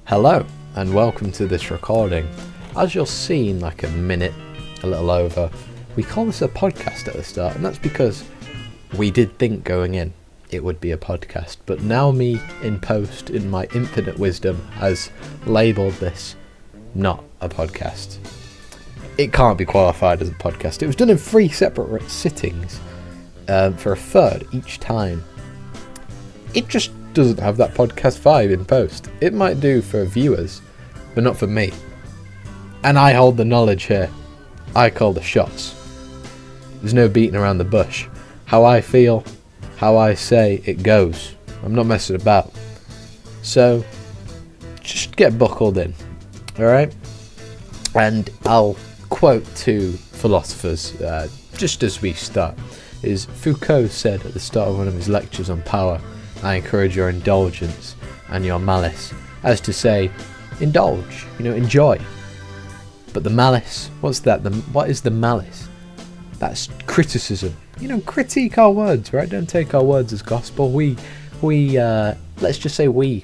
Hello and welcome to this recording. As you'll see in like a minute, a little over, we call this a podcast at the start, and that's because we did think going in it would be a podcast, but now me in post, in my infinite wisdom, has labelled this not a podcast. It can't be qualified as a podcast. It was done in 3 separate sittings for a third each time. It just doesn't have that podcast vibe in post. It might do for viewers, but not for me. And I hold the knowledge here. I call the shots. There's no beating around the bush. How I feel, how I say, it goes. I'm not messing about. So, just get buckled in, alright? And I'll quote 2 philosophers just as we start. Is Foucault said at the start of one of his lectures on power, I encourage your indulgence and your malice. As to say, indulge, enjoy. But the malice, what's that? What is the malice? That's criticism. Critique our words, right? Don't take our words as gospel. We let's just say we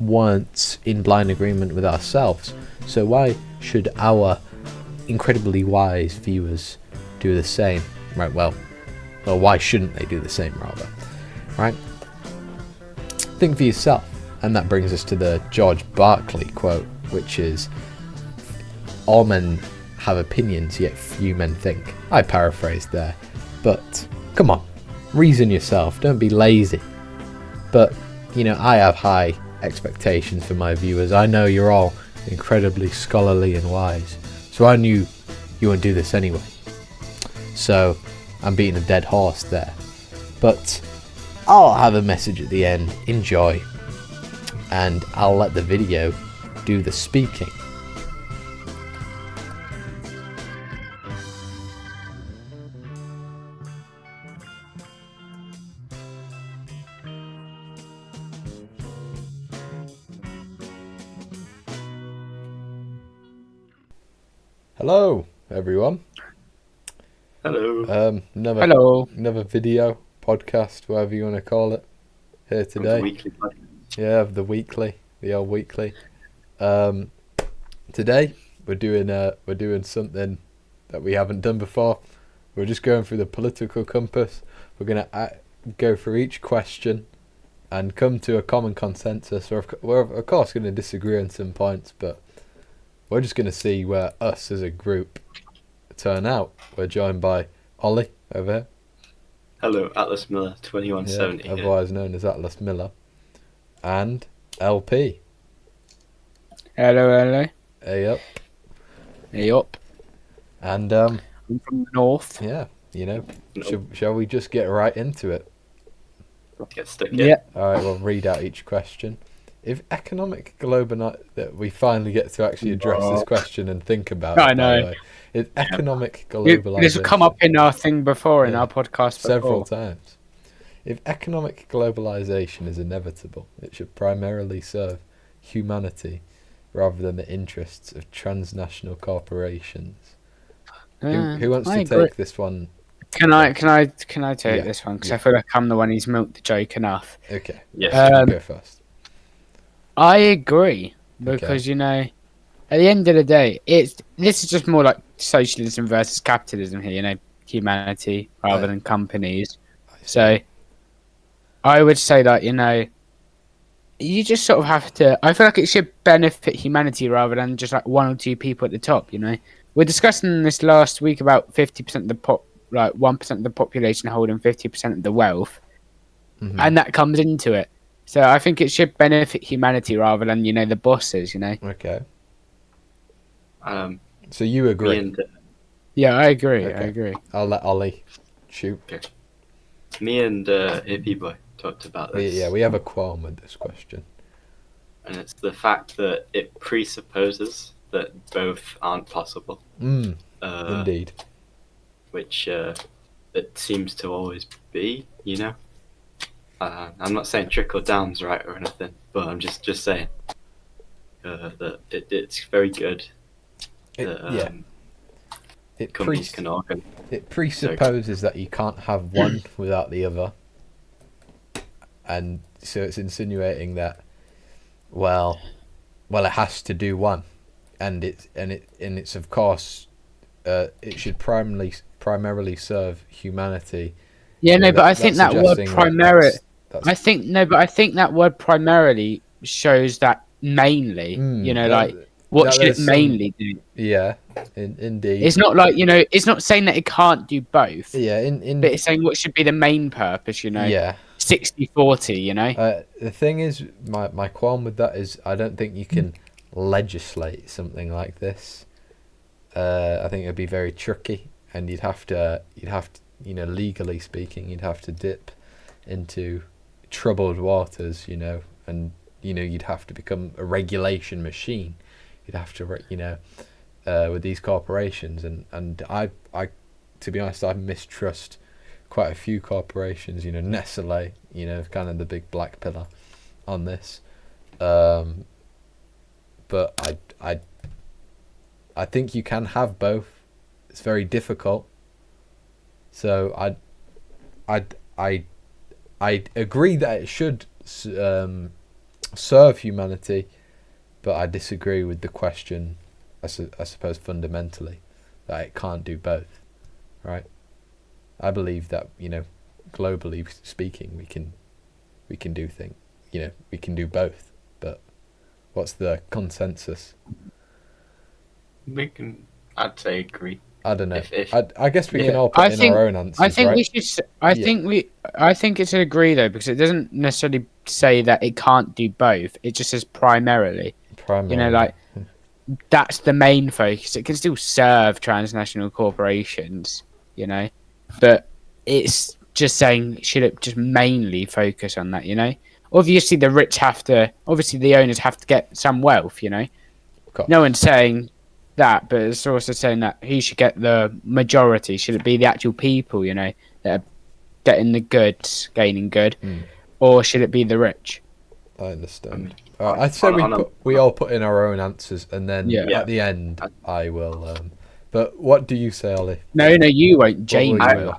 weren't in blind agreement with ourselves. So why should our incredibly wise viewers do the same? Right, well, why shouldn't they do the same, rather? Right? Think for yourself. And that brings us to the George Berkeley quote, which is, all men have opinions, yet few men think. I paraphrased there. But, come on, reason yourself, don't be lazy. But, I have high expectations for my viewers. I know you're all incredibly scholarly and wise. So I knew you wouldn't do this anyway. So, I'm beating a dead horse there. But I'll have a message at the end. Enjoy. And I'll let the video do the speaking. Hello, everyone. Hello. Another video, podcast, whatever you want to call it, here today. The old weekly. Today we're doing something that we haven't done before. We're just going through the political compass. We're gonna go through each question and come to a common consensus. We're of course going to disagree on some points, but we're just going to see where us as a group turn out. We're joined by Ollie over here. Hello, Atlas Miller, 2170. Yeah, otherwise known as Atlas Miller. And LP. Hello. Hey up. Hey up. And I'm from the north. yeah, shall we just get right into it? Get stuck in. Yeah. Alright, we'll read out each question. If economic that we finally get to actually address this question and think about it. I know. By the way. If economic globalization... This will come up in our thing before, in our podcast before. Several times. If economic globalization is inevitable, it should primarily serve humanity rather than the interests of transnational corporations. Who wants to take this one? Can I take this one? Because I feel like I'm the one who's milked the joke enough. Okay. Yes. You go first. I agree. Because, at the end of the day, this is just more like socialism versus capitalism here, humanity rather than companies. So I would say that, you just sort of have to... I feel like it should benefit humanity rather than just like 1 or 2 people at the top, We're discussing this last week about 50% of the 1% of the population holding 50% of the wealth. Mm-hmm. And that comes into it. So I think it should benefit humanity rather than, the bosses, Okay. So you agree? Yeah, I agree. Okay. I agree. I'll let Ollie shoot. Okay. Me and Hippie Boy talked about this. Yeah, we have a qualm with this question. And it's the fact that it presupposes that both aren't possible. Indeed. Which it seems to always be, I'm not saying trickle down's right or anything, but I'm just saying that it's very good. Companies can organize. It presupposes that you can't have one without the other, and so it's insinuating that, well, well, it has to do one, and it's of course, it should primarily serve humanity. Yeah, no, but I think that word suggesting primarily. that's I think no, but I think that word primarily shows that mainly. Like what should it mainly do? Yeah, indeed. It's not like it's not saying that it can't do both. Yeah, but it's saying what should be the main purpose. Yeah. 60-40. The thing is, my qualm with that is I don't think you can legislate something like this. I think it'd be very tricky, and you'd have to, legally speaking, you'd have to dip into troubled waters, and you'd have to become a regulation machine. You'd have to, with these corporations, and I, to be honest, I mistrust quite a few corporations. Nestle, kind of the big black pillar on this. But I think you can have both. It's very difficult. So I agree that it should serve humanity, but I disagree with the question. I suppose fundamentally that it can't do both, right? I believe that globally speaking, we can do things. We can do both. But what's the consensus? I'd say agree. I don't know. I guess we can all put in our own answers. I think right? we should. I think it's an agree though, because it doesn't necessarily say that it can't do both. It just says primarily. That's the main focus. It can still serve transnational corporations, but it's just saying, should it just mainly focus on that? Obviously the rich obviously the owners have to get some wealth. No one's saying that, but it's also saying that who should get the majority. Should it be the actual people, that are getting the goods, gaining good, or should it be the rich? I understand. I'd say we all put in our own answers, and then at the end I will. But what do you say, Ollie? No, you won't. Jamie will.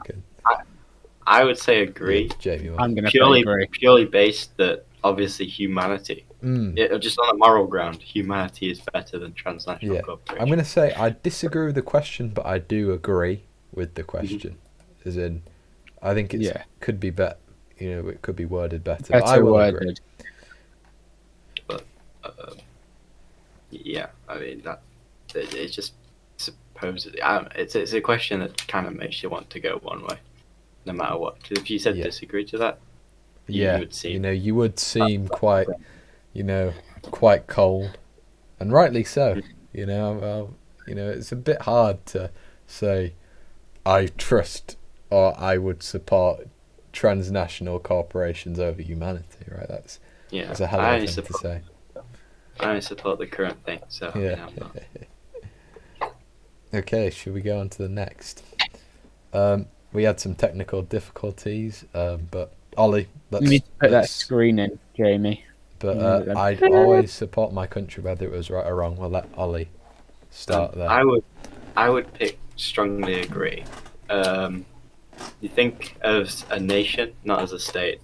I would say agree. Yeah, Jamie will. I'm going to agree. Purely based that obviously humanity. Just on a moral ground, humanity is better than transnational corporations. I'm going to say I disagree with the question, but I do agree with the question. As in, I think it could be better. It could be worded better. But I will agree. But I mean that it's just supposedly. It's a question that kind of makes you want to go one way, no matter what. Because if you said disagree to that, you would seem quite, quite cold, and rightly so. It's a bit hard to say I trust or I would support transnational corporations over humanity, right? That's a hell of a thing to say. I only support the current thing, so yeah. I'm not. Okay, should we go on to the next? We had some technical difficulties, but Ollie, let's put that screen in, Jamie. But I'd always support my country, whether it was right or wrong. We'll let Ollie start there. I would pick strongly agree. You think of a nation, not as a state.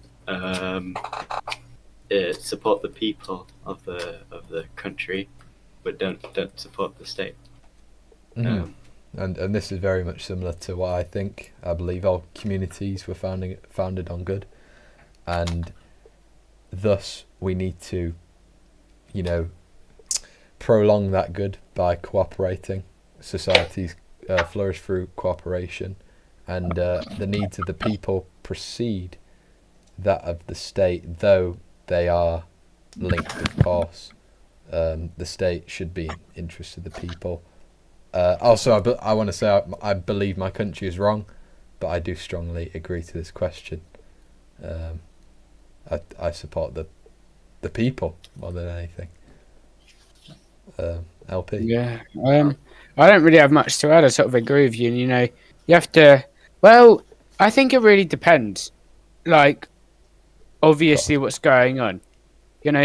Support the people of the country, but don't support the state. And this is very much similar to what I think. I believe all communities were founded on good, and thus we need to, prolong that good by cooperating. Societies flourish through cooperation, and the needs of the people precede that of the state, though they are linked, of course. The state should be in interest of the people. Also, I want to say I believe my country is wrong, but I do strongly agree to this question. I support the people more than anything. LP. Yeah. I don't really have much to add. I sort of agree with you. And, you have to. Well, I think it really depends. Like, obviously, what's going on.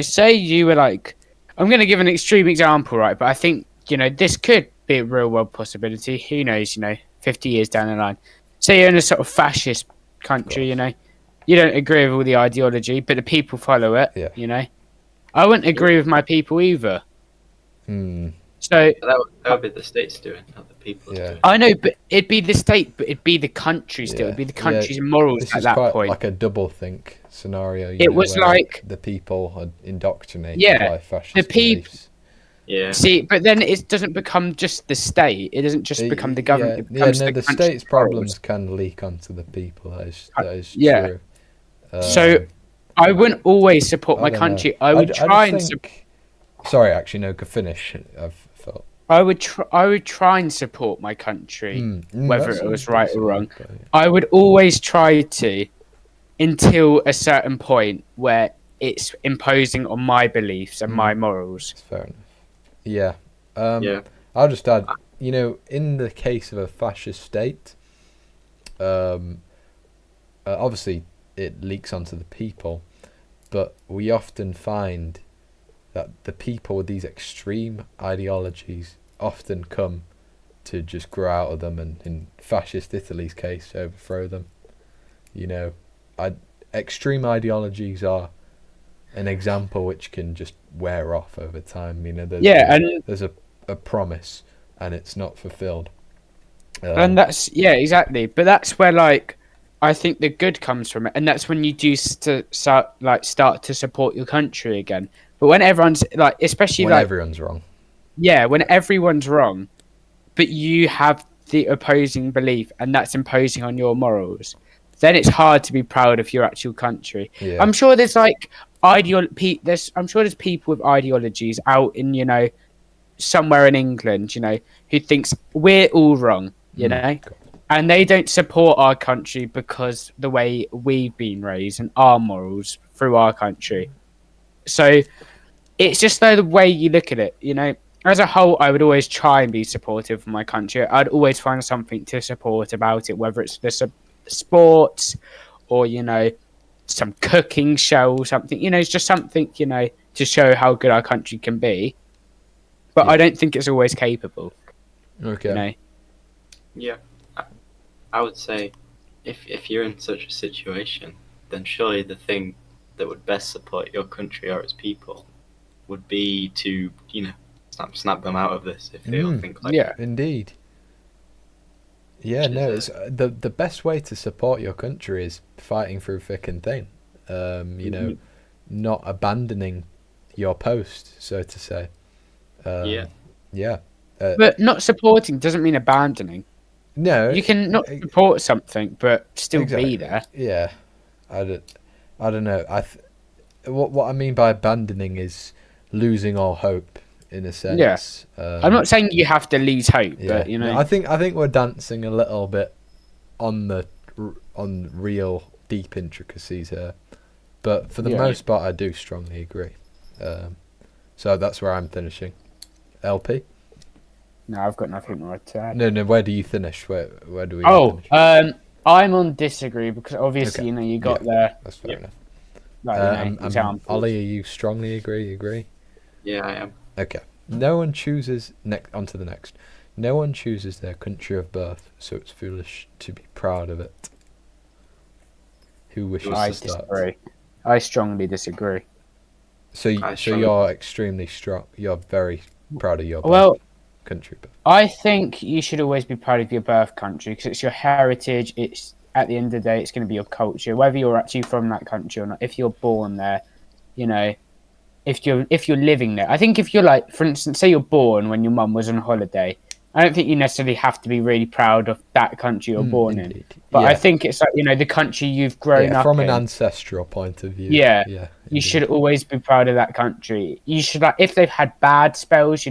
Say you were like, I'm going to give an extreme example, right? But I think this could be a real world possibility. Who knows? 50 years down the line. Say you're in a sort of fascist country. You don't agree with all the ideology, but the people follow it. Yeah. I wouldn't agree with my people either. So that would be the states doing, not the people doing. I know, but it'd be the state, but it'd be the country still. It'd be the country's morals this at is that quite point. like a double think scenario. It was where like the people are indoctrinated by fascist beliefs. Yeah. See, but then it doesn't become just the state. It doesn't just become the government. It becomes the state's problems can leak onto the people. That is true. So I wouldn't always support my country. I would try and support. Sorry, actually, no. Could finish. I've felt. I would try and support my country, whether it was right or wrong. I would always try to, until a certain point where it's imposing on my beliefs and my morals. That's fair enough. Yeah. I'll just add, in the case of a fascist state, obviously it leaks onto the people, but we often find that the people with these extreme ideologies often come to just grow out of them, and in fascist Italy's case, overthrow them. Extreme ideologies are an example which can just wear off over time. There's a promise and it's not fulfilled. And that's exactly. But that's where I think the good comes from it, and that's when you do start to support your country again. But when everyone's especially when everyone's wrong. Yeah, when everyone's wrong, but you have the opposing belief, and that's imposing on your morals, then it's hard to be proud of your actual country. Yeah. I'm sure there's I'm sure there's people with ideologies out in somewhere in England, who thinks we're all wrong, and they don't support our country because the way we've been raised and our morals through our country. So it's just the way you look at it, As a whole, I would always try and be supportive of my country. I'd always find something to support about it, whether it's the sports or, some cooking show or something. It's just something, to show how good our country can be. But I don't think it's always capable. Okay. Yeah. I would say if you're in such a situation, then surely the thing that would best support your country or its people would be to, snap them out of this if they all think like that. Indeed. Yeah, it's the best way to support your country is fighting through thick and thin. Not abandoning your post, so to say. But not supporting doesn't mean abandoning. No, you can not support something, but still be there. Yeah, I don't know. What I mean by abandoning is losing all hope, in a sense. Yes, I'm not saying you have to lose hope, but I think we're dancing a little bit on real deep intricacies here, but for the most part, I do strongly agree. So that's where I'm finishing. LP. No, I've got nothing more to add. No. Where do you finish? Where do we? Finish? I'm on disagree because obviously you got there. That's fair enough. Examples. Ollie, are you strongly agree? You agree? Yeah, I am. Okay. No one chooses on to the next. No one chooses their country of birth, so it's foolish to be proud of it. Who wishes to start? Disagree. I strongly disagree. So you're extremely strong. You're very proud of your country. I think you should always be proud of your birth country because it's your heritage. It's at the end of the day, it's going to be your culture, whether you're actually from that country or not. If you're born there, if you're living there. I think if you're for instance, say you're born when your mum was on holiday. I don't think you necessarily have to be really proud of that country you're born in. But I think it's the country you've grown up in. From an ancestral point of view. Yeah. You should always be proud of that country. You should if they've had bad spells,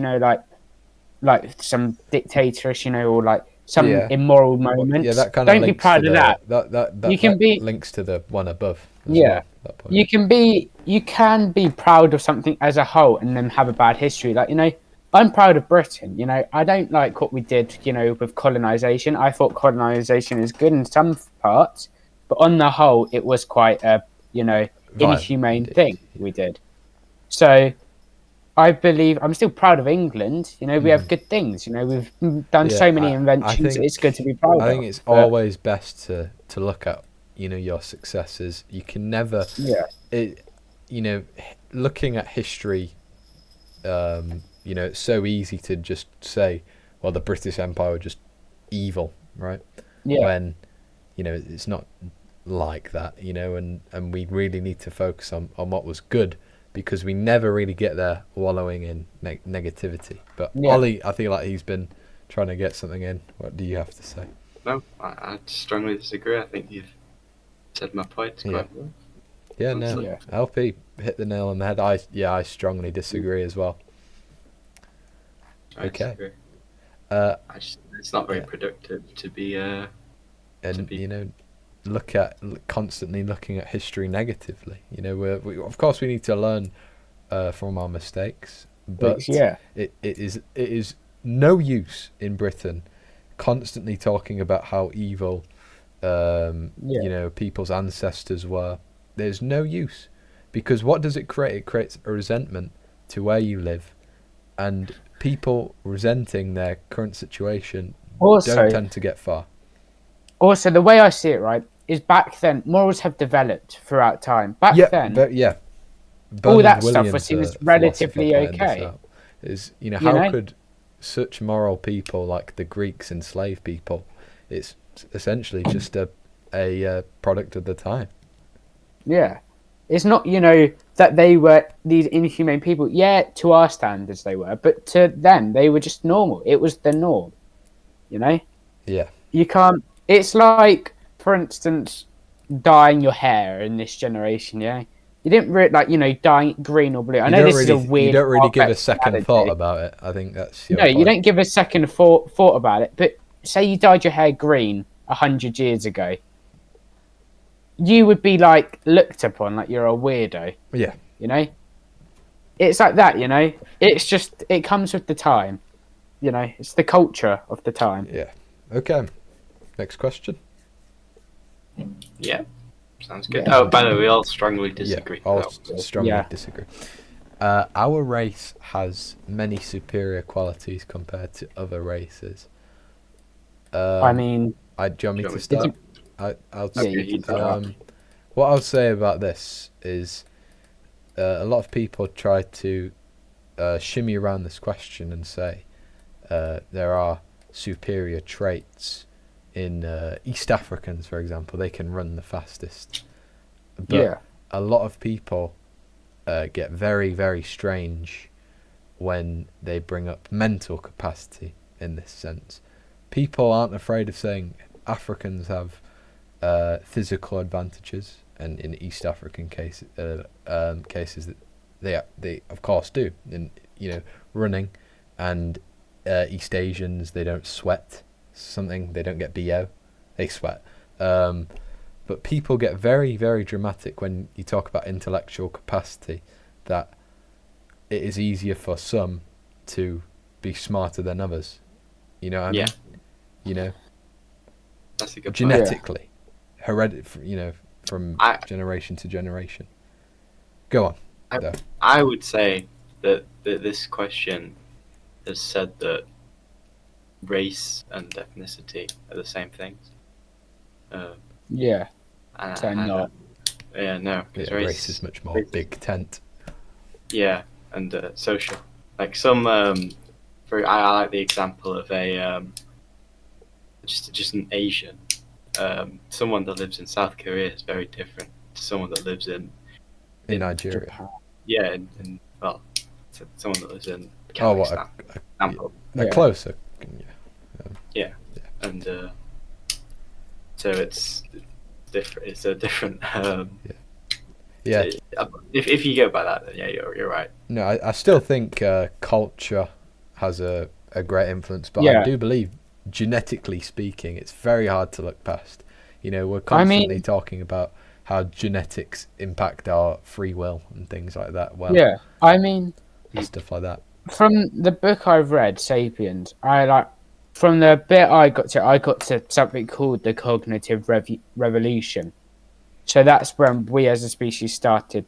like some dictatorship, or some immoral moments. Yeah, that kind of. Don't be proud of that. That links to the one above. Yeah. Well, you can be proud of something as a whole and then have a bad history. I'm proud of Britain. I don't like what we did, with colonization. I thought colonization is good in some parts, but on the whole, it was quite a, inhumane thing we did. So I believe I'm still proud of England. We have good things. We've done so many inventions. It's good to be proud of. I think it's always best to look at, your successes. You can never, looking at history It's so easy to just say, well, the British Empire were just evil, right? Yeah. When, it's not like that, and we really need to focus on what was good, because we never really get there wallowing in negativity. But Ollie, I feel like he's been trying to get something in. What do you have to say? No, I strongly disagree. I think you've said my points quite well. Yeah, no. Yeah. LP hit the nail on the head. I strongly disagree as well. Okay. It's not very productive to be. Constantly looking at history negatively. Of course we need to learn from our mistakes, but it is no use in Britain constantly talking about how evil people's ancestors were. There's no use, because what does it create? It creates a resentment to where you live, and people resenting their current situation don't tend to get far. Also, the way I see it, right, is back then morals have developed throughout time. Back then, all that stuff was seen as relatively okay. How could such moral people like the Greeks enslave people? It's essentially just a product of the time. Yeah, it's not that they were these inhumane people. Yeah, to our standards they were, but to them they were just normal. It was the norm. Yeah. You can't. It's like, for instance, dyeing your hair in this generation. Yeah, you didn't dyeing it green or blue. I know this is a weird. You don't really give a second thought about it. I think that's your point. You don't give a second thought about it. But say you dyed your hair green 100 years ago, you would be looked upon like you're a weirdo. Yeah. It's like that. It's just it comes with the time. It's the culture of the time. Yeah. Okay. Next question. Yeah. Sounds good. Oh, by the way, we all strongly disagree. Yeah, all strongly disagree. Our race has many superior qualities compared to other races. Do you want me to start? What I'll say about this is a lot of people try to shimmy around this question and say there are superior traits in East Africans, for example. They can run the fastest. But a lot of people get very, very strange when they bring up mental capacity in this sense. People aren't afraid of saying Africans have physical advantages, and in East African cases they of course do. In running, and East Asians, they don't sweat. They don't get BO, they sweat. But people get very, very dramatic when you talk about intellectual capacity, that it is easier for some to be smarter than others. You know what I mean? That's a good genetically, from generation to generation. Go on. I would say that this question has said that race and ethnicity are the same things. Not. Yeah, no. Race is much more big tent. Yeah, and social. Like some, I like the example of a just an Asian. Someone that lives in South Korea is very different to someone that lives in Nigeria. Japan. Yeah, someone that lives in Kazakhstan. Closer. Yeah. And so it's different. It's a different. If you go by that, then you're right. No, I still think culture has a great influence, but I do believe, genetically speaking, it's very hard to look past. We're constantly talking about how genetics impact our free will and things like that. Stuff like that. From the book I've read, Sapiens, from the bit I got to something called the cognitive revolution. So that's when we as a species started,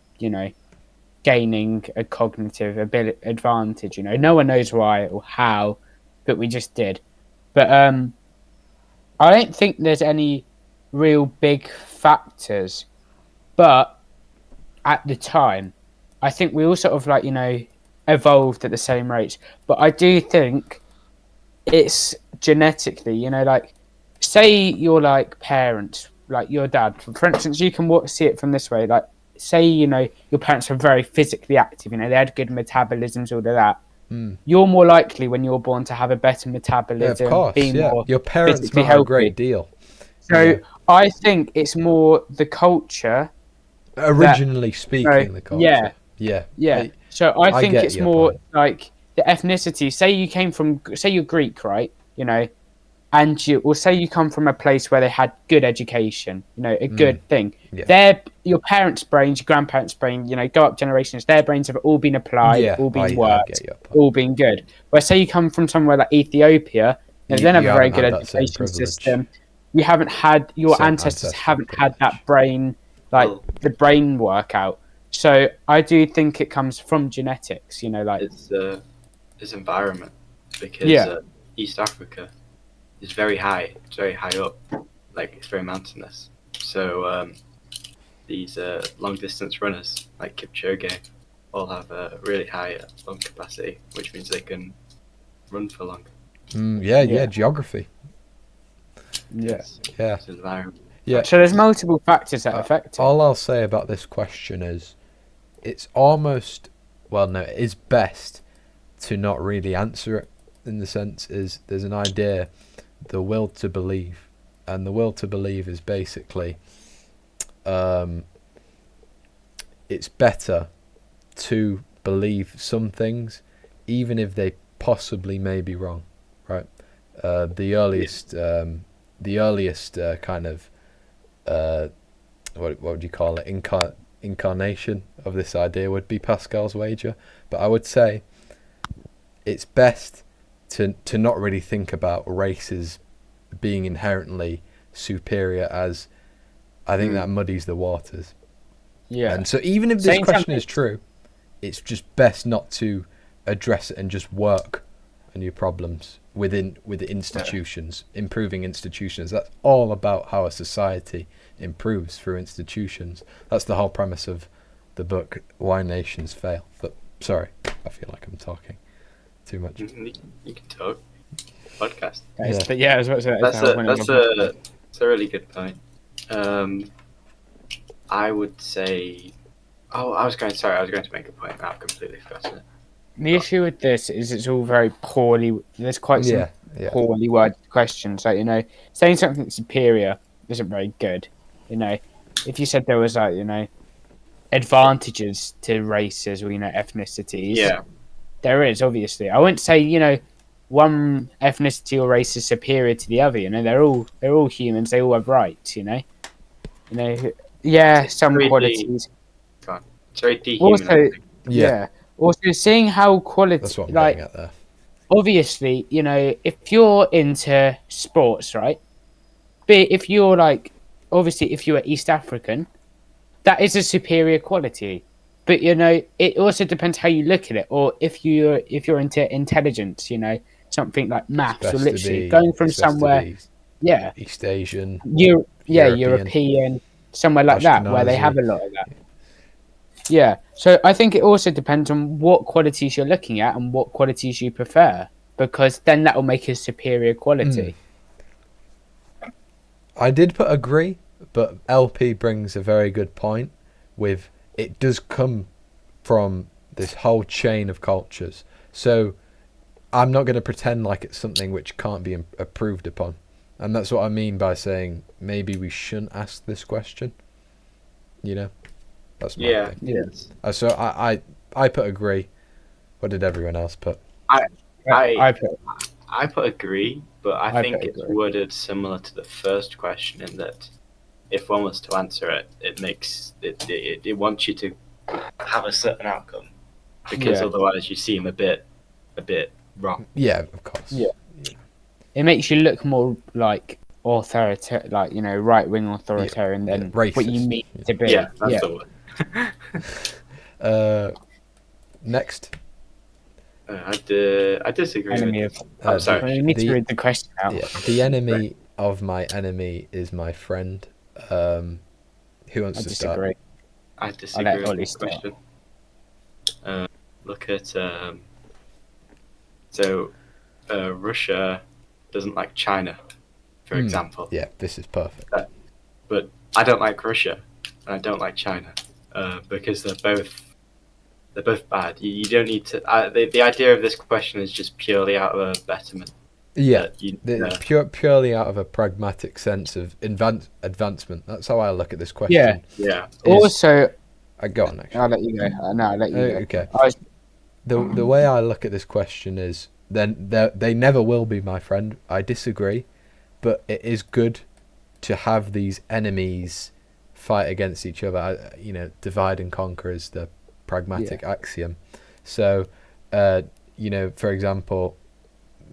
gaining a cognitive advantage. No one knows why or how, but we just did. But I don't think there's any real big factors. But at the time, I think we all sort of evolved at the same rates. But I do think it's genetically, you know, like, say your like parents, like your dad, for instance, you can see it from this way. Like, say, you know, your parents were very physically active, you know, they had good metabolisms, all of that. You're more likely when you're born to have a better metabolism, of course, be more your parents physically matter healthy. a great deal. So I think it's more the culture. Originally speaking, the culture. Yeah. So I think it's more point. like the ethnicity. Say you came from, say you're Greek, right? You know, and say you come from a place where they had good education, you know, a good thing. Yeah. Your parents' brains, your grandparents' brain, you know, go up generations. Their brains have all been applied, all been worked, all been good. Where say you come from somewhere like Ethiopia, they don't have a very good education system. You haven't had, your ancestors haven't had that brain, like the brain workout. So I do think it comes from genetics, you know, like it's environment, because East Africa is very high. It's very high up, like it's very mountainous. So these long distance runners like Kipchoge all have a really high lung capacity, which means they can run for longer. Geography. It's environment. Yeah. So there's multiple factors that affect it. All I'll say about this question is, it's almost, it is best to not really answer it, in the sense is there's an idea, the will to believe, and the will to believe is basically, it's better to believe some things, even if they possibly may be wrong, right? The earliest kind of what would you call it, incarnation of this idea would be Pascal's wager. But I would say it's best to not really think about races being inherently superior, as I think that muddies the waters. And so even if this question is true, it's just best not to address it and just work on your problems with institutions, improving institutions. That's all about how a society improves through institutions. That's the whole premise of the book Why Nations Fail. But sorry, I feel like I'm talking too much. You can talk. Podcast. But I was about to say, that's a really good point. I would say, I was going to make a point. Now I've completely forgotten it. The issue with this is it's all very poorly. There's quite some poorly worded questions. Like, you know, saying something superior isn't very good. You know, if you said there was, like, you know, advantages to races or, you know, ethnicities, there is, obviously. I wouldn't say, you know, one ethnicity or race is superior to the other. You know, they're all humans. They all have rights. You know, some qualities. It's very dehumanizing. Also, seeing how quality, that's what I'm like, getting at there. Obviously, you know, if you're into sports, right? But if you're like, obviously, if you are East African, that is a superior quality. But, you know, it also depends how you look at it. Or if you're into intelligence, you know, something like maths, or literally going from somewhere, East Asian, European, somewhere like that, where they have a lot of that. Yeah, so I think it also depends on what qualities you're looking at and what qualities you prefer, because then that will make a superior quality. I did put agree, but LP brings a very good point with it does come from this whole chain of cultures. So I'm not going to pretend like it's something which can't be improved upon. And that's what I mean by saying maybe we shouldn't ask this question. You know? That's my thing. Yes. So I put agree. What did everyone else put? I put agree, but I think it's worded similar to the first question in that if one was to answer it, it wants you to have a certain outcome, because otherwise you seem a bit wrong. Yeah, of course. Yeah. It makes you look more like authoritarian, like, you know, right-wing authoritarian than racist. What you mean to be. Yeah, that's the word. Next. I disagree. Enemy with I'm sorry. You need to read the question out. The enemy of my enemy is my friend. Who wants to start? I disagree with the question. look at Russia doesn't like China, for example. Yeah, this is perfect. But I don't like Russia, and I don't like China, because they're both bad. You don't need to. The idea of this question is just purely out of a betterment. Yeah, purely out of a pragmatic sense of advancement. That's how I look at this question. Yeah. Also, I go on. Actually, I'll let you go. No, I'll let you go. Okay. The way I look at this question is, then they never will be my friend. I disagree, but it is good to have these enemies fight against each other. Divide and conquer is the pragmatic axiom. So, for example,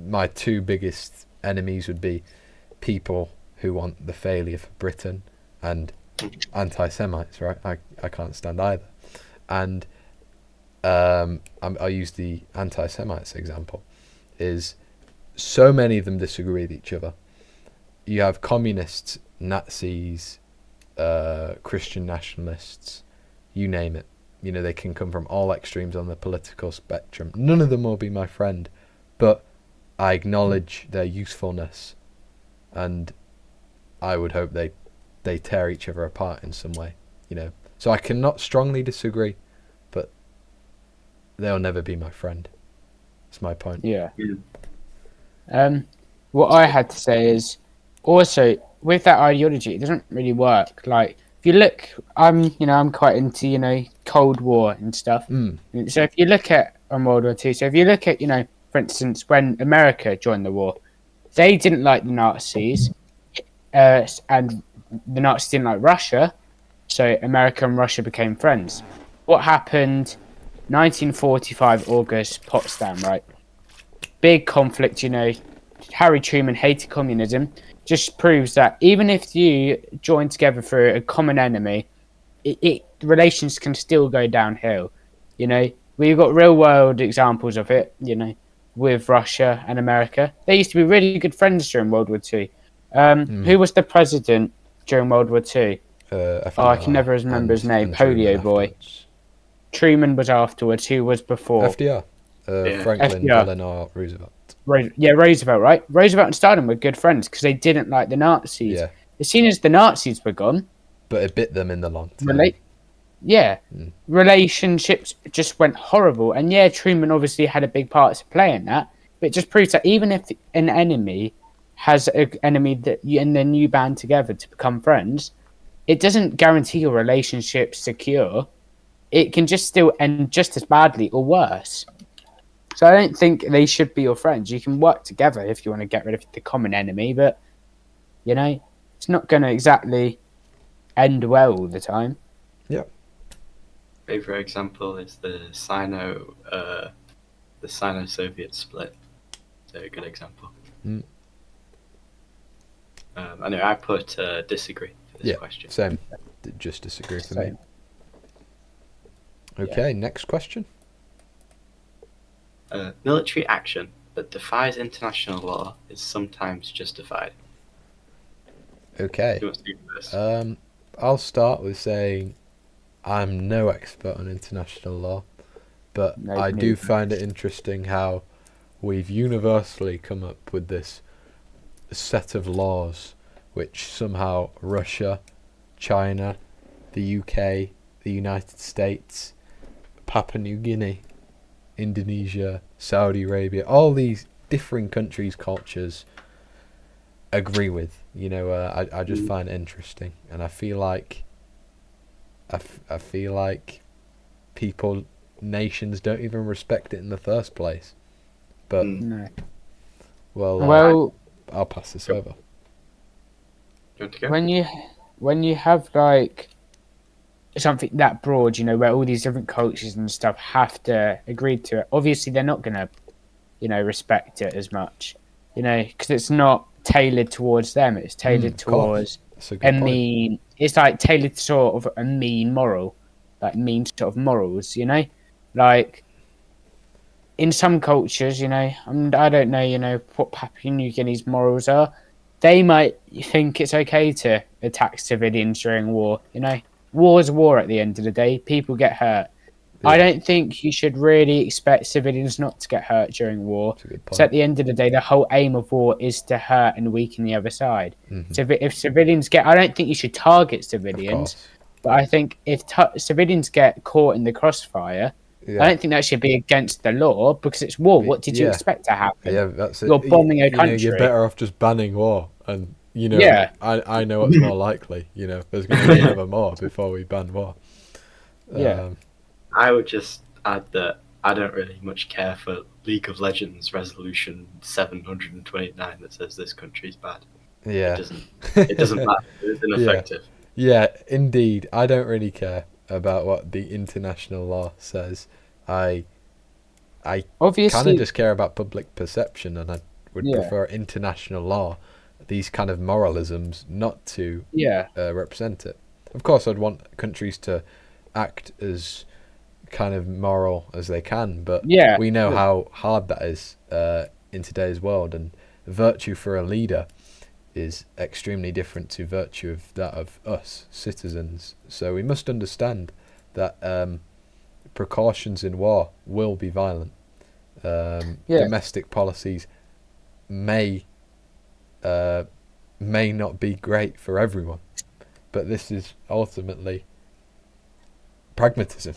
my two biggest enemies would be people who want the failure for Britain and anti-Semites, right? I can't stand either. And I'll use the anti-Semites example. Is so many of them disagree with each other. You have communists, Nazis, Christian nationalists, you name it. They can come from all extremes on the political spectrum. None of them will be my friend, but I acknowledge their usefulness, and I would hope they tear each other apart in some way. So I cannot strongly disagree, but they'll never be my friend. That's my point. Yeah. What I had to say is, also with that ideology, it doesn't really work. Like, if you look, I'm quite into Cold War and stuff. So if you look at World War II, so if you look at for instance, when America joined the war, they didn't like the Nazis, and the Nazis didn't like Russia, so America and Russia became friends. What happened? 1945 August, Potsdam, right? Big conflict, Harry Truman hated communism. Just proves that even if you join together for a common enemy, relations can still go downhill. We've got real world examples of it, with Russia and America. They used to be really good friends during World War II. Who was the president during World War II? I can never remember his name. Polio boy. Truman was afterwards. Who was before? FDR. Franklin Delano Roosevelt. Roosevelt, right? Roosevelt and Stalin were good friends because they didn't like the Nazis. Yeah. As soon as the Nazis were gone... But it bit them in the long term. Relationships just went horrible. And Truman obviously had a big part to play in that. But it just proves that even if an enemy has an enemy and then you band together to become friends, it doesn't guarantee your relationship secure. It can just still end just as badly or worse. So I don't think they should be your friends. You can work together if you want to get rid of the common enemy, but it's not going to exactly end well all the time. Yeah. Favorite example is the Sino-Soviet split. It's a good example. Anyway, I put disagree for this question. Same. Just disagree for me. Okay, next question. Military action that defies international law is sometimes justified. Okay. Who wants to do this? I'll start with saying I'm no expert on international law, but I do find it interesting how we've universally come up with this set of laws which somehow Russia, China, the UK, the United States, Papua New Guinea, Indonesia, Saudi Arabia, all these differing countries' cultures agree with. I just find it interesting, and I feel like nations don't even respect it in the first place. But no. Well, I'll pass this over. When you have like something that broad, where all these different cultures and stuff have to agree to it, obviously they're not gonna, respect it as much, because it's not tailored towards them. It's tailored towards it's like tailored sort of a mean moral, like mean sort of morals, like in some cultures, I don't know, what Papua New Guinea's morals are. They might think it's okay to attack civilians during war. War's war at the end of the day. People get hurt. I don't think you should really expect civilians not to get hurt during war. So at the end of the day, the whole aim of war is to hurt and weaken the other side. So if civilians I don't think you should target civilians, but I think if civilians get caught in the crossfire, I don't think that should be against the law because it's war. What did you expect to happen? Yeah, that's it. You're bombing a country. You're better off just banning war. And, I know what's more likely. There's going to be another more before we ban war. I would just add that I don't really much care for League of Legends Resolution 729 that says this country's bad. Yeah. It doesn't matter. It's ineffective. Yeah, indeed. I don't really care about what the international law says. I kind of just care about public perception, and I would prefer international law, these kind of moralisms, not to represent it. Of course, I'd want countries to act as kind of moral as they can, but we know how hard that is in today's world, and virtue for a leader is extremely different to virtue of that of us citizens. So we must understand that precautions in war will be violent. Domestic policies may not be great for everyone, but this is ultimately pragmatism,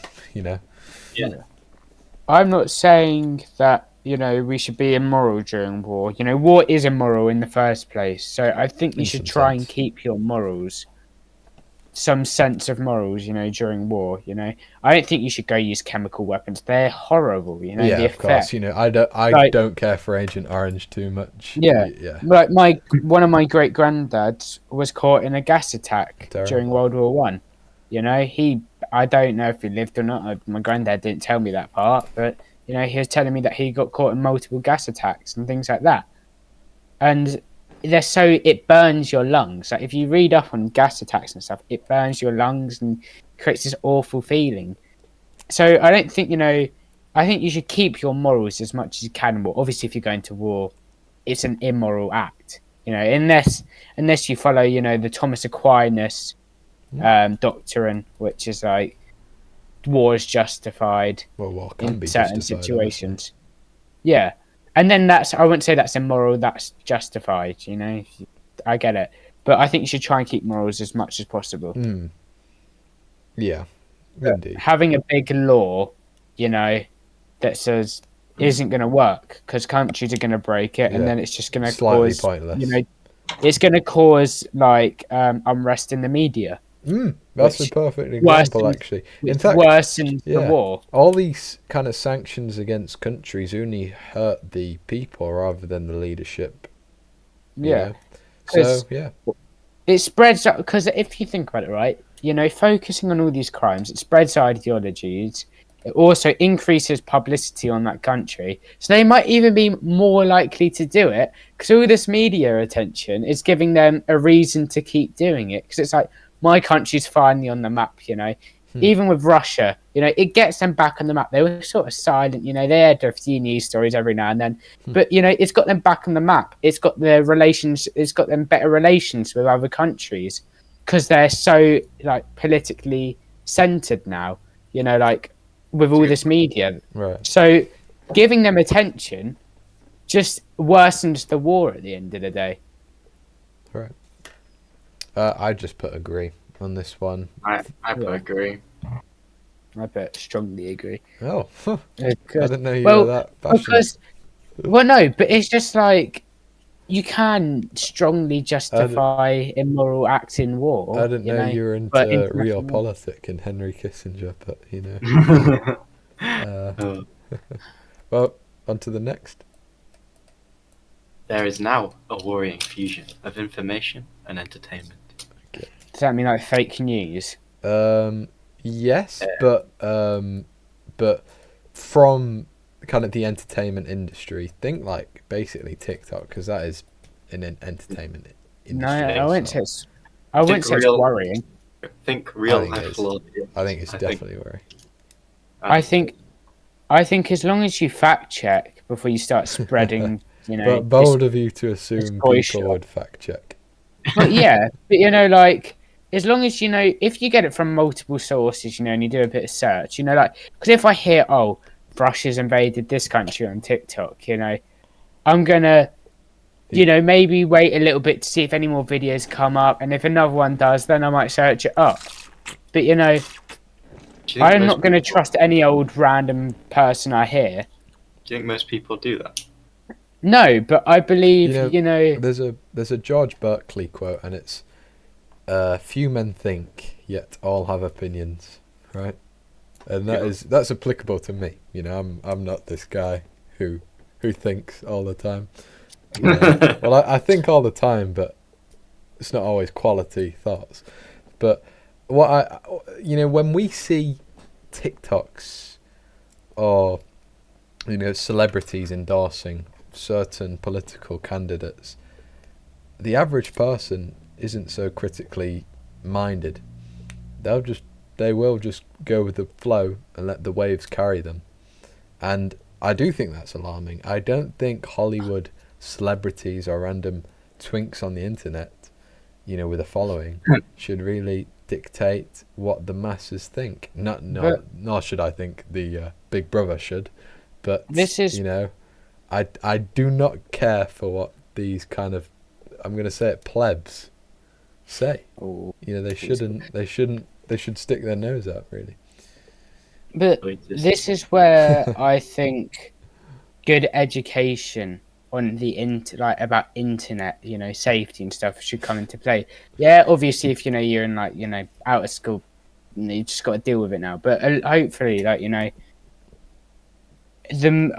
I'm not saying that we should be immoral during war. War is immoral in the first place, so I think you should try and keep your morals, some sense of morals, during war. I don't think you should go use chemical weapons. They're horrible. The of course. I don't care for Agent Orange too much. Like one of my great granddads was caught in a gas attack during World War One. I don't know if he lived or not. My granddad didn't tell me that part, but he was telling me that he got caught in multiple gas attacks and things like that. And it burns your lungs. Like if you read up on gas attacks and stuff, it burns your lungs and creates this awful feeling. So I don't think, I think you should keep your morals as much as you can. Well, obviously, if you're going to war, it's an immoral act, unless you follow, the Thomas Aquinas doctrine, which is like war is justified in certain situations. And then I wouldn't say that's immoral, that's justified, I get it, but I think you should try and keep morals as much as possible. Indeed. Having a big law that says isn't going to work because countries are going to break it, and then it's just going to cause pointless. It's going to cause unrest in the media. That's a perfect example, actually. In fact, worsens the war. All these kind of sanctions against countries only hurt the people rather than the leadership. It spreads up because if you think about it, right, focusing on all these crimes, it spreads ideologies. It also increases publicity on that country, so they might even be more likely to do it because all this media attention is giving them a reason to keep doing it. Because it's like, my country's finally on the map, Even with Russia, it gets them back on the map. They were sort of silent, they had a few news stories every now and then. But, it's got them back on the map. It's got their relations, it's got them better relations with other countries because they're so, politically centered now, with all this media. Right. So giving them attention just worsens the war at the end of the day. Right. I just put agree on this one. I put agree. I put strongly agree. Oh, I didn't know you were that passionate. No, but it's just you can strongly justify immoral acts in war. I didn't know you were into real politics and Henry Kissinger, but well, on to the next. There is now a worrying fusion of information and entertainment. Does that mean fake news? Yes, but from kind of the entertainment industry, think basically TikTok, because that is an entertainment industry. No, I wouldn't say it's worrying. Think real life. I think it's definitely worrying. I think as long as you fact check before you start spreading, But bold of you to assume people would fact check. But as long as, you know, if you get it from multiple sources, you know, and you do a bit of search, you know, like, because if I hear, oh, Russia's invaded this country on TikTok, you know, I'm gonna, you know, maybe wait a little bit to see if any more videos come up, and if another one does, then I might search it up. But, you know, I'm not going to trust any old random person I hear. Do you think most people do that? No, but I believe, you know... There's a George Berkeley quote, and it's, few men think, yet all have opinions, right? And that's applicable to me. You know, I'm not this guy who thinks all the time. Well, I think all the time, but it's not always quality thoughts. But when we see TikToks or, you know, celebrities endorsing certain political candidates, the average person isn't so critically minded. They will just go with the flow and let the waves carry them. And I do think that's alarming. I don't think Hollywood celebrities or random twinks on the internet, you know, with a following, should really dictate what the masses think. Nor should I think the Big Brother should. But this is, you know, I do not care for what these kind of, I'm going to say it, plebs say. You know, they should stick their nose out, really. But this is where I think good education on the about internet, you know, safety and stuff should come into play. Yeah, obviously, if, you know, you're in, like, you know, out of school, you just got to deal with it now. But hopefully, like, you know,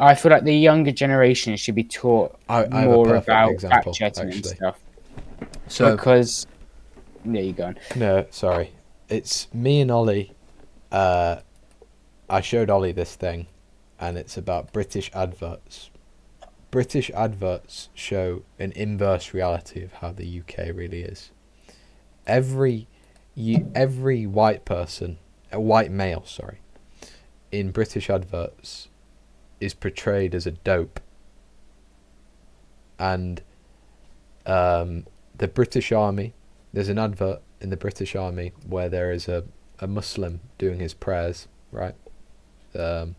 I feel like the younger generation should be taught more about fact checking and stuff. So, because there you go. No, sorry, it's me and Ollie. I showed Ollie this thing, and it's about British adverts. British adverts show an inverse reality of how the UK really is. Every white person, a white male, sorry, in British adverts is portrayed as a dope. And the British Army, there's an advert in the British Army where there is a Muslim doing his prayers, right? Not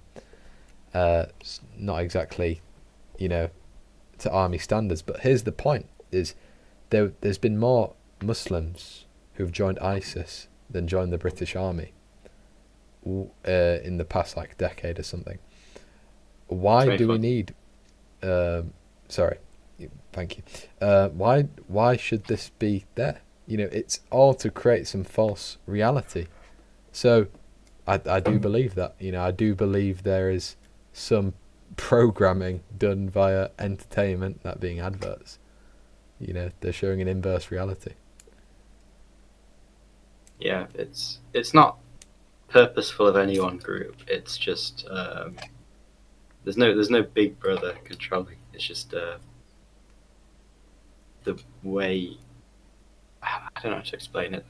exactly, you know, to army standards, but here's the point: is there's been more Muslims who've joined ISIS than joined the British Army in the past, like, decade or something. Why do we need? Sorry, thank you. Why should this be there? You know, it's all to create some false reality. So I do believe that. You know, I do believe there is some programming done via entertainment, that being adverts. You know, they're showing an inverse reality. Yeah, it's not purposeful of any one group. It's just there's no Big Brother controlling. It's just the way, I don't know how to explain it.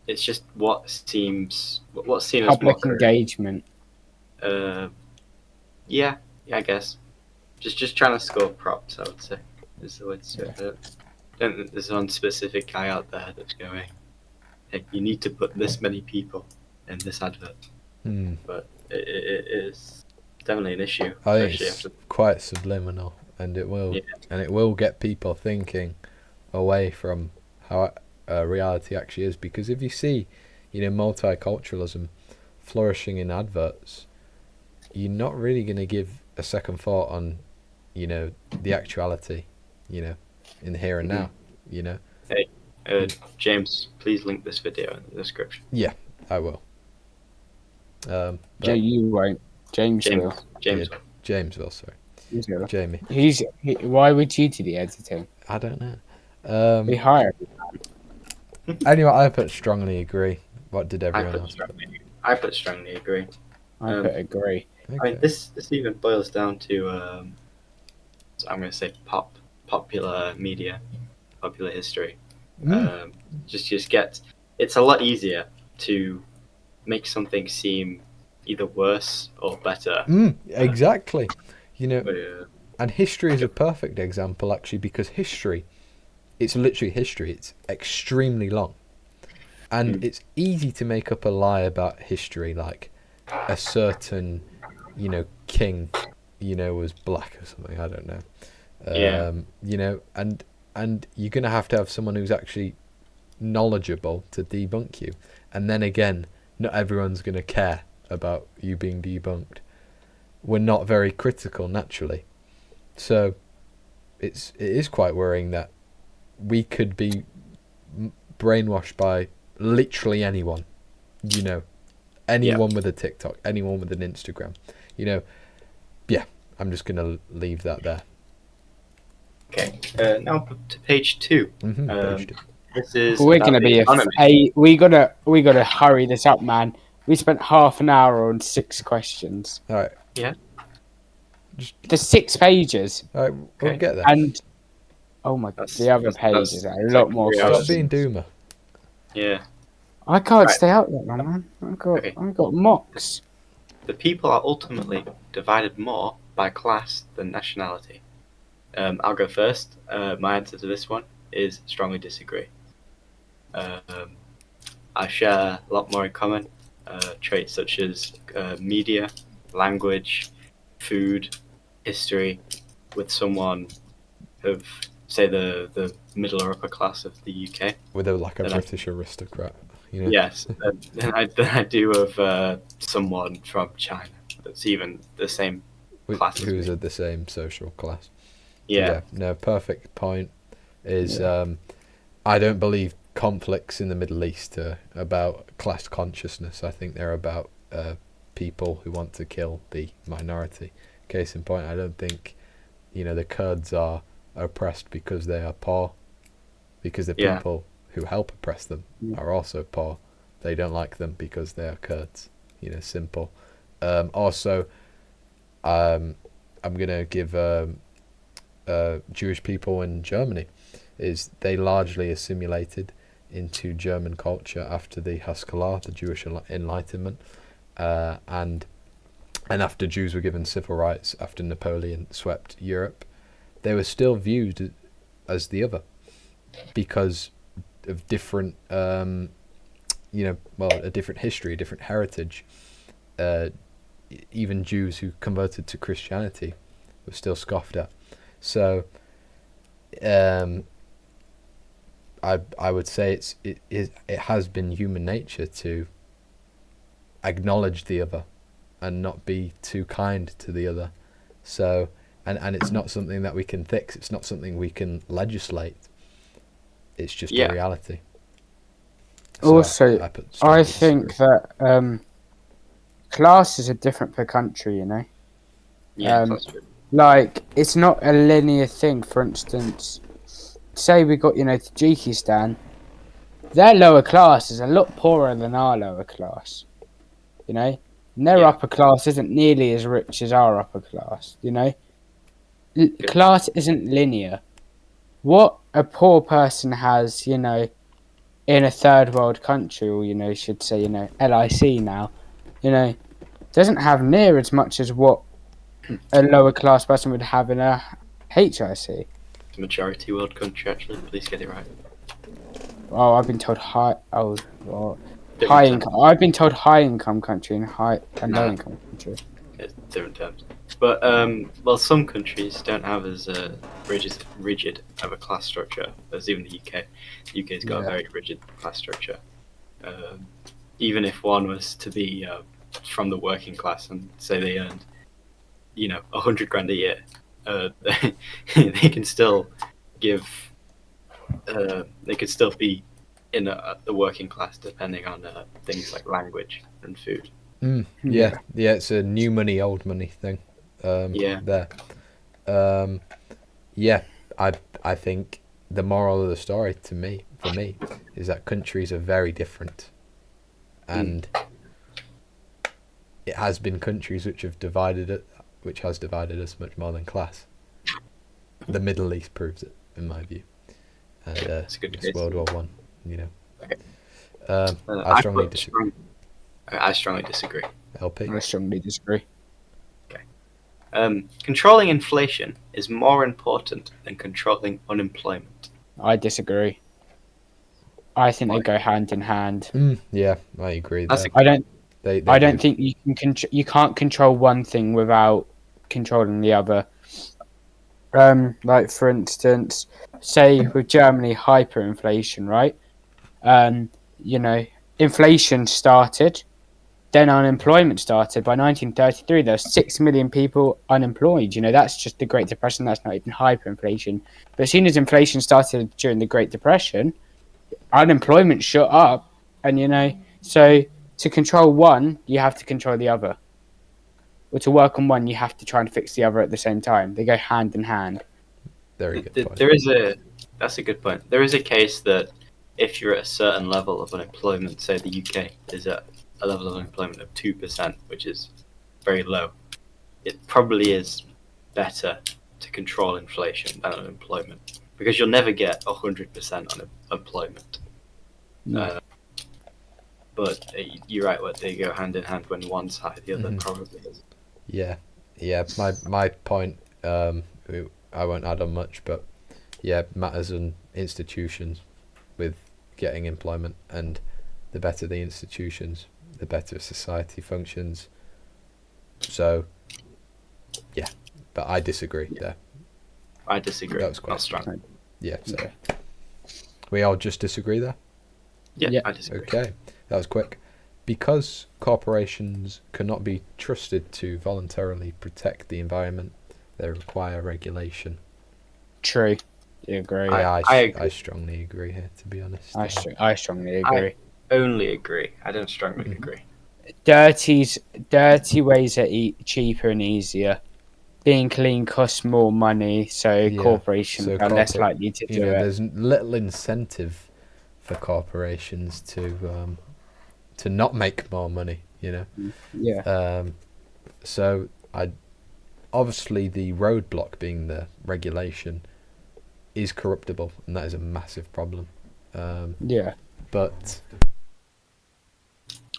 It's just what seems as public engagement. Yeah, I guess. Just trying to score props, I would say, is the way to say it. I don't think there's one specific guy out there that's going, hey, you need to put this many people in this advert. But it is definitely an issue. I think it's quite subliminal, and it will get people thinking away from how reality actually is. Because if you see, you know, multiculturalism flourishing in adverts, you're not really going to give a second thought on, you know, the actuality, you know, in the here and now, you know. Hey, James, please link this video in the description. Yeah, I will. You won't. James will. James will, sorry. Jamie. Why would you do the editing? I don't know. We hired. Anyway, I put strongly agree. What did everyone else put? I put strongly agree. I put agree. Okay. I mean, this even boils down to I'm going to say popular media, popular history. Just get. It's a lot easier to make something seem either worse or better. Exactly. You know, and history is a perfect example, actually, because history, it's literally history. It's extremely long. And it's easy to make up a lie about history, like a certain, king, was black or something. I don't know. And you're gonna have to have someone who's actually knowledgeable to debunk you. And then again, not everyone's gonna care about you being debunked. We're not very critical naturally, so it is quite worrying that we could be brainwashed by literally anyone, anyone with a TikTok, anyone with an Instagram, yeah, I'm just gonna leave that there. Okay, now to page 2. Page 2. This is we're gonna be we gotta hurry this up, man. We spent half an hour on 6 questions. All right. Yeah. The 6 pages. All right, we'll get there. And oh my god, the other pages are a lot more. Stop being doomer. Yeah. I can't stay out that long, man. I've got mocks. The people are ultimately divided more by class than nationality. I'll go first. My answer to this one is strongly disagree. I share a lot more in common, traits such as media, language, food, history, with someone of, say, the middle or upper class of the UK. With a British aristocrat. Yes, than I do of someone from China that's even the same class as me. Who's of the same social class. Yeah. No, perfect point is I don't believe conflicts in the Middle East are about class consciousness. I think they're about people who want to kill the minority. Case in point, I don't think the Kurds are oppressed because they are poor, because the people who help oppress them are also poor. They don't like them because they are Kurds. Simple. Also, I'm gonna give Jewish people in Germany is they largely assimilated into German culture after the Haskalah, the Jewish Enlightenment, and after Jews were given civil rights after Napoleon swept Europe, they were still viewed as the other because of different, a different history, a different heritage. Even Jews who converted to Christianity were still scoffed at. So, I would say it has been human nature to acknowledge the other and not be too kind to the other. So, and it's not something that we can fix. It's not something we can legislate. It's just a reality. So also, I think that classes are different per country, Yeah, that's true. Like, it's not a linear thing. For instance, say we got, Tajikistan, their lower class is a lot poorer than our lower class, and their upper class isn't nearly as rich as our upper class, Class isn't linear. What a poor person has, in a third world country, or, should say, LIC now, doesn't have near as much as what a lower class person would have in a HIC. The majority world country, actually. Please get it right. Oh, I've been told high income. I've been told high income country and low income country. It's different terms. But some countries don't have as rigid of a class structure as even the UK. The UK's got a very rigid class structure. Even if one was to be from the working class and say they earned, $100,000 a year, they can still give. They could still be in the working class, depending on things like language and food. Yeah, it's a new money, old money thing. There. I think the moral of the story for me, is that countries are very different, and it has been countries which has divided us much more than class. The Middle East proves it, in my view, and it's World War One. Okay. I strongly disagree. I strongly disagree. LP. I strongly disagree. Controlling inflation is more important than controlling unemployment. I disagree. I think they go hand in hand. Yeah, I agree. I don't. They I don't think you can't control one thing without controlling the other. Like for instance, say with Germany hyperinflation, right? Inflation started, then unemployment started. By 1933, there were 6 million people unemployed. That's just the Great Depression. That's not even hyperinflation. But as soon as inflation started during the Great Depression, unemployment shot up, and so to control one, you have to control the other. Or to work on one, you have to try and fix the other at the same time. They go hand in hand. Very good point. That's a good point. There is a case that if you're at a certain level of unemployment, say the UK is at a level of unemployment of 2%, which is very low, it probably is better to control inflation than unemployment, because you'll never get 100% unemployment. No. But you're right, what they go hand in hand when one's high, the other probably is. Yeah. My point. I won't add on much, but yeah, matters in institutions with getting employment, and the better the institutions, the better society functions. So, yeah, but I disagree there. I disagree. That was quite not strong. Yeah, so we all just disagree there? Yeah, I disagree. Okay, that was quick. Because corporations cannot be trusted to voluntarily protect the environment, they require regulation. True. I agree. I strongly agree here, to be honest. I strongly agree. I only agree. I don't strongly agree. Dirty ways are cheaper and easier. Being clean costs more money, so corporations are less likely to do it. There's little incentive for corporations to not make more money. Yeah. So obviously the roadblock being the regulation is corruptible, and that is a massive problem. But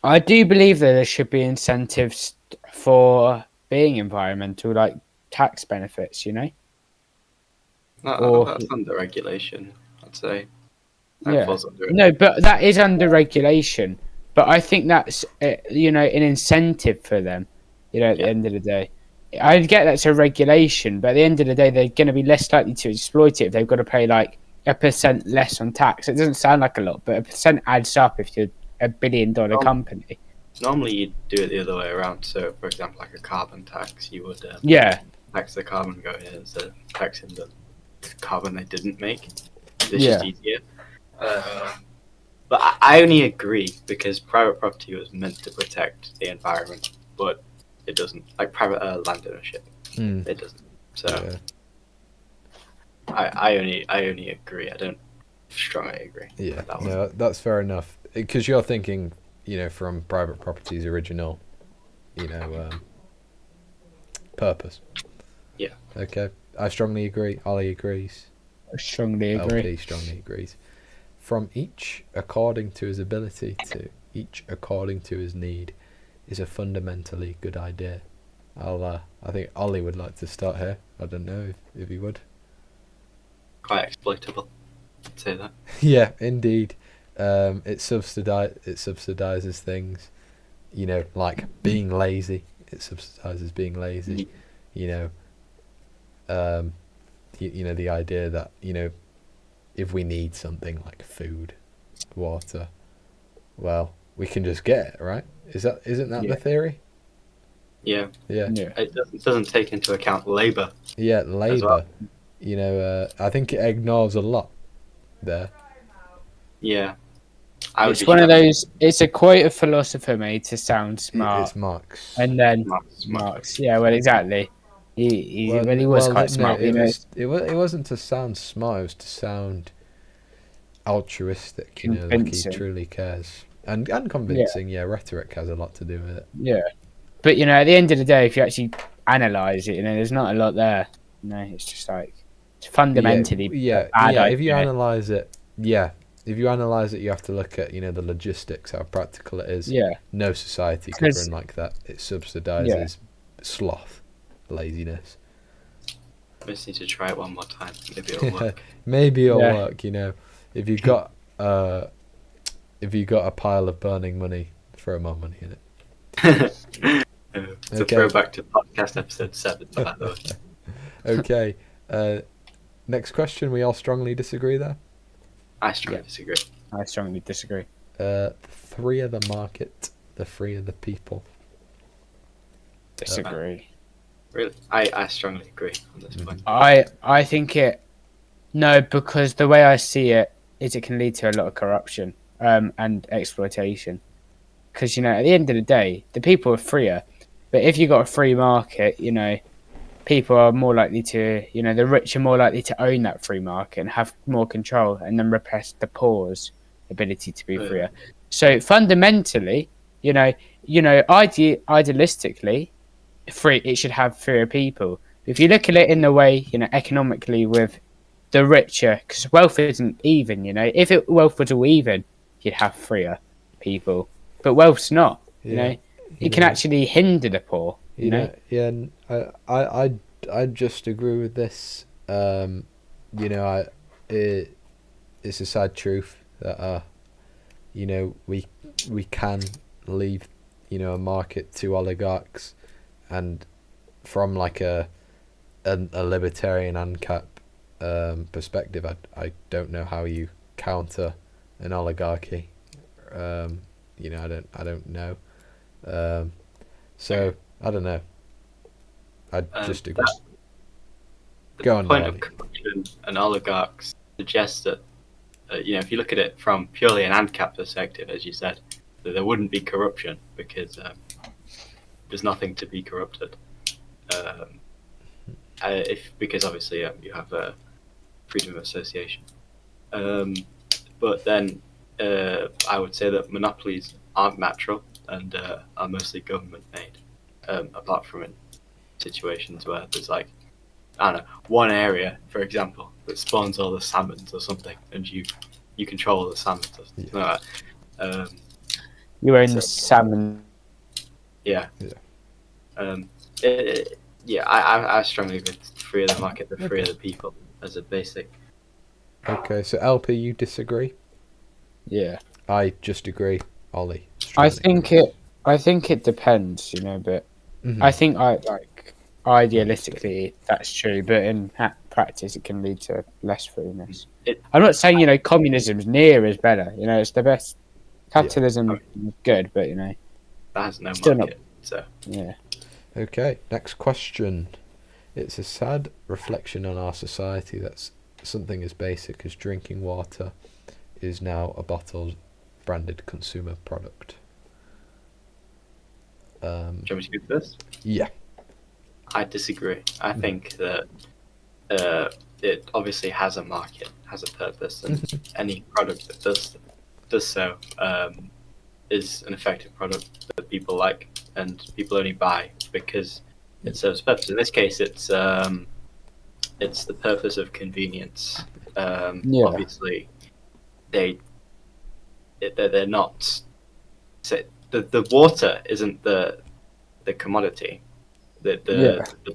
I do believe that there should be incentives for being environmental, like tax benefits, That's under regulation, I'd say. That falls under it. No, but that is under regulation. But I think that's an incentive for them. At the end of the day, I get that's a regulation, but at the end of the day, they're going to be less likely to exploit it if they've got to pay like 1% less on tax. It doesn't sound like a lot, but 1% adds up if you're a $1 billion company. Normally, you'd do it the other way around. So, for example, like a carbon tax, you would tax the carbon going in instead of taxing the carbon they didn't make. It's just easier. But I only agree because private property was meant to protect the environment, but it doesn't. Like private land ownership, it doesn't. So I only agree. I don't strongly agree. Yeah, that's fair enough. Because you're thinking, from private property's original, purpose. Yeah. Okay. I strongly agree. Ollie agrees. I strongly agree. LP strongly agrees. From each according to his ability to each according to his need is a fundamentally good idea. I think Ollie would like to start here. I don't know if he would. Quite exploitable, I'd say that. Yeah, indeed. It subsidizes things, like being lazy. It subsidizes being lazy. The idea that if we need something like food, water, well, we can just get it, right? Isn't that the theory? Yeah. It doesn't take into account labor. Yeah, labor. Well. I think it ignores a lot there. Yeah. It's one of those. It's a quote of philosopher made to sound smart. It's Marx. And then Marx. Yeah, well, exactly. He was quite smart. It wasn't to sound smart. It was to sound altruistic. Like he truly cares, and convincing. Yeah, rhetoric has a lot to do with it. Yeah, but at the end of the day, if you actually analyze it, there's not a lot there. It's just like it's fundamentally bad idea. If you analyze it, you have to look at the logistics, how practical it is. Yeah, no society could run like that. It subsidizes sloth. Laziness. I just need to try it one more time. Maybe it'll work. Maybe it'll work. If you've got if you got a pile of burning money, throw more money in it. It's a throwback to podcast episode 7, by the way. Okay. Next question. We all strongly disagree there? I strongly disagree. I strongly disagree. Three of the market, the three of the people. Disagree. Really? I strongly agree on this point. I think it... No, because the way I see it is it can lead to a lot of corruption and exploitation. Because, at the end of the day, the people are freer. But if you've got a free market, people are more likely to, the rich are more likely to own that free market and have more control and then repress the poor's ability to be freer. So fundamentally, idealistically, it should have freer people. If you look at it in the way, economically with the richer, because wealth isn't even, if wealth was all even, you'd have freer people. But wealth's not, it can actually hinder the poor. Yeah, and I just agree with this. It's a sad truth that we can leave a market to oligarchs, and from like a libertarian ANCAP perspective, I don't know how you counter an oligarchy. I don't know. So I don't know. I just agree. The point of corruption and oligarchs suggests that, if you look at it from purely an ANCAP perspective, as you said, that there wouldn't be corruption because there's nothing to be corrupted. Because obviously you have freedom of association. But then I would say that monopolies aren't natural and are mostly government made, apart from in situations where there's like, I don't know, one area, for example, that spawns all the salmons or something, and you control the salmons or something like that. You own the salmon. Yeah. I strongly agree with free of the market, the free of the people as a basic. Okay, so LP, you disagree? Yeah. I just agree, Ollie. I think it depends, but I think idealistically that's true, but in practice it can lead to less freeness. I'm not saying communism's near is better. It's the best. Capitalism is good, but that has no still market. Not, so yeah. Okay, next question. It's a sad reflection on our society that something as basic as drinking water is now a bottled, branded consumer product. Do you want me to go first? Yeah. I disagree. I think that it obviously has a market, has a purpose, and any product that does so is an effective product that people like and people only buy because it serves a purpose. In this case, it's the purpose of convenience. Obviously, they're not. So the water isn't the commodity. The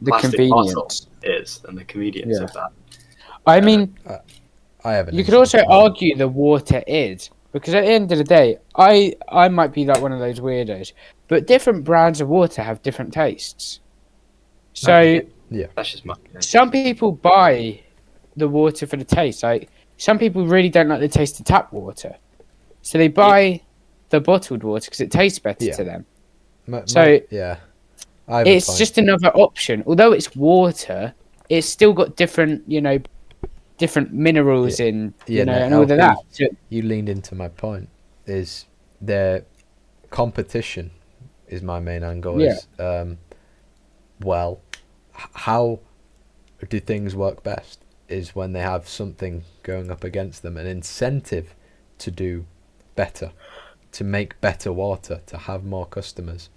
plastic bottle is, and the convenience of that. I mean, I haven't. You could also argue the water is, because at the end of the day, I might be like one of those weirdos, but different brands of water have different tastes. So that's just my opinion. Some people buy the water for the taste. Like some people really don't like the taste of tap water, so they buy the bottled water because it tastes better to them. It's just another option. Although it's water, it's still got different, different minerals in, and all of that. You leaned into my point. Is their competition is my main angle. Yeah. How do things work best? Is when they have something going up against them, an incentive to do better, to make better water, to have more customers,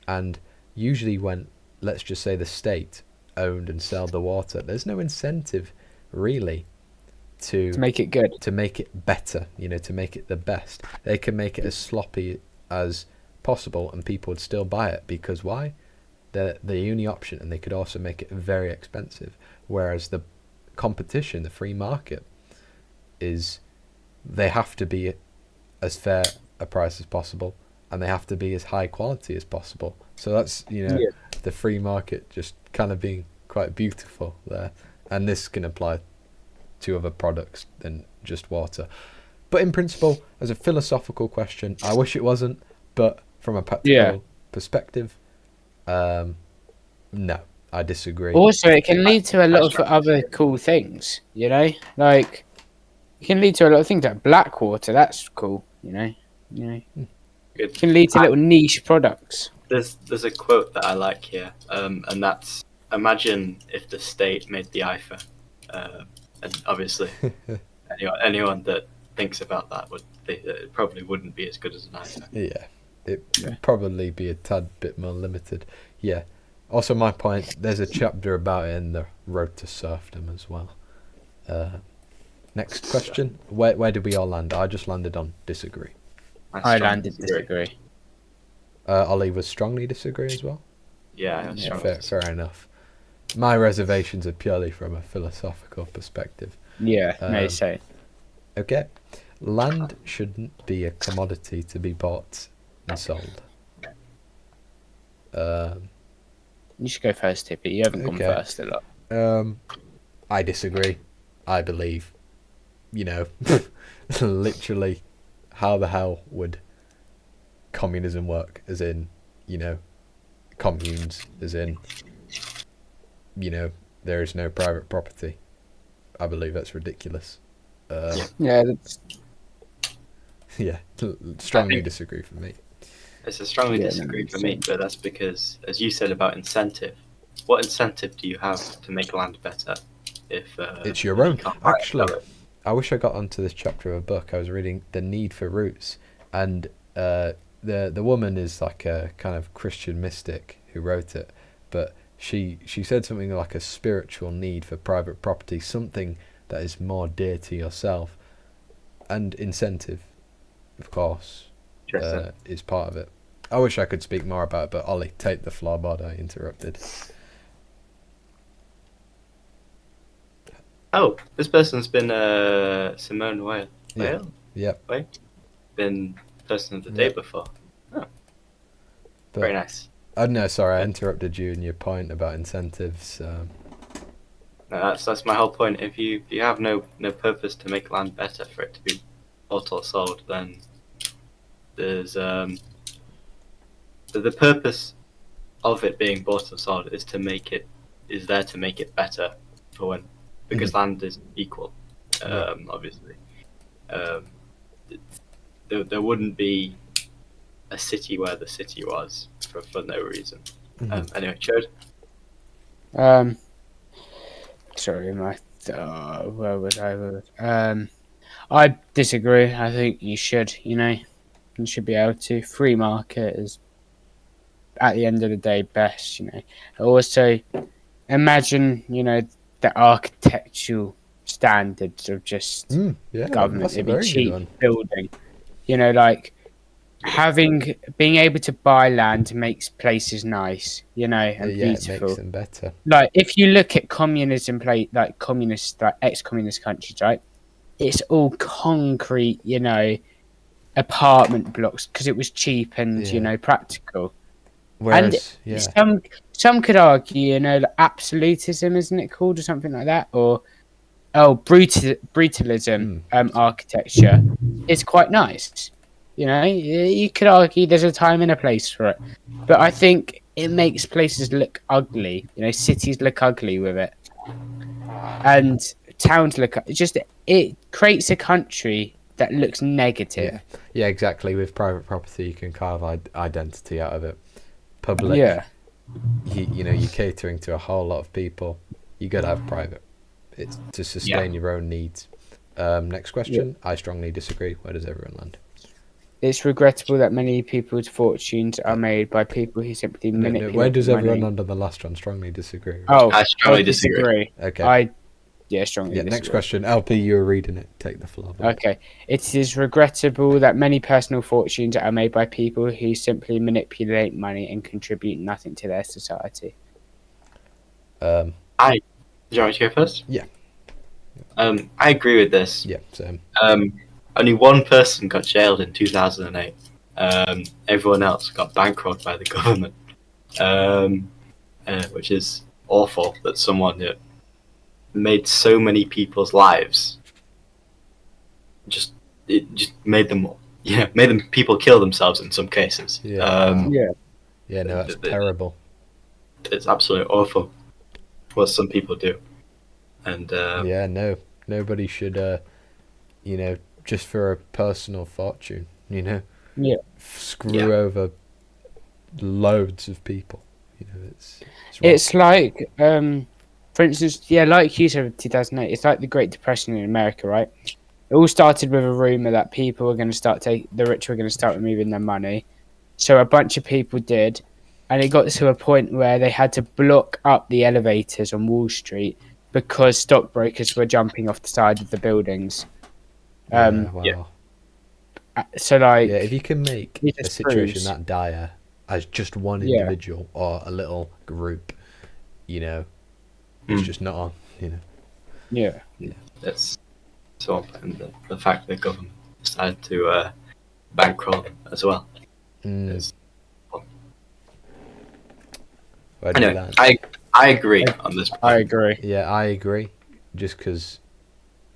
and usually when, let's just say, the state owned and sell the water, there's no incentive really to make it good, to make it better, to make it the best. They can make it as sloppy as possible and people would still buy it because why? They're the only option, and they could also make it very expensive. Whereas the competition, the free market, is they have to be as fair a price as possible, and they have to be as high quality as possible. So that's, the free market just kind of being quite beautiful there. And this can apply to other products than just water. But in principle, as a philosophical question, I wish it wasn't, but from a practical perspective, no, I disagree. Also, it can lead to a lot of other cool things, like it can lead to a lot of things like Blackwater. That's cool, It can lead to little niche products. There's a quote that I like here, and that's, imagine if the state made the iPhone, and obviously anyone that thinks about that it probably wouldn't be as good as an iPhone. Yeah, it'd probably be a tad bit more limited. Yeah. Also, my point, there's a chapter about it in the Road to Serfdom as well. Next question. Where did we all land? I just landed on disagree. I landed disagree. Ollie was strongly disagree as well? Yeah, fair enough. My reservations are purely from a philosophical perspective. Yeah, may say. Okay. Land shouldn't be a commodity to be bought and sold. You should go first, Tippy. You haven't gone first a lot. I disagree. I believe, literally, how the hell would communism work? As in, communes, as in, there is no private property. I believe that's ridiculous. Yeah, strongly disagree for me. It's a strongly disagree for me, but that's because, as you said about incentive, what incentive do you have to make land better if it's your own? Actually, I wish I got onto this chapter of a book. I was reading The Need for Roots, and the woman is like a kind of Christian mystic who wrote it, but she said something like a spiritual need for private property, something that is more dear to yourself, and incentive, of course, is part of it. I wish I could speak more about it, but Ollie, take the floorboard. I interrupted. Oh, this person's been Simone Weil. Yeah. Been person of the day before. Oh. Very nice. Oh no, sorry, I interrupted you in your point about incentives. No, that's my whole point. If you have no purpose to make land better for it to be bought or sold, then there's the purpose of it being bought or sold is there to make it better for when, because land is equal, obviously. There wouldn't be a city where the city was for no reason. Anyway, Chode? Sorry, where was I? I disagree. I think you should, you should be able to. Free market is, at the end of the day, best, Also, imagine, the architectural standards of just government. It'd be cheap building. Like being able to buy land makes places nice, and beautiful. It makes them better. Like if you look at communism, ex-communist countries, right? It's all concrete, apartment blocks because it was cheap and practical. Whereas, and some could argue, absolutism, isn't it called, or something like that, or brutalism, architecture is quite nice. You could argue there's a time and a place for it, but I think it makes places look ugly. Cities look ugly with it, and towns look. It creates a country that looks negative. Yeah, exactly. With private property, you can carve identity out of it. Public, you're catering to a whole lot of people. You got to have private. It's to sustain your own needs. Next question. I strongly disagree. Where does everyone land? It's regrettable that many people's fortunes are made by people who simply manipulate where does money. everyone land on the last one? Strongly disagree. Oh, I strongly disagree. Okay. Strongly disagree. Next question. LP, you were reading it. Take the floor. Okay. It is regrettable that many personal fortunes are made by people who simply manipulate money and contribute nothing to their society. Do you want me to go first? Yeah. I agree with this. Yeah, same. only one person got jailed in 2008. Everyone else got bankrolled by the government, which is awful that someone that made so many people's lives just made them people kill themselves in some cases. No, that's terrible. It's absolutely awful what some people do, and nobody should just for a personal fortune screw over loads of people. It's like for instance, like you said with 2008, it's like the Great Depression in America, right? It all started with a rumor that people were going to the rich were going to start removing their money. So a bunch of people did, and it got to a point where they had to block up the elevators on Wall Street because stockbrokers were jumping off the side of the buildings. Wow. So if you can make a situation that dire as just one individual or a little group, it's just not on. Yeah. That's so, and the fact that the government decided to bankroll as well. Anyway, I agree on this point. I agree. Yeah, I agree.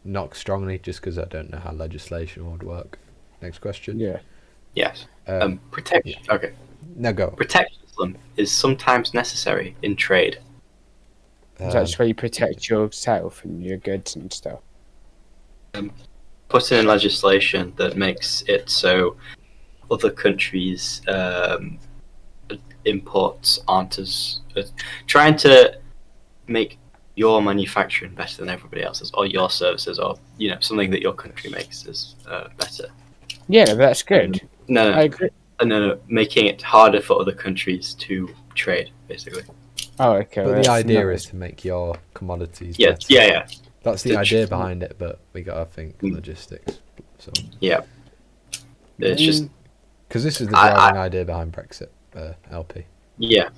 Not strongly, just because I don't know how legislation would work. Next question. Yeah. Yes. Protection. Yeah. Okay. Now go. Protectionism is sometimes necessary in trade. That's where you protect yourself and your goods and stuff. Put in legislation that makes it so other countries' imports aren't as trying to make your manufacturing better than everybody else's, or your services, or something that your country makes is better. Yeah, that's good. No, I agree. No, making it harder for other countries to trade, basically. Oh, okay. But the idea is to make your commodities better. Yeah. That's the idea behind it, but we gotta think logistics. So yeah, it's just because this is the driving idea behind Brexit, LP. Yeah.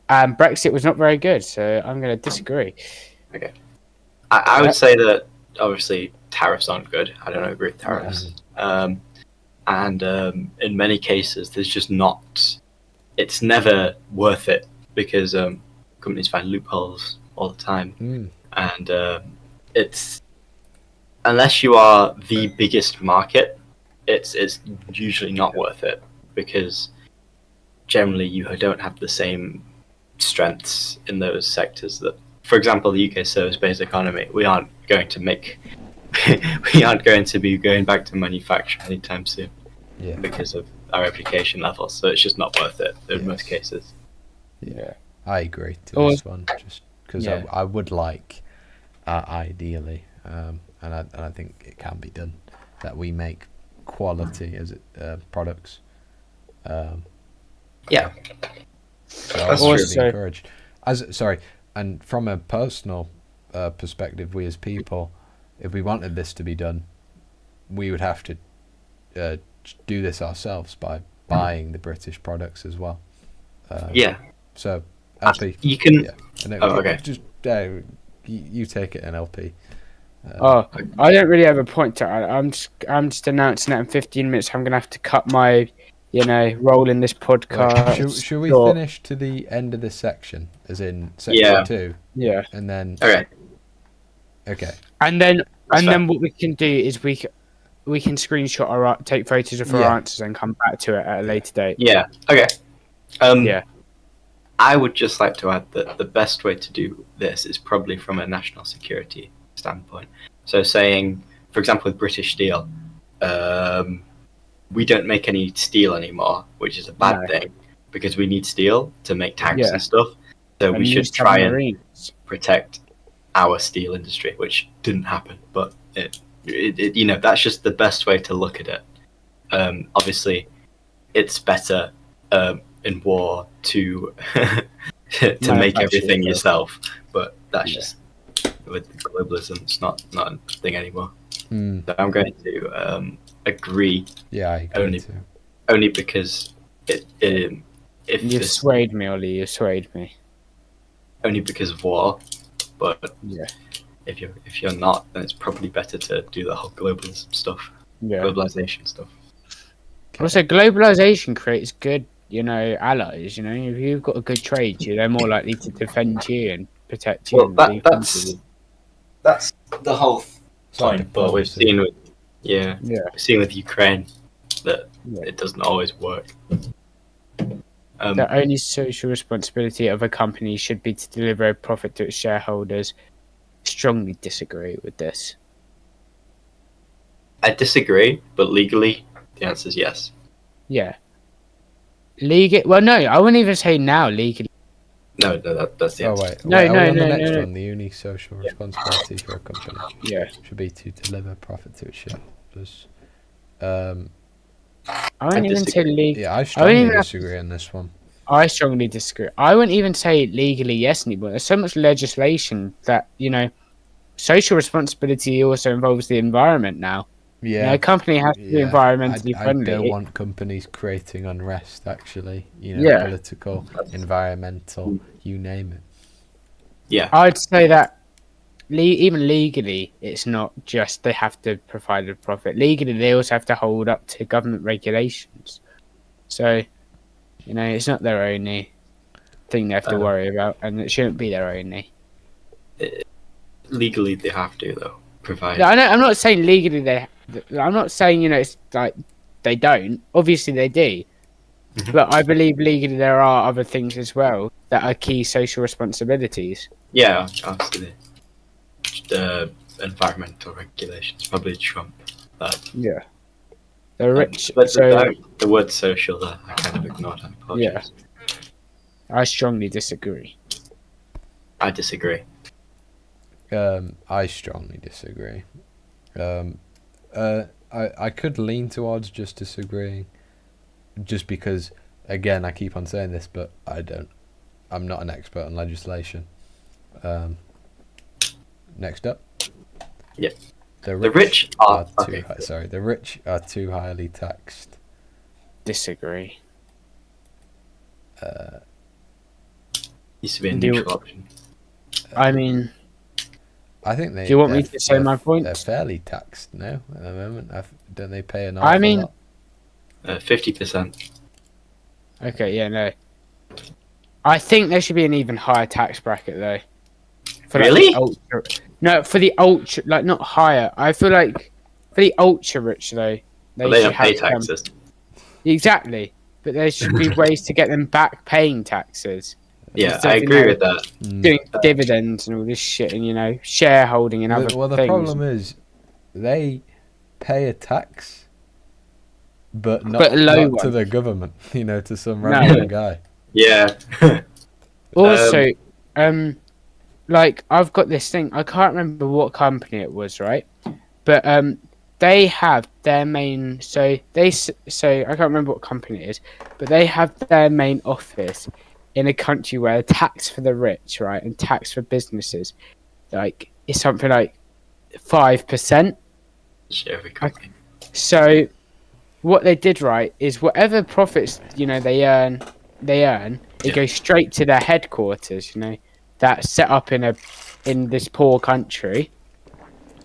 Brexit was not very good, so I'm going to disagree. Okay. I would say that obviously tariffs aren't good. I don't agree with tariffs. And in many cases, there's just not. It's never worth it because companies find loopholes all the time, and it's unless you are the biggest market, it's usually not worth it because generally you don't have the same strengths in those sectors that, for example, the UK service-based economy. We aren't going to be going back to manufacturing anytime soon because of our education levels. So it's just not worth it in most cases. Yeah, I agree to this one, just because I would like, ideally, and I think it can be done, that we make quality products. So That's I would true. be encouraged. And from a personal perspective, we as people, if we wanted this to be done, we would have to do this ourselves by buying the British products as well. So, LP, you can. Yeah. Okay. Just you take it, and LP. I don't really have a point to add. I'm just announcing that in 15 minutes I'm gonna have to cut my role in this podcast. Right. Should we finish to the end of this section, as in section 2? Yeah. And then. Okay. And then what we can do is we can screenshot take photos of our answers and come back to it at a later date. Yeah. Okay. I would just like to add that the best way to do this is probably from a national security standpoint. So saying, for example, with British Steel, we don't make any steel anymore, which is a bad thing because we need steel to make tanks and stuff. So we should try and protect our steel industry, which didn't happen. But it that's just the best way to look at it. Obviously, it's better in war to make everything yourself, but that's just with globalism, it's not a thing anymore. So I'm going to agree. Yeah, I agree too. Only because if you swayed me, Ollie. You swayed me. Only because of war, but if you're not, then it's probably better to do the whole globalism stuff. globalization stuff. Also, globalization creates good, allies. If you've got a good trade, they're more likely to defend you and protect you. Well, And that's the whole point. But we've seen with we've seen with Ukraine that it doesn't always work. The only social responsibility of a company should be to deliver a profit to its shareholders. Strongly disagree with this. I disagree, but legally, the answer is yes. Yeah. Well, no, I wouldn't even say now legally. No, that's the answer. Wait, the next one, the only social responsibility for a company should be to deliver profit to its shareholders. I wouldn't even say legally. Yeah, I strongly disagree on this one. I strongly disagree. I wouldn't even say legally yes anymore. There's so much legislation that, social responsibility also involves the environment now. Yeah. A company has to be environmentally friendly. I don't want companies creating unrest, actually. Political, environmental, you name it. Yeah. I'd say that even legally, it's not just they have to provide a profit. Legally, they also have to hold up to government regulations. So, it's not their only thing they have to worry about, and it shouldn't be their only. Legally, they have to, though, provide. No, I'm not saying legally I'm not saying, it's like they don't. Obviously, they do. Mm-hmm. But I believe legally there are other things as well that are key social responsibilities. Yeah, obviously. The environmental regulations probably trump that. Yeah. The rich. But the word social, I kind of ignored. I apologize. Yeah. I strongly disagree. I disagree. I strongly disagree. I could lean towards just disagreeing, just because, again, I keep on saying this, but I'm not an expert on legislation. Next up. Yeah. The rich are too highly taxed. Disagree. Used to be a neutral option. I mean, I think they. Do you want me to say my point? They're fairly taxed now at the moment. Don't they pay an awful lot? 50%. Okay, yeah, no. I think there should be an even higher tax bracket though. Really? For the ultra, not higher. I feel like for the ultra rich though, they don't pay taxes. Exactly, but there should be ways to get them back paying taxes. Yeah, I agree with that. Doing dividends and all this shit, and shareholding and other things. Well, the problem is, they pay a tax, but not to the government. To some random guy. Yeah. Also, I've got this thing. I can't remember what company it was, right? But they have their main. So I can't remember what company it is, but they have their main office in a country where tax for the rich, right, and tax for businesses, is something like 5%. So what they did, right, is whatever profits they earn, it goes straight to their headquarters, that's set up in this poor country.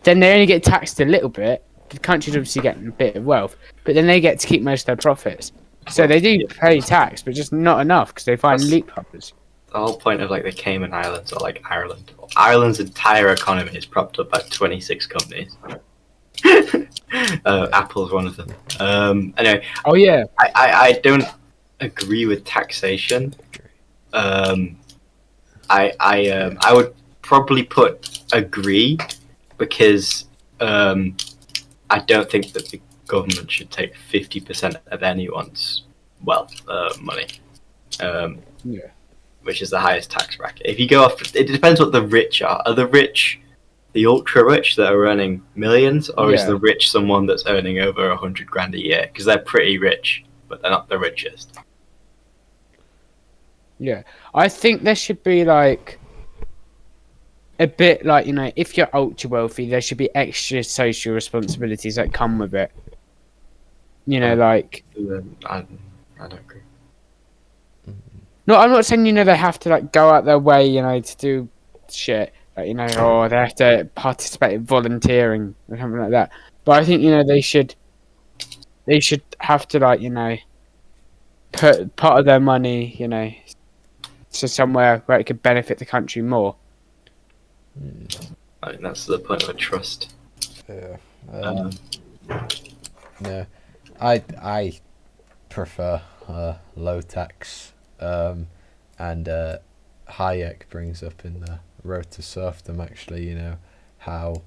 Then they only get taxed a little bit. The country's obviously getting a bit of wealth, but then they get to keep most of their profits. So they do pay tax, but just not enough because they find loopholes. The whole point of the Cayman Islands or Ireland. Ireland's entire economy is propped up by 26 companies. Apple's one of them. Anyway. Oh yeah. I don't agree with taxation. I would probably put agree because I don't think that the government should take 50% of anyone's wealth, money, which is the highest tax bracket. If you go off, it depends what the rich are. Are the rich the ultra rich that are earning millions, or is the rich someone that's earning over 100 grand a year? Because they're pretty rich, but they're not the richest. Yeah, I think there should be a bit if you're ultra wealthy, there should be extra social responsibilities that come with it. I don't agree. No, I'm not saying they have to go out their way to do shit or they have to participate in volunteering or something like that. But I think they should they should have to, like, put part of their money, to somewhere where it could benefit the country more. I think that's the point of trust. Yeah. No, I prefer low tax, and Hayek brings up in the Road to Serfdom, actually, how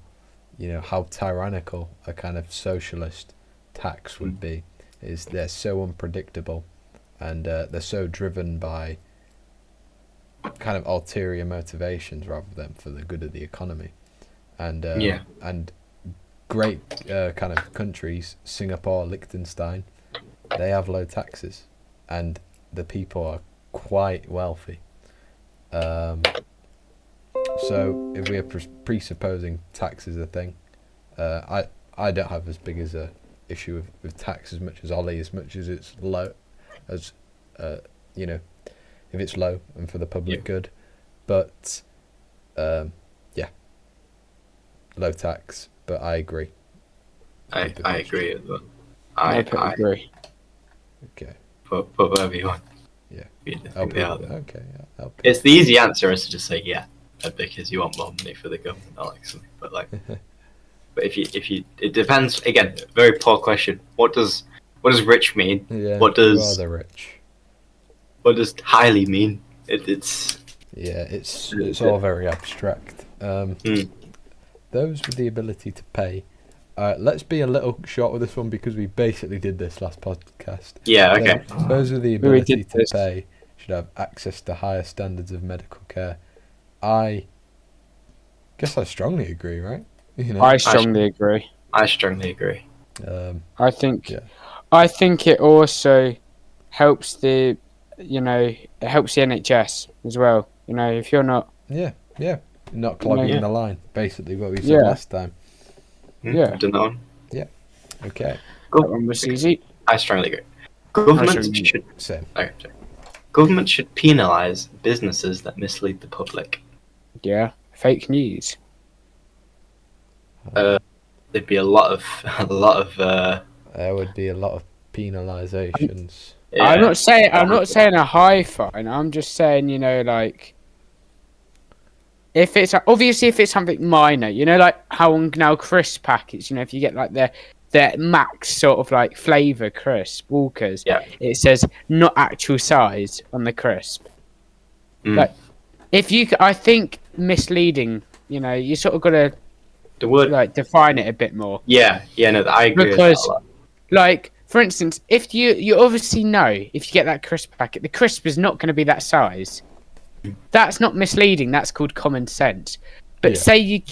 tyrannical a kind of socialist tax would be. Is they're so unpredictable, and they're so driven by kind of ulterior motivations rather than for the good of the economy. And and great kind of countries, Singapore, Liechtenstein, they have low taxes, and the people are quite wealthy. So if we're presupposing tax is a thing, I don't have as big as a issue with tax as much as Ollie, as much as it's low, as if it's low and for the public good. But low tax. But I agree. I agree as well. I agree. Okay. Put whatever you want. Yeah. Okay. It's the easy answer is to just say because you want more money for the government, Alex. But but if you, it depends. Again, very poor question. What does rich mean? Yeah. What does rather rich? What does highly mean? It's all very abstract. Those with the ability to pay. Let's be a little short with this one because we basically did this last podcast. Yeah, okay. Those with the ability to pay should have access to higher standards of medical care. I guess I strongly agree, right? I strongly agree. I strongly agree. I think it also helps the NHS as well. If you're not not clogging the line, basically what we said last time. Yeah. Done that one. Yeah. Okay. That one was easy. I strongly agree. Government should penalise businesses that mislead the public. Yeah. Fake news. There'd be a lot of there would be a lot of penalisations. Yeah. I'm not saying a high fine. I'm just saying, if it's something minor, like how now crisp packets, if you get like the max sort of like flavour crisp Walkers, it says not actual size on the crisp. Like I think misleading, you sort of got to define it a bit more. I agree. Because, like, for instance, if you obviously know if you get that crisp packet, the crisp is not going to be that size. That's not misleading. That's called common sense. But say you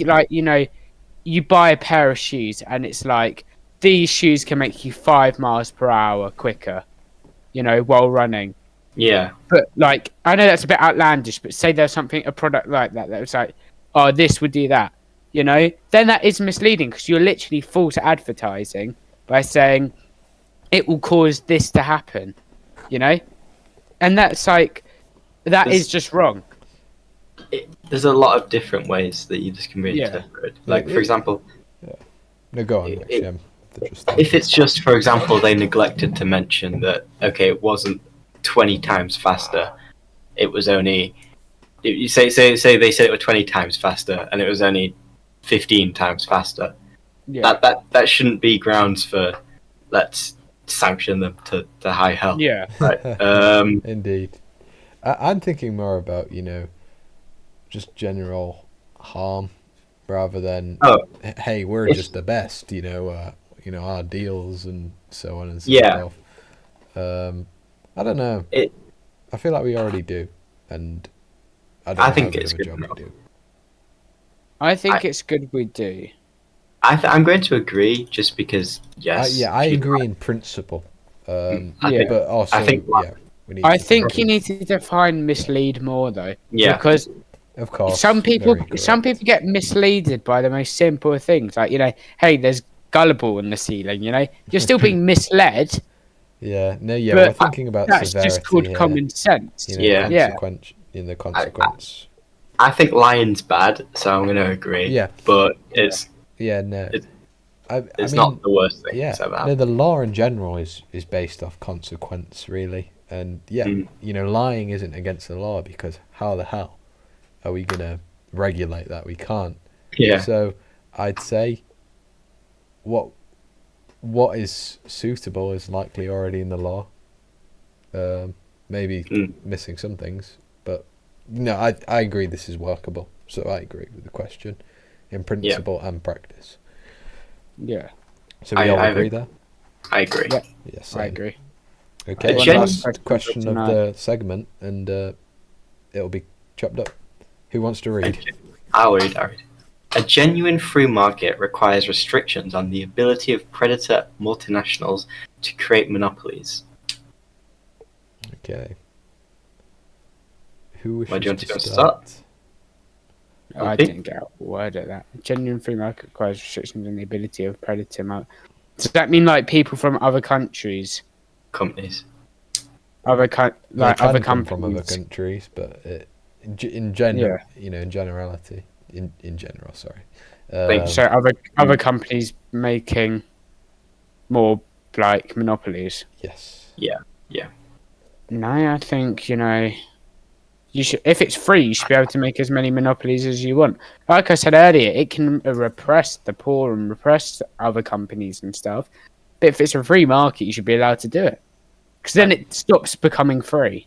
buy a pair of shoes and it's like these shoes can make you 5 miles per hour quicker, while running. Yeah. But like, I know that's a bit outlandish, but say there's a product like that was like, oh, this would do that, then that is misleading because you're literally false advertising by saying it will cause this to happen, and that's like. Is just wrong. There's a lot of different ways that you just can really interpret. Like, for example... No, go on. If it's just, for example, they neglected to mention that, it wasn't 20 times faster. It was only... You say they said it was 20 times faster, and it was only 15 times faster. Yeah. That shouldn't be grounds for, let's sanction them to high hell. Yeah. Right. Indeed. I'm thinking more about, just general harm rather than, hey, we're just the best, our deals and so on and so forth. I don't know. I feel like we already do, and I think it's good. I think it's good we do. I'm going to agree just because, I agree in principle. But also, I think you need to define mislead more, though. Yeah. Because of course, some people get misleaded by the most simple things, like hey, there's gullible in the ceiling. You're still being misled. Yeah. No. Yeah. We're thinking about that's severity just called here. common sense. In the consequence. I think lying's bad, so I'm going to agree. Yeah. But it's. Yeah. No. It's not the worst thing yeah, that's ever no, happened. the law in general is based off consequence, really. And yeah, lying isn't against the law, because how the hell are we going to regulate that? We can't. Yeah. So I'd say what is suitable is likely already in the law. Maybe missing some things, but no, I agree this is workable. So I agree with the question in principle and practice. Yeah. So we all agree there? I agree. Yeah. Yes, I agree. Okay, last question of the segment, and it'll be chopped up. Who wants to read? I'll read. A genuine free market requires restrictions on the ability of predator multinationals to create monopolies. Okay. Who wishes Where do you want to to start? I didn't get a word of that. A genuine free market requires restrictions on the ability of predator. Does that mean like people from other countries? Companies. Other other companies from other countries, but in general, yeah. in generality, in general, sorry. So other companies making more like monopolies. Yes. Yeah. No, I think you should. If it's free, you should be able to make as many monopolies as you want. Like I said earlier, it can repress the poor and repress other companies and stuff. But if it's a free market, you should be allowed to do it, because then it stops becoming free.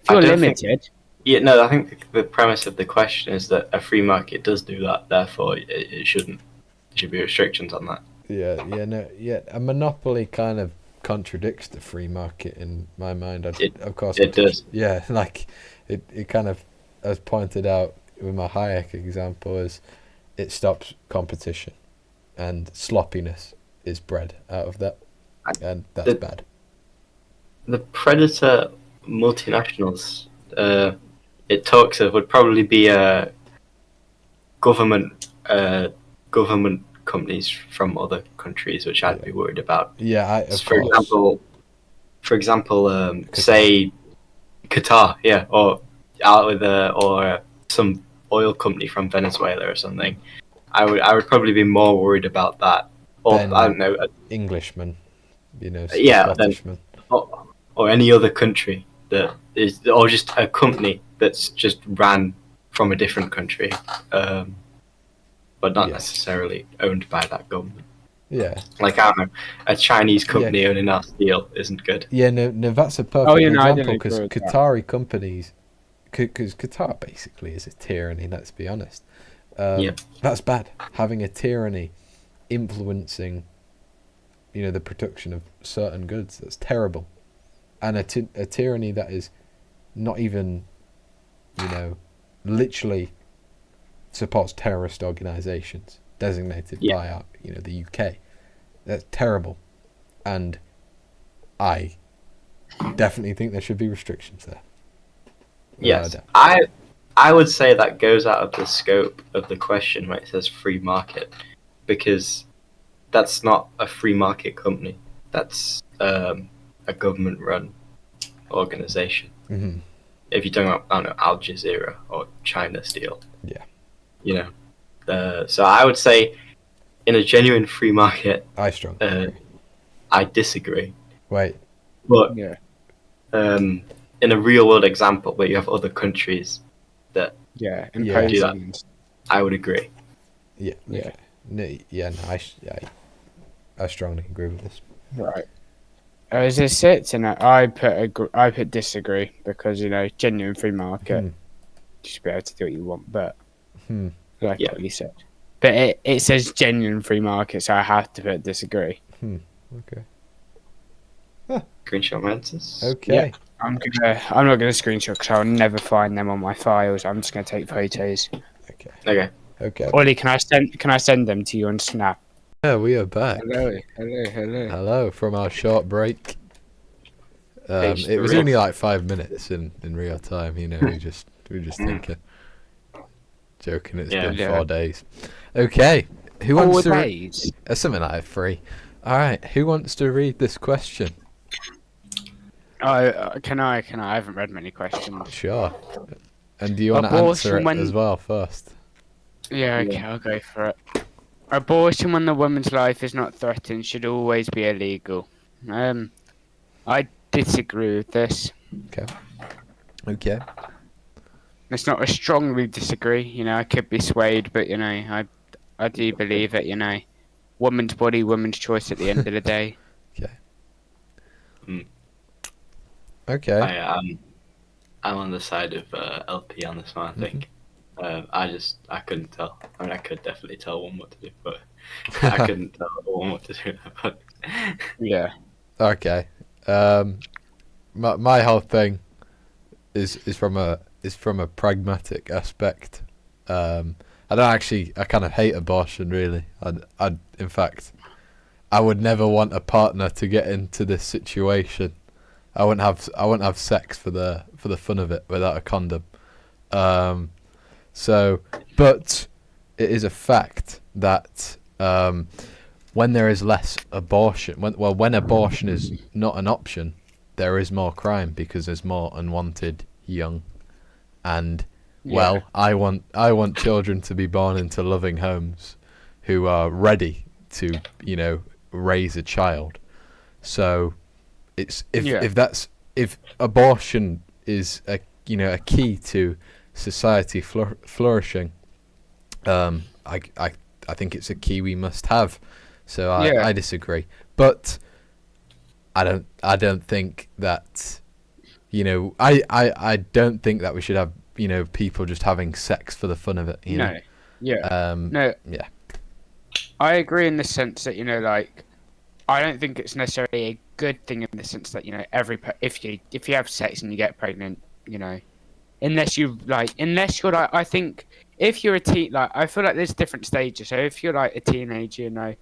If you're limited. I think the premise of the question is that a free market does do that. Therefore, it shouldn't. There should be restrictions on that. Yeah. A monopoly kind of contradicts the free market in my mind. Of course, it does. Yeah, like it kind of, as pointed out with my Hayek example, is it stops competition, and sloppiness is bred out of that, and that's bad. The predator multinationals it talks of would probably be government companies from other countries, which I'd be worried about. Yeah, for example, say Qatar, or out with or some oil company from Venezuela or something. I would probably be more worried about that, or I don't know, Englishman, Scottishman, or any other country that is, or just a company that's just ran from a different country, but not necessarily owned by that government. Yeah. Like, I don't know, a Chinese company owning our steel isn't good. Yeah, no, that's a perfect example, because Qatari companies, because Qatar basically is a tyranny, let's be honest. That's bad. Having a tyranny influencing, the production of certain goods, that's terrible. And a tyranny that is not even, literally supports terrorist organisations designated by the UK. That's terrible, and I definitely think there should be restrictions there. Yes, I would say that goes out of the scope of the question when it says free market, because that's not a free market company. That's a government-run organisation. Mm-hmm. If you're talking about, I don't know, Al Jazeera or China Steel. Yeah. So I would say, in a genuine free market, I strongly agree. I disagree. Wait. But in a real-world example where you have other countries that do that, I would agree. Yeah. Okay. No, I strongly agree with this. Right. As it sits, and I put disagree, because genuine free market, you should be able to do what you want, but like what you said, but it says genuine free market, so I have to put disagree. Okay. Screenshot my answers. Okay. Yeah, I'm not gonna screenshot, because I'll never find them on my files. I'm just gonna take photos. Okay. Ollie, can I send them to you on Snap? Yeah, we are back. Hello. From our short break. It was only like 5 minutes in real time. We were just thinking, joking. It's been 4 days. Okay, who wants to? 4 days. Something like 3. All right, who wants to read this question? Can I? I haven't read many questions. Sure. And do you want to answer it as well first? Yeah, okay, I'll go for it. Abortion when the woman's life is not threatened should always be illegal. I disagree with this. Okay. It's not a strongly disagree. You know, I could be swayed, but you know, I do believe it. You know, woman's body, woman's choice. At the end of the day. Okay. Mm. Okay. I'm on the side of LP on this one. I think. I couldn't tell. I mean, I could definitely tell one what to do, but I couldn't tell one what to do. But Yeah. Okay. My whole thing is from a pragmatic aspect. I kind of hate abortion, really. In fact, I would never want a partner to get into this situation. I wouldn't have sex for the fun of it without a condom. But it is a fact that when there is less abortion, when abortion is not an option, there is more crime because there's more unwanted young, and I want children to be born into loving homes who are ready to raise a child. So it's if abortion is a key to society flourishing, I think it's a key we must have. So I disagree, but I don't think that I don't think that we should have people just having sex for the fun of it. No. I agree in the sense that I don't think it's necessarily a good thing in the sense that if you have sex and you get pregnant, unless you're I think if you're a teen, I feel like there's different stages. So if you're like a teenager,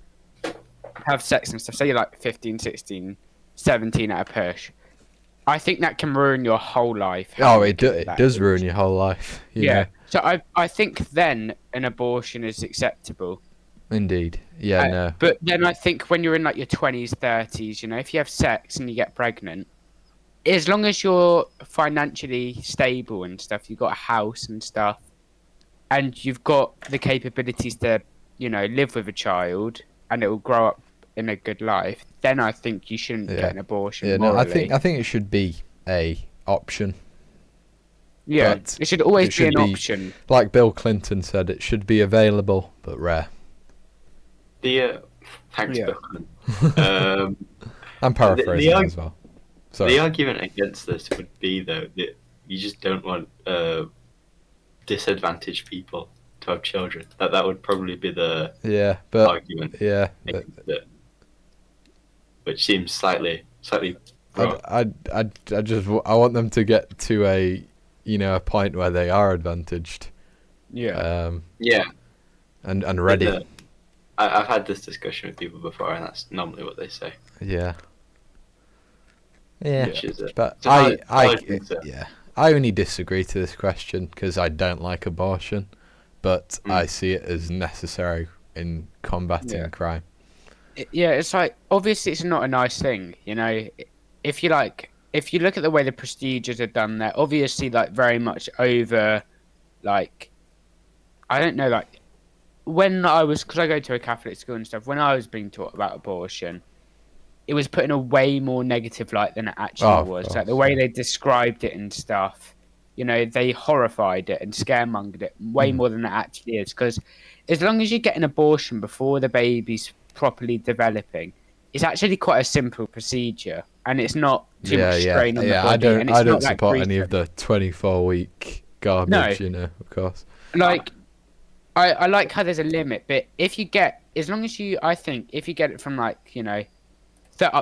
have sex and stuff, say you're like 15, 16, 17 at a push, I think that can ruin your whole life. It does ruin your whole life. You know? So I think then an abortion is acceptable. Indeed. Yeah, no. But then I think when you're in like your 20s, 30s, if you have sex and you get pregnant, as long as you're financially stable and stuff, you've got a house and stuff, and you've got the capabilities to, live with a child, and it will grow up in a good life, then I think you shouldn't get an abortion. Yeah, no, I think it should be a option. Yeah, it should always be an option. Like Bill Clinton said, it should be available but rare. Thanks, Bill Clinton. I'm paraphrasing as well. Sorry. The argument against this would be though that you just don't want disadvantaged people to have children. That would probably be the argument. Yeah. Which seems slightly wrong. I want them to get to a point where they are advantaged. Yeah. And ready. I've had this discussion with people before, and that's normally what they say. Yeah. But so I only disagree to this question because I don't like abortion, but I see it as necessary in combating crime. It's like, obviously it's not a nice thing, if you look at the way the procedures are done, they're obviously very much over, I don't know, when because I go to a Catholic school and stuff, when I was being taught about abortion, it was put in a way more negative light than it actually was. The way they described it and stuff, they horrified it and scaremongered it way more than it actually is. Because as long as you get an abortion before the baby's properly developing, it's actually quite a simple procedure, and it's not too much strain on the body. I don't support any of the 24-week garbage. Of course. I like how there's a limit, but if you get if you get it from up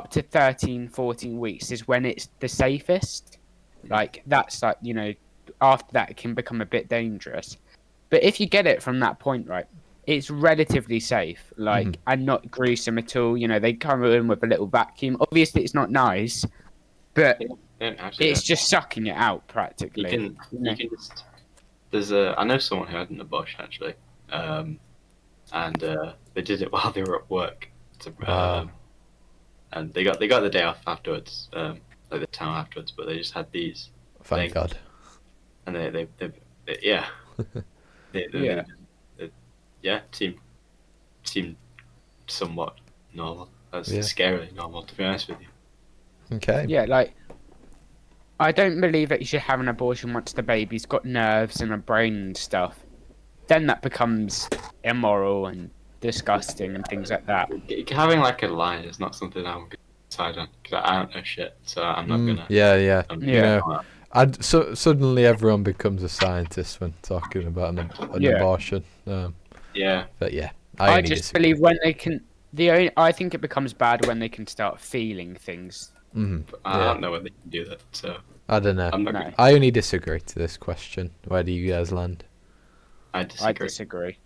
to 13, 14 weeks is when it's the safest. That's after that it can become a bit dangerous. But if you get it from that point, right, it's relatively safe, and not gruesome at all. They come in with a little vacuum. Obviously, it's not nice, but it's just sucking it out practically. You can just. I know someone who had an abortion actually, and they did it while they were at work. And they got the day off afterwards, the time afterwards. But they just had these. Thank God. And they seemed seem somewhat normal. That's scarily normal, to be honest with you. Okay. Yeah, like, I don't believe that you should have an abortion once the baby's got nerves and a brain and stuff. Then that becomes immoral and disgusting and things like that. Having like a line is not something I'm going to decide on, because I don't know shit, so I'm not going to... Yeah. You know, suddenly everyone becomes a scientist when talking about an abortion. Yeah. But yeah, I just believe when they can... I think it becomes bad when they can start feeling things. I don't know when they can do that, so... I don't know. No. I only disagree to this question. Where do you guys land? I disagree.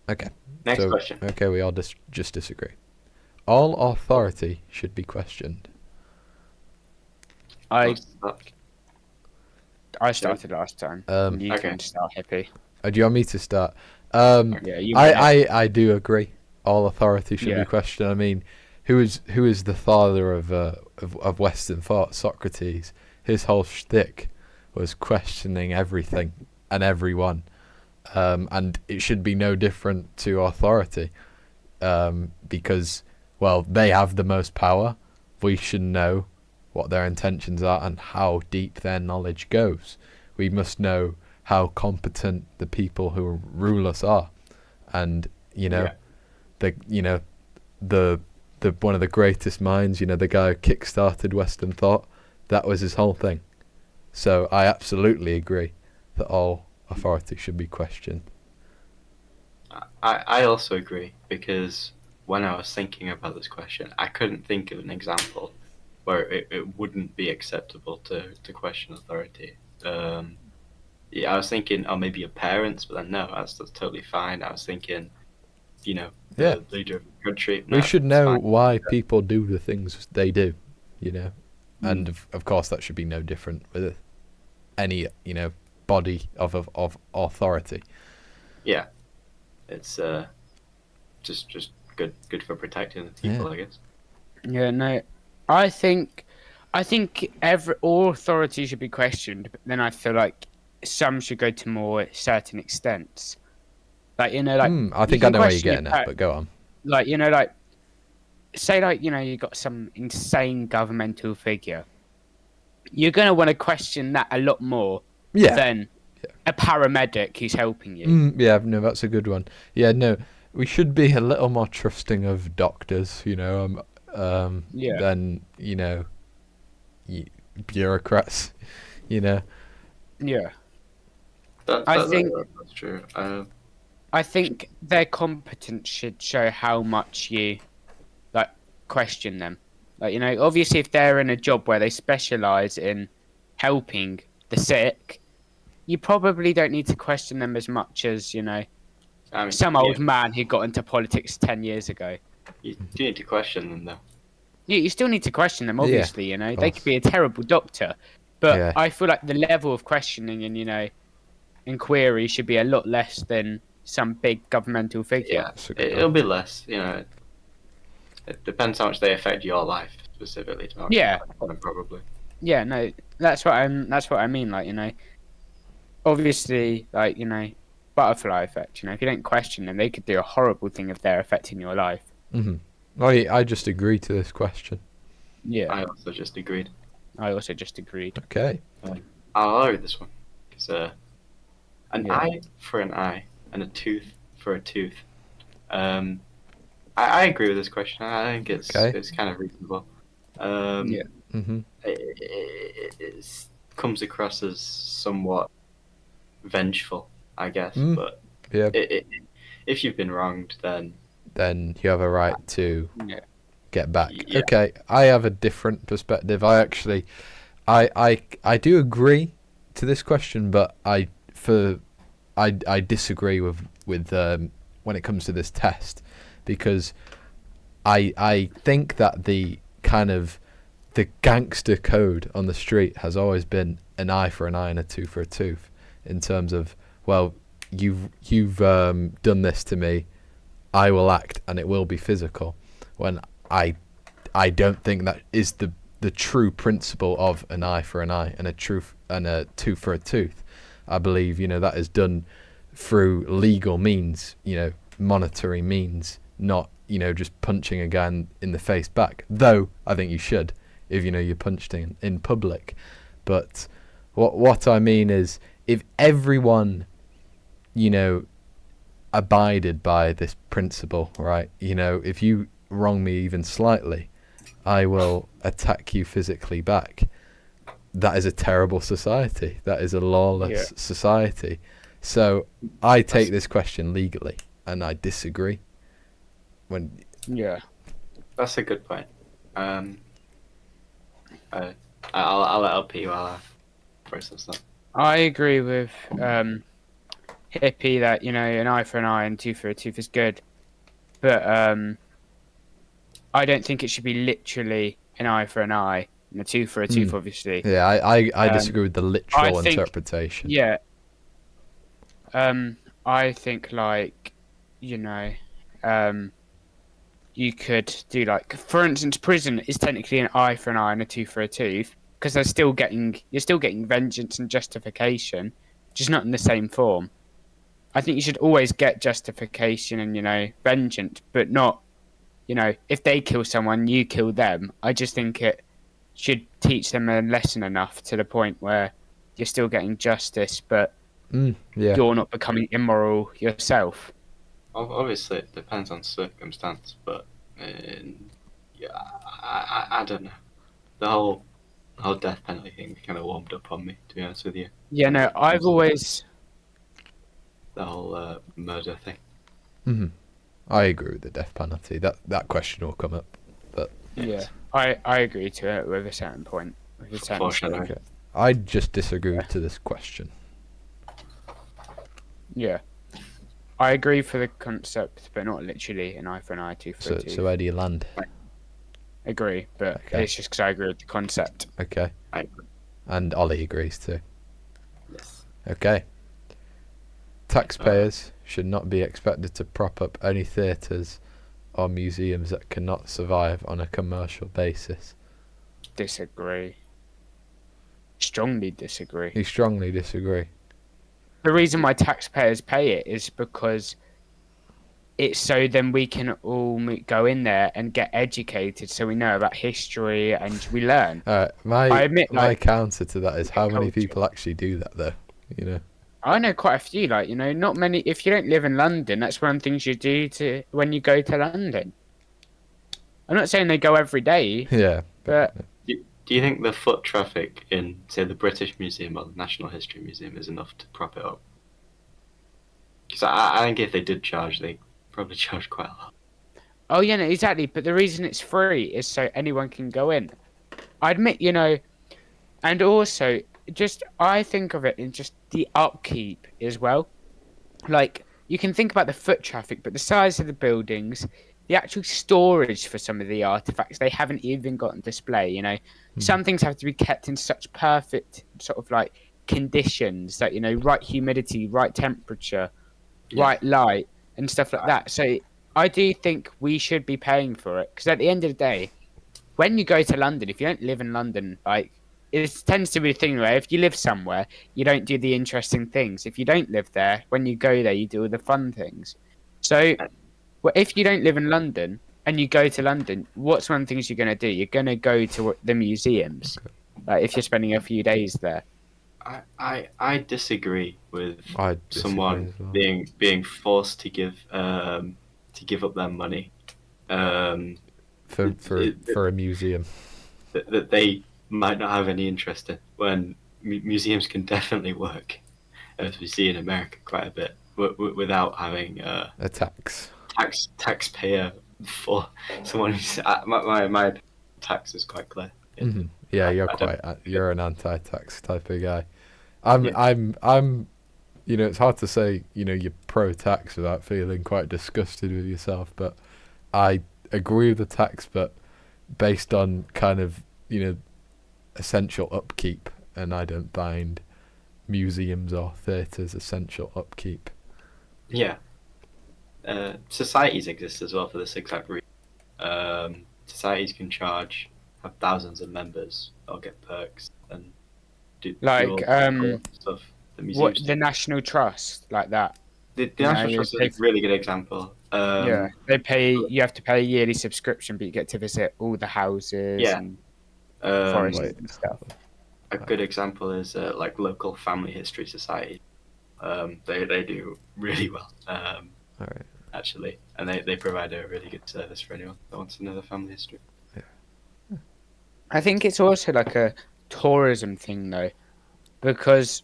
Okay. Next question. Okay, we all just disagree. All authority should be questioned. I started last time. You can start, Hippie. Do you want me to start? Yeah, I do agree. All authority should be questioned. I mean, who is the father of Western thought? Socrates. His whole shtick was questioning everything and everyone, and it should be no different to authority, because, well, they have the most power. We should know what their intentions are and how deep their knowledge goes. We must know how competent the people who rule us are, and the one of the greatest minds, the guy who kick-started Western thought, that was his whole thing. So I absolutely agree that all authority should be questioned. I also agree, because when I was thinking about this question, I couldn't think of an example where it wouldn't be acceptable to question authority. I was thinking, maybe your parents, but then no, that's totally fine. I was thinking, the leader of the country. We should know why people do the things they do, and of course that should be no different with any body of authority. Yeah, it's just good for protecting the people, I guess. Yeah, no, I think all authority should be questioned, but then I feel like some should go to more certain extents. Like, I think I know where you're getting at, but go on. Like, say, you got some insane governmental figure. You're going to want to question that a lot more than a paramedic who's helping you. No, that's a good one. Yeah, no, we should be a little more trusting of doctors, than, bureaucrats, Yeah. That's true. I think their competence should show how much you question them. Obviously, if they're in a job where they specialize in helping the sick, you probably don't need to question them as much as some old man who got into politics 10 years ago. You do need to question them, though. Yeah, you still need to question them. Obviously, they could be a terrible doctor, but I feel like the level of questioning and inquiry should be a lot less than some big governmental figure. Yeah, it'll be less. It depends how much they affect your life specifically. Probably. Yeah, no, that's what I mean. Obviously, butterfly effect. If you don't question them, they could do a horrible thing if they're affecting your life. I just agree to this question. Yeah, I also just agreed. Okay. I'll argue this one, because an eye for an eye and a tooth for a tooth. I agree with this question. I think it's kind of reasonable. It comes across as somewhat vengeful, I guess. But if you've been wronged, then you have a right to get back. Yeah. Okay, I have a different perspective. I do agree to this question, but I disagree with when it comes to this test, because I think that the gangster code on the street has always been an eye for an eye and a tooth for a tooth, in terms of, well, you've done this to me, I will act and it will be physical. When I don't think that is the true principle of an eye for an eye and a tooth for a tooth. I believe that is done through legal means, monetary means, not, just punching a guy in the face back. Though I think you should, if you're punched in public. But what I mean is, if everyone, abided by this principle, right? If you wrong me even slightly, I will attack you physically back. That is a terrible society. That is a lawless society. So I take this question legally, and I disagree. That's a good point. I'll let LP while I process that. I agree with Hippie that an eye for an eye and tooth for a tooth is good, but I don't think it should be literally an eye for an eye and a tooth for a tooth. Obviously, yeah, I disagree with the literal interpretation. Yeah, I think you could do for instance, prison is technically an eye for an eye and a tooth for a tooth, because you're still getting vengeance and justification, just not in the same form. I think you should always get justification and vengeance, but not if they kill someone, you kill them. I just think it should teach them a lesson enough to the point where you're still getting justice, but you're not becoming immoral yourself. Obviously, it depends on circumstance, but I don't know. The whole death penalty thing kind of warmed up on me, to be honest with you. Yeah, no, I've always... The whole murder thing. Mm-hmm. I agree with the death penalty. That question will come up, but yeah, I agree to it with a certain point. Fortunately. Okay. I just disagree to this question. Yeah. I agree for the concept, but not literally an eye for an eye, tooth for a tooth. So where do you land? Agree, but it's just because I agree with the concept. Okay. I agree. And Ollie agrees too. Yes. Okay. Taxpayers should not be expected to prop up any theatres or museums that cannot survive on a commercial basis. Disagree. Strongly disagree. You strongly disagree. The reason why taxpayers pay it is because it's so then we can all go in there and get educated, so we know about history and we learn. My counter to that is how many people actually do that, though. I know quite a few. Not many. If you don't live in London, that's one of the things you do when you go to London. I'm not saying they go every day. Yeah, but do you think the foot traffic in, say, the British Museum or the National History Museum is enough to prop it up? Because I think if they did charge, they probably charge quite a lot. Oh yeah, no, exactly. But the reason it's free is so anyone can go in. I admit, and also I think of it in just the upkeep as well. You can think about the foot traffic, but the size of the buildings, the actual storage for some of the artifacts, they haven't even got on display. Some things have to be kept in such perfect sort of conditions that right humidity, right temperature, right light, and stuff like that. So I do think we should be paying for it, because at the end of the day, when you go to London, if you don't live in London, it tends to be a thing where if you live somewhere, you don't do the interesting things. If you don't live there, when you go there, you do all the fun things. So, if you don't live in London and you go to London, what's one of the things you're going to do? You're going to go to the museums, if you're spending a few days there. I disagree with someone being forced to give up their money for a museum that they might not have any interest in, when museums can definitely work, as we see in America quite a bit, without having a taxpayer for someone who's my tax is quite clear. Mm-hmm. Yeah, you're an anti-tax type of guy. I'm it's hard to say you're pro-tax without feeling quite disgusted with yourself, but I agree with the tax, but based on kind of essential upkeep, and I don't bind museums or theatres essential upkeep. Yeah. Societies exist as well for this exact reason. Societies can have thousands of members or get perks and do stuff. The National Trust, like that. The National Trust is a really good example. You have to pay a yearly subscription, but you get to visit all the houses and forests and stuff. A good example is like local family history society. They do really well, actually, and they provide a really good service for anyone that wants to know the family history. Yeah. I think it's also like a tourism thing though, because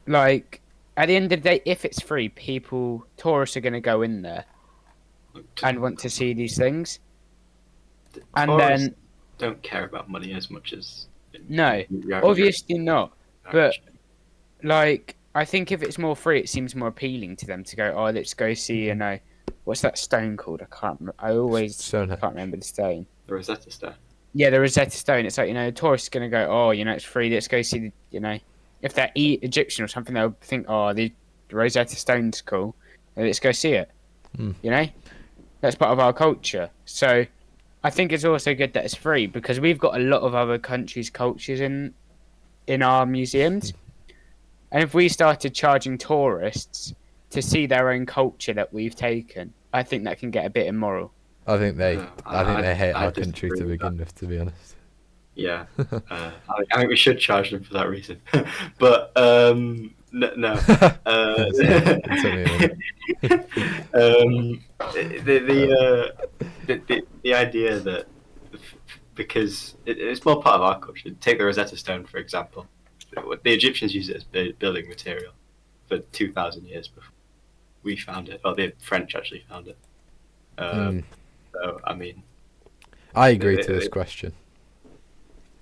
like at the end of the day, if it's free, tourists are going to go in there and want to see these things. And then don't care about money as much as no, obviously not. But like, I think if it's more free, it seems more appealing to them to go. Oh, let's go see. You know, what's that stone called? I always can't remember the stone. The Rosetta Stone. Yeah, the Rosetta Stone. It's like, you know, a tourist's gonna go. Oh, you know, it's free. Let's go see the. You know, if they're Egyptian or something, they'll think, oh, the Rosetta Stone's cool. Let's go see it. You know, that's part of our culture. So I think it's also good that it's free because we've got a lot of other countries' cultures in our museums. And if we started charging tourists to see their own culture that we've taken, I think that can get a bit immoral. I think they hate our country to begin with, to be honest. Yeah, I think we should charge them for that reason. But no. The idea that because it's more part of our culture. Take the Rosetta Stone, for example. The Egyptians used it as building material for 2,000 years before we found it. Or the French actually found it. So, I mean... I agree to this question.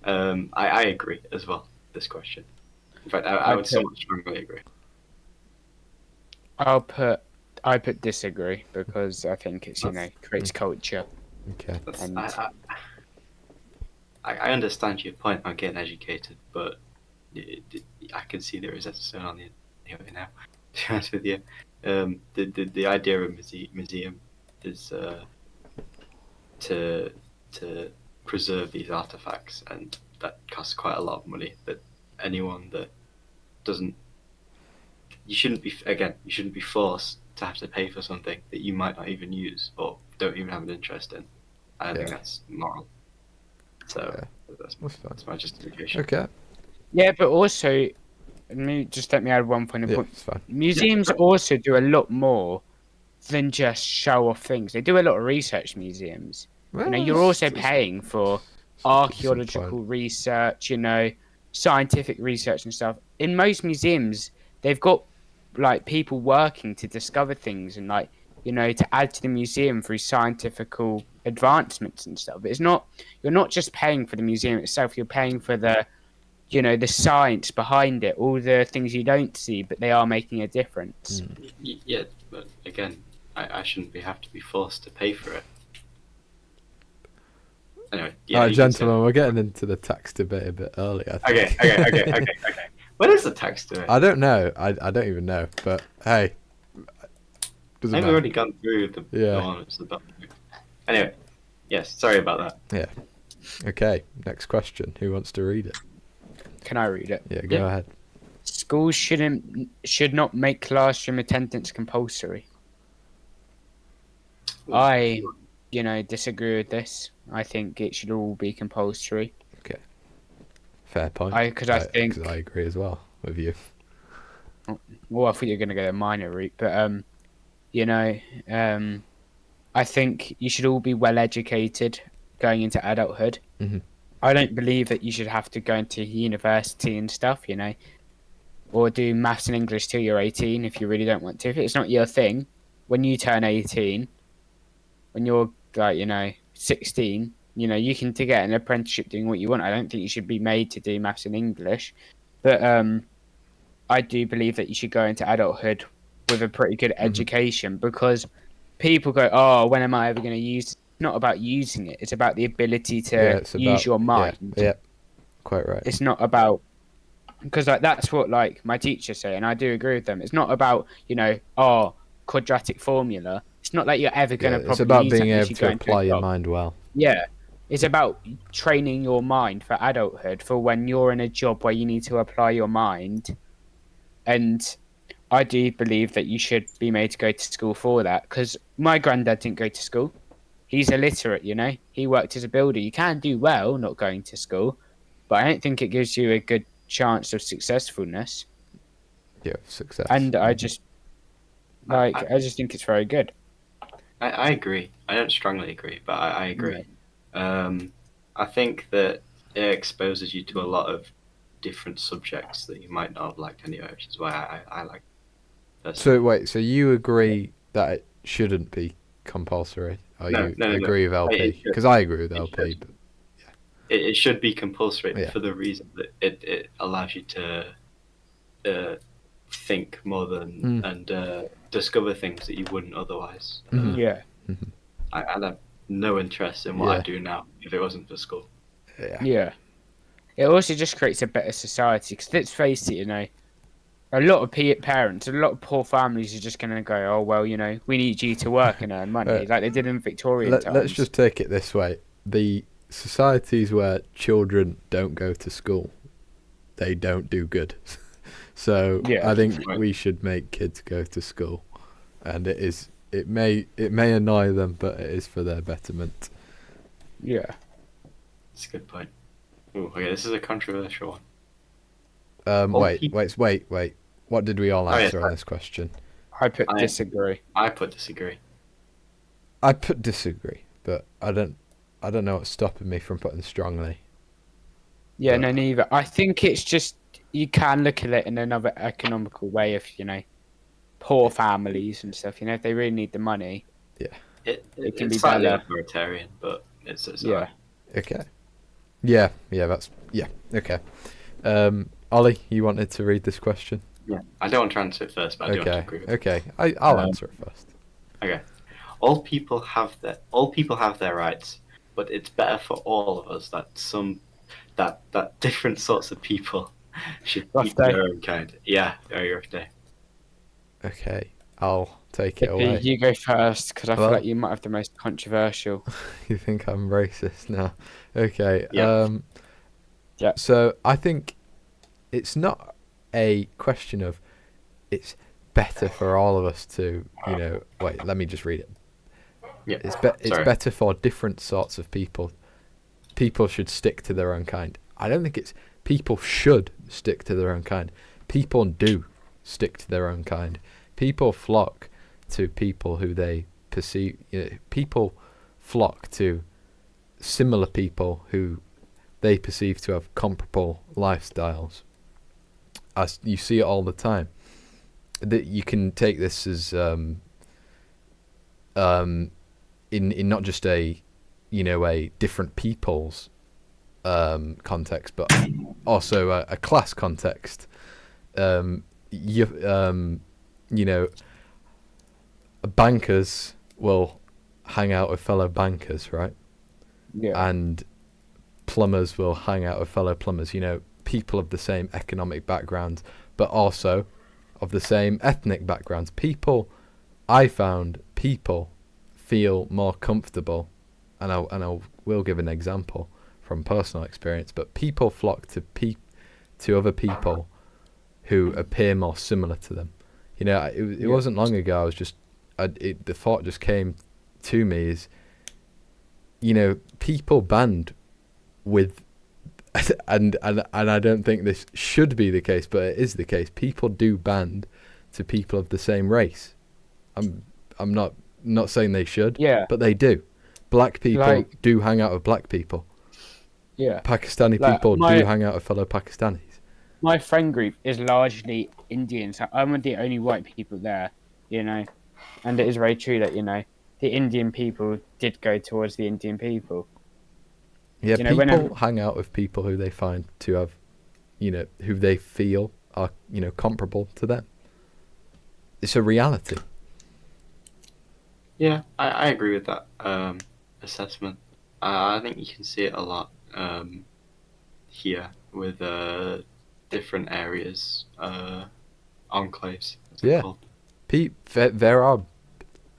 I agree as well, this question. In fact, I would somewhat strongly agree. I put disagree because I think it's, you know, creates culture. Okay. I understand your point on getting educated, but I can see there is a stone on the anyway now. To be honest with you, the idea of a museum is to preserve these artifacts, and that costs quite a lot of money. That anyone that doesn't, you shouldn't be forced to have to pay for something that you might not even use or don't even have an interest in. I don't think that's moral. So that's my justification. Okay. Yeah, but also, let me add one point. It's fine. Museums also do a lot more than just show off things. They do a lot of research. Museums. Well, you know, you're also paying for archaeological research. You know, scientific research and stuff. In most museums, they've got like people working to discover things and like, you know, to add to the museum through scientific advancements and stuff. But you're not just paying for the museum itself. You're paying for the, you know, the science behind it, all the things you don't see, but they are making a difference. Yeah, but again, I shouldn't have to be forced to pay for it. Anyway, all right, gentlemen, we're getting into the tax debate a bit early, I think. Okay. What is the tax debate? I don't know. I don't even know. But hey, I've already gone through the one. Anyway, yes. Sorry about that. Yeah. Okay. Next question. Who wants to read it? Can I read it? Yeah. Go ahead. Schools should not make classroom attendance compulsory. I, you know, disagree with this. I think it should all be compulsory. Okay. Fair point. Because I think I agree as well with you. Well, I thought you were going to go the minor route, but you know, I think you should all be well educated going into adulthood. Mm-hmm. I don't believe that you should have to go into university and stuff, you know, or do maths and English till you're 18 if you really don't want to. If it's not your thing, when you turn 18, when you're like, you know, 16, you know, you can get an apprenticeship doing what you want. I don't think you should be made to do maths and English, but I do believe that you should go into adulthood with a pretty good education, because people go, oh, when am I ever going to use? It's not about using it. It's about the ability to use your mind. Yeah, quite right. It's not about, because like that's what like my teachers say, and I do agree with them. It's not about, you know, quadratic formula. It's not like you're ever going to probably it's about use being that able to apply your mind well. Yeah. It's about training your mind for adulthood, for when you're in a job where you need to apply your mind. And I do believe that you should be made to go to school for that, because my granddad didn't go to school. He's illiterate, you know. He worked as a builder. You can do well not going to school, but I don't think it gives you a good chance of successfulness. Yeah, success. And I just think it's very good. I agree. I don't strongly agree, but I agree. I think that it exposes you to a lot of different subjects that you might not have liked anyway, which is why I like it. So you agree that it shouldn't be compulsory? Or No, you no, agree with LP? Because I agree with LP. But it should be compulsory for the reason that it allows you to think more than and discover things that you wouldn't otherwise. Yeah. I'd have no interest in what I do now if it wasn't for school. Yeah. It also just creates a better society, because let's face it, you know, a lot of parents, a lot of poor families are just going to go, oh, well, you know, we need you to work and earn money, like they did in Victorian times. Let's just take it this way. The societies where children don't go to school, they don't do good. So I think we should make kids go to school, and it may annoy them, but it is for their betterment. Yeah, that's a good point. Ooh, okay, this is a controversial one. Wait. What did we all answer on this question? I put disagree. I put disagree. I put disagree, but I don't know what's stopping me from putting strongly. Yeah, no, neither. I think it's just you can look at it in another economical way if, you know, poor families and stuff, you know, if they really need the money. Yeah. It can be slightly authoritarian, but it's right. Okay. Yeah, okay. Ollie, you wanted to read this question? Yeah. I don't want to answer it first, but I do want to agree with it. Okay, I'll answer it first. Okay. All people have their rights, but it's better for all of us that different sorts of people should keep their own kind. Yeah, very rough day. Okay, I'll take it away. You go first, because I feel like you might have the most controversial. You think I'm racist now? Okay. Yeah. So I think it's not a question of it's better for all of us to, you know. Wait, let me just read it. Yeah. It's better for different sorts of people. People should stick to their own kind. I don't think it's people should stick to their own kind. People do stick to their own kind. People flock to people who they perceive. You know, people flock to similar people who they perceive to have comparable lifestyles. As you see it all the time. That you can take this as in not just a different people's context, but also a class context. Bankers will hang out with fellow bankers, right? Yeah. And plumbers will hang out with fellow plumbers. You know, people of the same economic backgrounds, but also of the same ethnic backgrounds. I found people feel more comfortable, and I will give an example from personal experience, but people flock to other people who appear more similar to them. You know, it wasn't long ago. The thought just came to me is, you know, people band with, and I don't think this should be the case, but it is the case. People do band to people of the same race. I'm not saying they should, but they do. Black people do hang out with black people. Yeah. Pakistani people do hang out with fellow Pakistanis. My friend group is largely Indian, so I'm the only white people there, you know. And it is very true that, you know, the Indian people did go towards the Indian people. Yeah, you know, people hang out with people who they find to have, you know, who they feel are, you know, comparable to them. It's a reality. Yeah, I agree with that assessment. I think you can see it a lot here with different areas, enclaves. Yeah, there are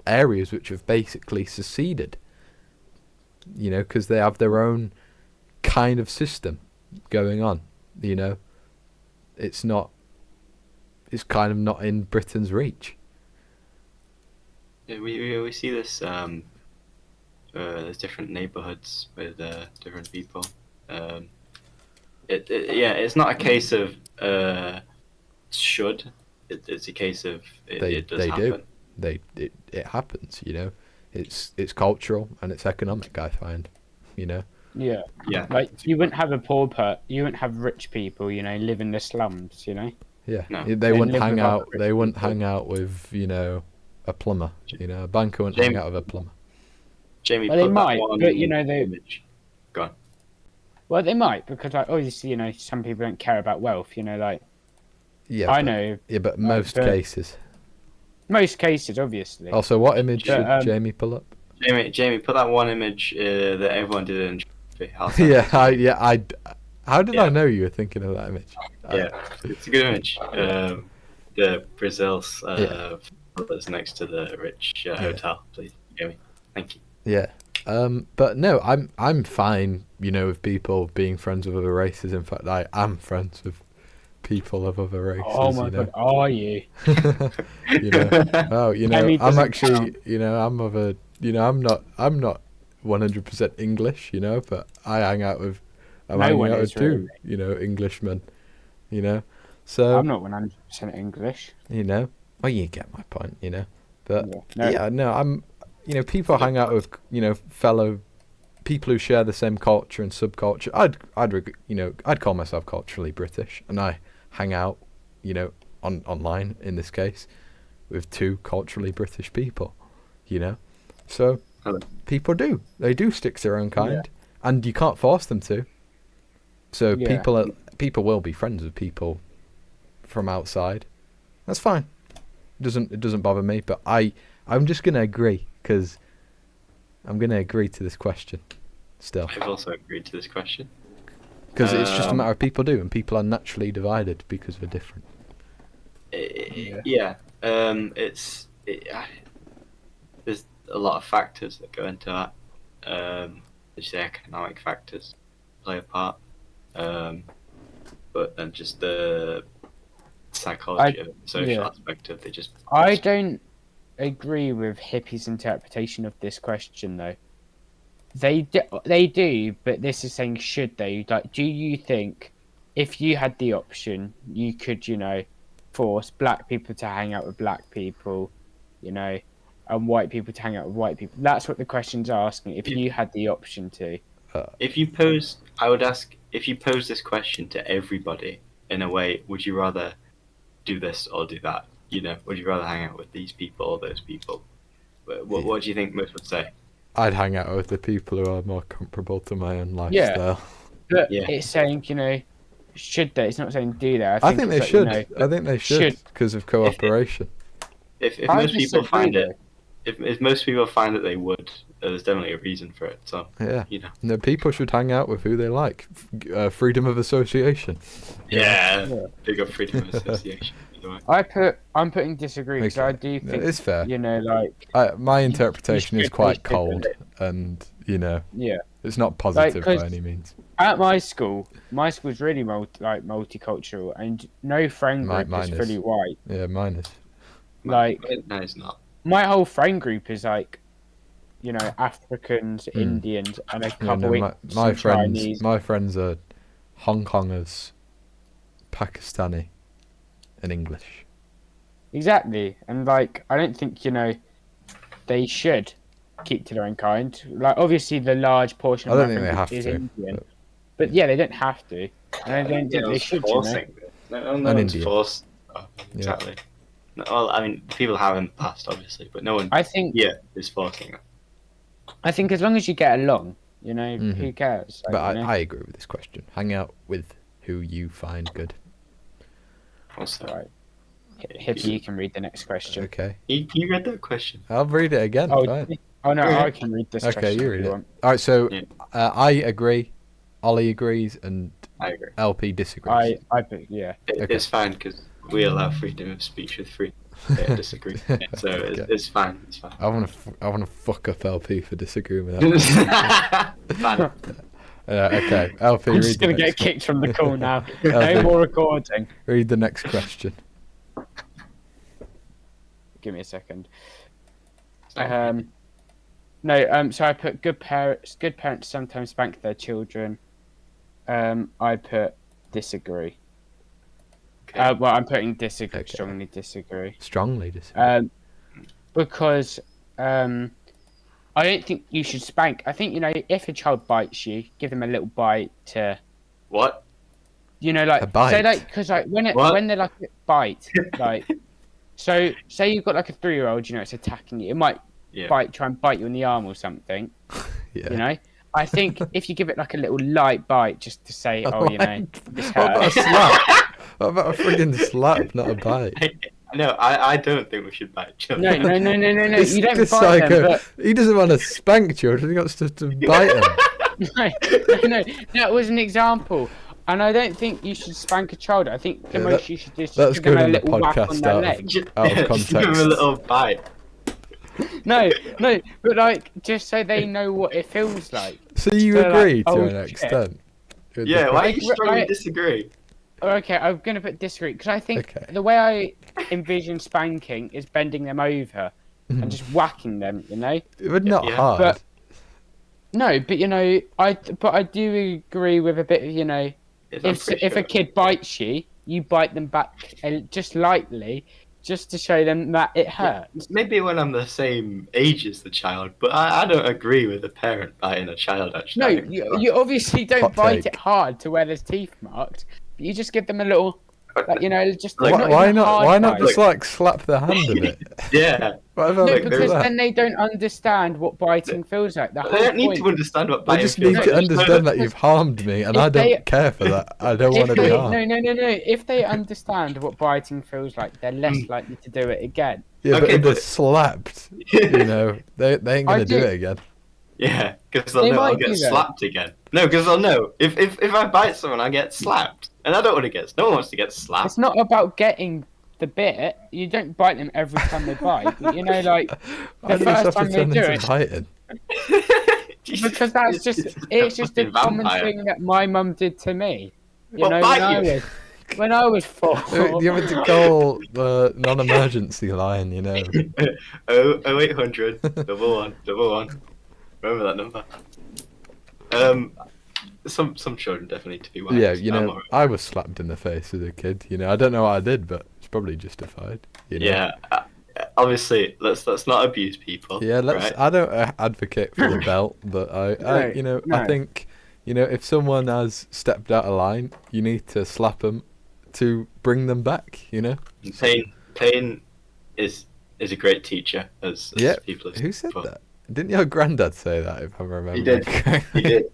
areas which have basically seceded, you know, because they have their own kind of system going on. You know, it's not it's kind of not in Britain's reach. Yeah, we see this. There's different neighborhoods with different people. It's not a case of should. It's a case of it does happen. It happens. It's cultural and it's economic. I find. Yeah. Like you wouldn't have you wouldn't have rich people, live in the slums, Yeah, no. they wouldn't hang out. They wouldn't hang out with a plumber. A banker wouldn't hang out with a plumber. Jamie, well, they might, but they. Image. Go on. Well, they might because, obviously, some people don't care about wealth. Yeah, I know. Yeah, but most cases. Most cases, obviously. Also, what image should Jamie pull up? Jamie, put that one image that everyone did in. How did I know you were thinking of that image? It's a good image. The Brazil's that's next to the rich hotel, please, Jamie. Thank you. Yeah, but no, I'm fine. With people being friends with other races. In fact, I am friends with people of other races. Oh my god, are you? I'm actually, I'm of a, I'm not 100% English, but I hang out with, two, Englishmen, so I'm not 100% English. Well, you get my point, but I'm, people hang out with, fellow people who share the same culture and subculture. I'd call myself culturally British, and I hang out, online in this case, with two culturally British people, So people do stick to their own kind, and you can't force them to. So people will be friends with people from outside. That's fine. It doesn't bother me. But I'm just gonna agree because I'm gonna agree to this question. Still, I've also agreed to this question. Because it's just a matter of people do, and people are naturally divided because we're different. There's a lot of factors that go into that. There's the economic factors play a part, but then just the psychology, social aspect of it. I don't agree with hippies' interpretation of this question, though. They do, but this is saying should they? Like, do you think if you had the option, you could, force black people to hang out with black people, and white people to hang out with white people? That's what the question's asking. If you had the option to. I would ask, if you pose this question to everybody in a way, would you rather do this or do that? Would you rather hang out with these people or those people? What do you think most would say? I'd hang out with the people who are more comparable to my own lifestyle. But it's saying, should they? It's not saying do that. I think they should. I think they should because of cooperation. If most people find it, if most people find that they would, there's definitely a reason for it. So no, people should hang out with who they like. Freedom of association. Big up freedom of association. I'm putting disagree because I do think it's fair. My interpretation is quite cold, and it's not positive by any means. At my school's really multicultural, and no friend group is fully white. Yeah, mine is. No, it's not. My whole friend group is Africans, Indians, and a couple my friends. Chinese. My friends are Hong Kongers, Pakistani, and English. Exactly, and I don't think they should keep to their own kind. Obviously, the large portion of my friend group is Indian, but they don't have to. And I don't think they should. No one's forced. Exactly. Well, I mean, people have in the past, obviously, but no one. I think. Is forcing it. I think as long as you get along, who cares? But I agree with this question. Hang out with who you find good. Also, right. Hippie, you can read the next question. Okay. You read that question. I'll read it again. Oh, fine. No, I can read this question. Okay, you read it. All right, so I agree. Ollie agrees, and I agree. LP disagrees. It's fine because we allow freedom of speech with freedom to disagree. So it's fine. It's fine. I want to fuck up LP for disagreeing with that. Fine. Okay, LP. I'm just gonna get kicked from the call now. No more recording. Read the next question. Give me a second. Sorry. No. So I put good parents. Good parents sometimes spank their children. I put disagree. Okay. Well, I'm putting disagree. Okay. Strongly disagree. Strongly disagree. Because I don't think you should spank. I think, if a child bites you, give them a little bite to, What? A bite? say because when they're like bite, like, so say you've got like a 3-year-old, it's attacking you. It might try and bite you in the arm or something. Yeah. I think if you give it like a little light bite, just to say, this What hurts. about a slap? What about a friggin' slap, not a bite? No, I don't think we should bite children. No. It's You don't just bite them, but... He doesn't want to spank children, he wants to bite them. No, that was an example. And I don't think you should spank a child. I think the most you should do is that's just give them a good in the little whack on podcast their out leg. of Just give him a context. little bite. No, but like, just so they know what it feels like. So you So, agree like, to oh, an shit. extent? with Yeah, the- why do you strongly Right. disagree? Okay, I'm going to put disagree, because I think Okay. the way I envision spanking is bending them over and just whacking them, But not Yeah. hard. But- No, but I do agree with a bit of, Yes, I'm pretty if a sure. kid bites you, you bite them back just lightly, just to show them that it hurts. Maybe when I'm the same age as the child, but I don't agree with the parent biting a child, actually. No, I think you obviously don't Hot bite take. it hard to where there's teeth marked. But you just give them a little, just Like, not why even not? hard Why not bite. just like slap the hand of it? Yeah. Whatever. No, Like, do because that. then they don't understand what biting feels like. The They whole don't need point. to understand what I biting just feels need like. to understand that you've harmed me, and If I don't they- care for that. I don't want If to be they, harmed. no. If they understand what biting feels like, they're less likely to do it again. Yeah, but Okay, if they're but- slapped, they ain't gonna do do- it again. Yeah, because they'll They know I'll might get do that. slapped again. No, because they'll know if I bite someone, I get slapped, and I don't want to get. No one wants to get slapped. It's not about getting the bit. You don't bite them every time they bite. But, like Why the does this have first to time they turn do into it, biting? because it's just a fucking common vampire. thing that my mum did to me. What, when bite I you? was when I was 4. You have to call the non-emergency line, 0800 111. Remember that number. Some children definitely need to be whacked. Yeah, I'm alright. I was slapped in the face as a kid. I don't know what I did, but it's probably justified. Yeah. Obviously, let's not abuse people. Yeah, right? I don't advocate for the belt, but I No. think, if someone has stepped out of line, you need to slap them to bring them back. Pain is a great teacher, as Yeah. people have Who said before. that? Didn't your granddad say that? If I remember. He did. correctly? He did.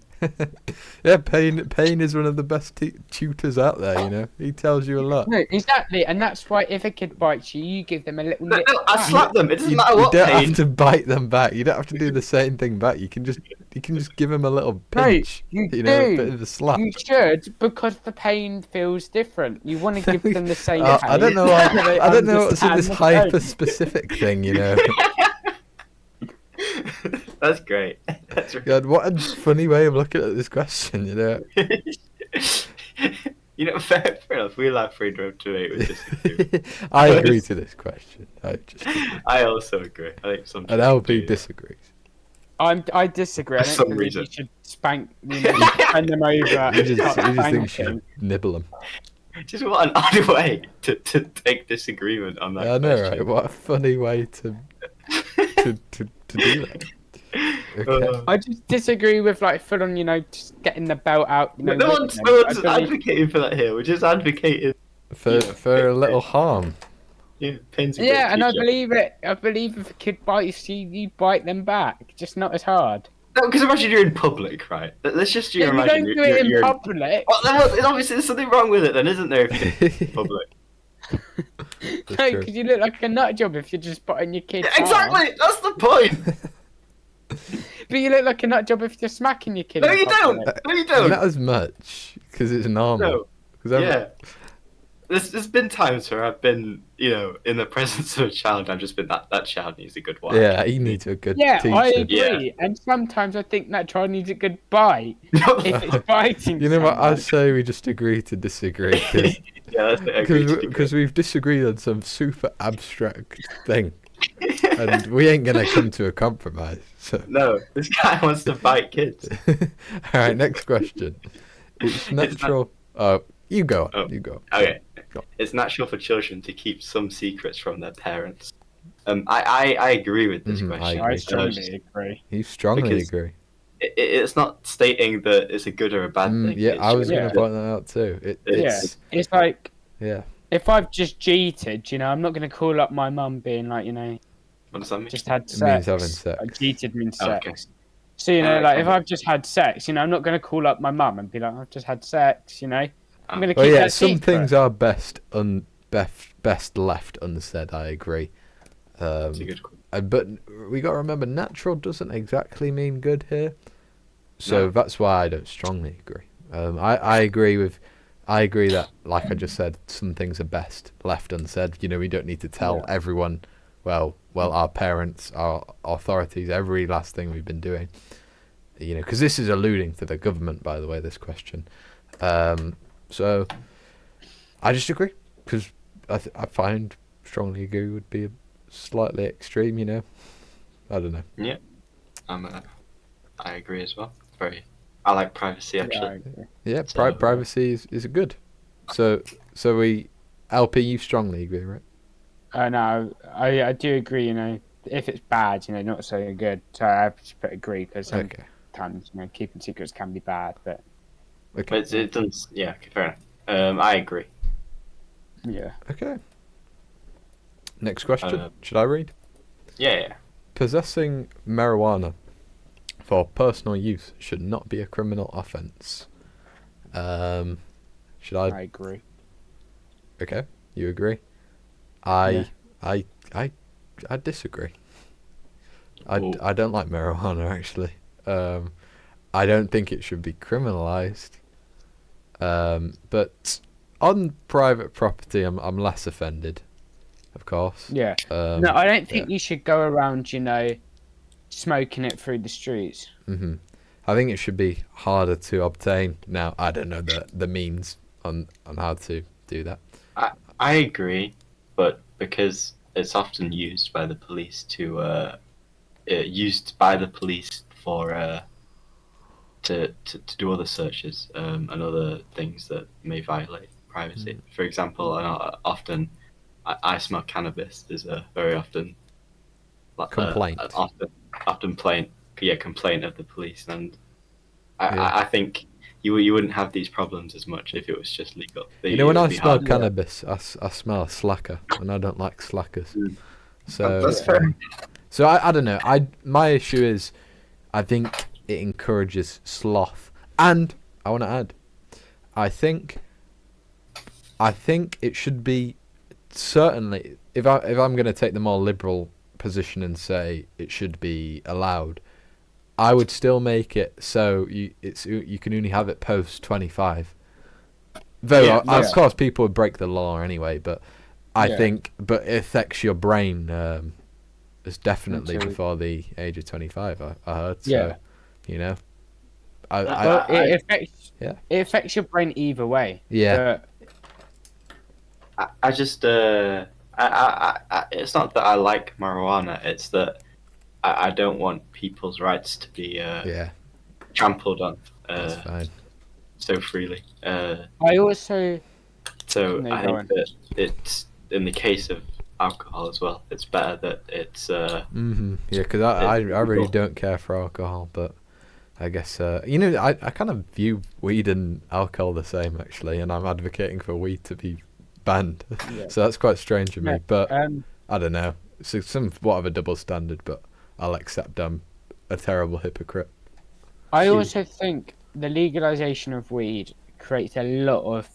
Yeah, Pain is one of the best tutors out there. He tells you a lot. No, exactly, and that's why if a kid bites you, you give them a little No, nip. I back. slap them. It doesn't You matter what don't pain. have to bite them back. You don't have to do the same thing back. You can just give them a little pinch. you a do. bit of a slap. You should, because the pain feels different. You want to give them the same pain. I don't know. so they I don't know what's in understand this the pain. hyper-specific thing. That's great. That's really God, what a funny way of looking at this question. fair enough. We allow freedom of debate with this. I agree to this question. I also agree. I think some And LP children do. disagrees. I disagree. I For don't some believe reason. you should spank, turn them over. You and just start think you spanking. should nibble them. Just what an odd way to take disagreement on that. Yeah, I know, question. right? What a funny way to do that. Okay. I just disagree with full on, just getting the belt out. No whipping one's them. no I one's believe- advocating for that here. We're just advocating. For a little harm. Yeah, pain's a great Yeah, and I teacher. believe it. I believe if a kid bites you, you bite them back, just not as hard. No, because imagine you're in public, right? Let's just Yeah, you imagine don't do it in you're public. Well, then, obviously, there's something wrong with it, then, isn't there? If you're in public. That's No, true. because you look like a nut job if you're just biting your kid. Yeah, exactly. That's the point. But you look like a nut job if you're smacking your kid. No, in you don't. public. No, you don't. Not as much, because it's normal. No. 'Cause I'm- Yeah. There's been times where I've been, in the presence of a child, I've just been that child needs a good whack. Yeah, he needs a good Yeah, teacher. I agree. Yeah. And sometimes I think that child needs a good bite if it's biting. You know what? someone. I'd say we just agree to disagree, because Yeah, let's agree to disagree. Because we've disagreed on some super abstract thing, and we ain't gonna come to a compromise. So. No, this guy wants to fight kids. All right, next question. It's natural. You go. You go. Okay. Go. It's natural for children to keep some secrets from their parents. I agree with this question. I strongly agree. You strongly agree. It's not stating that it's a good or a bad thing. Yeah, I was going to point that out too. It's like, yeah. If I've just cheated, I'm not going to call up my mum being like, what does that mean? Just had sex. It means having sex. Cheated means sex. Okay. So if I've just had sex, I'm not going to call up my mum and be like, I've just had sex. I'm going to keep that some secret. things are best left unsaid. I agree. That's a good question. But we got to remember, natural doesn't exactly mean good here. So that's why I don't strongly agree. I agree that, like I just said, some things are best left unsaid. We don't need to tell everyone, well, our parents, our authorities, every last thing we've been doing. Because this is alluding to the government, by the way, this question. So I just agree, because I find strongly agree would be slightly extreme, I don't know. Yeah, I agree as well. I like privacy, actually. Yeah, privacy is good. So we, LP, you strongly agree, right? No, I do agree. If it's bad, not so good. So I have to put agree, because sometimes keeping secrets can be bad. But it doesn't. Yeah, okay, fair enough. I agree. Yeah. Okay. Next question. Should I read? Yeah. Possessing marijuana for personal use should not be a criminal offence. Should I? I agree. Okay, you agree? I disagree. I don't like marijuana, actually. I don't think it should be criminalised. But on private property, I'm less offended. Of course. Yeah. No, I don't think you should go around, smoking it through the streets. Mm-hmm. I think it should be harder to obtain. Now, I don't know the means on how to do that. I agree, but because it's often used by the police for to do other searches and other things that may violate privacy. For example, often. I smell cannabis is a very often complaint. Complaint of the police, and I think you wouldn't have these problems as much if it was just legal. When I smell cannabis, I smell a slacker, and I don't like slackers. So that's fair. So I don't know. My issue is, I think it encourages sloth, and I want to add, I think it should be. Certainly, if I'm going to take the more liberal position and say it should be allowed, I would still make it so you can only have it post 25. Though of course people would break the law anyway, but I think it affects your brain as definitely before the age of 25. I heard. So, it affects your brain either way. Yeah. I just it's not that I like marijuana, it's that I don't want people's rights to be trampled on so freely. I also I think that it's in the case of alcohol as well, it's better that it's because I really don't care for alcohol, but I guess I kind of view weed and alcohol the same, actually, and I'm advocating for weed to be banned. So that's quite strange of me, but I don't know, it's somewhat of a double standard, but I'll accept I'm a terrible hypocrite. I also think the legalization of weed creates a lot of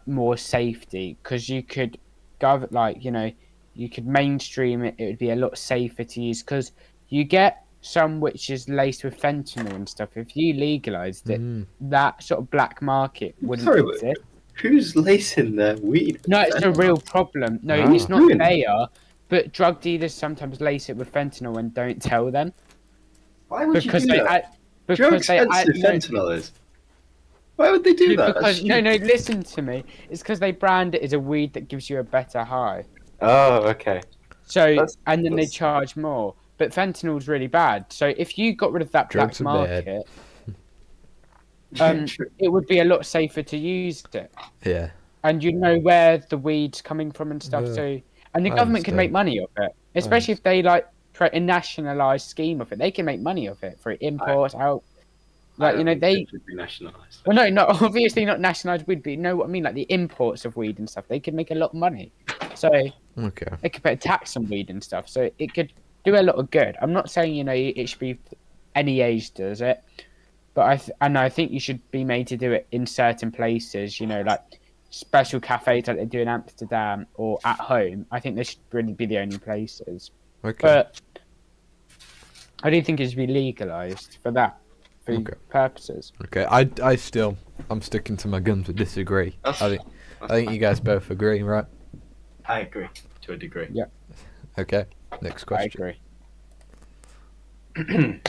more safety, because you could you could mainstream it. It would be a lot safer to use, because you get some which is laced with fentanyl and stuff. If you legalized it, that sort of black market wouldn't exist. Who's lacing their weed? No, it's a real problem. No, it's not they are, but drug dealers sometimes lace it with fentanyl and don't tell them. Why would you do that? Because how expensive fentanyl is? Why would they do that? Because no, listen to me. It's because they brand it as a weed that gives you a better high. Oh, okay. So then they charge more. But fentanyl's really bad. So if you got rid of that Drugs black are bad. market, it would be a lot safer to use it. Yeah. And you know where the weed's coming from and stuff too. And the government can make money off it, especially if they like create a nationalised scheme of it. They can make money off it for imports out. Like they should be nationalised. Well, no, not obviously not nationalised weed, but you know what I mean. Like the imports of weed and stuff, they could make a lot of money. So they could put a tax on weed and stuff. So it could do a lot of good. I'm not saying it should be any age does it, but I think you should be made to do it in certain places. Like special cafes like they do in Amsterdam or at home. I think they should really be the only places. Okay. But I don't think it should be legalised for that. For purposes. Okay, I'm sticking to my guns but disagree. I think you guys both agree, right? I agree to a degree. Yeah. Okay, next question. I agree.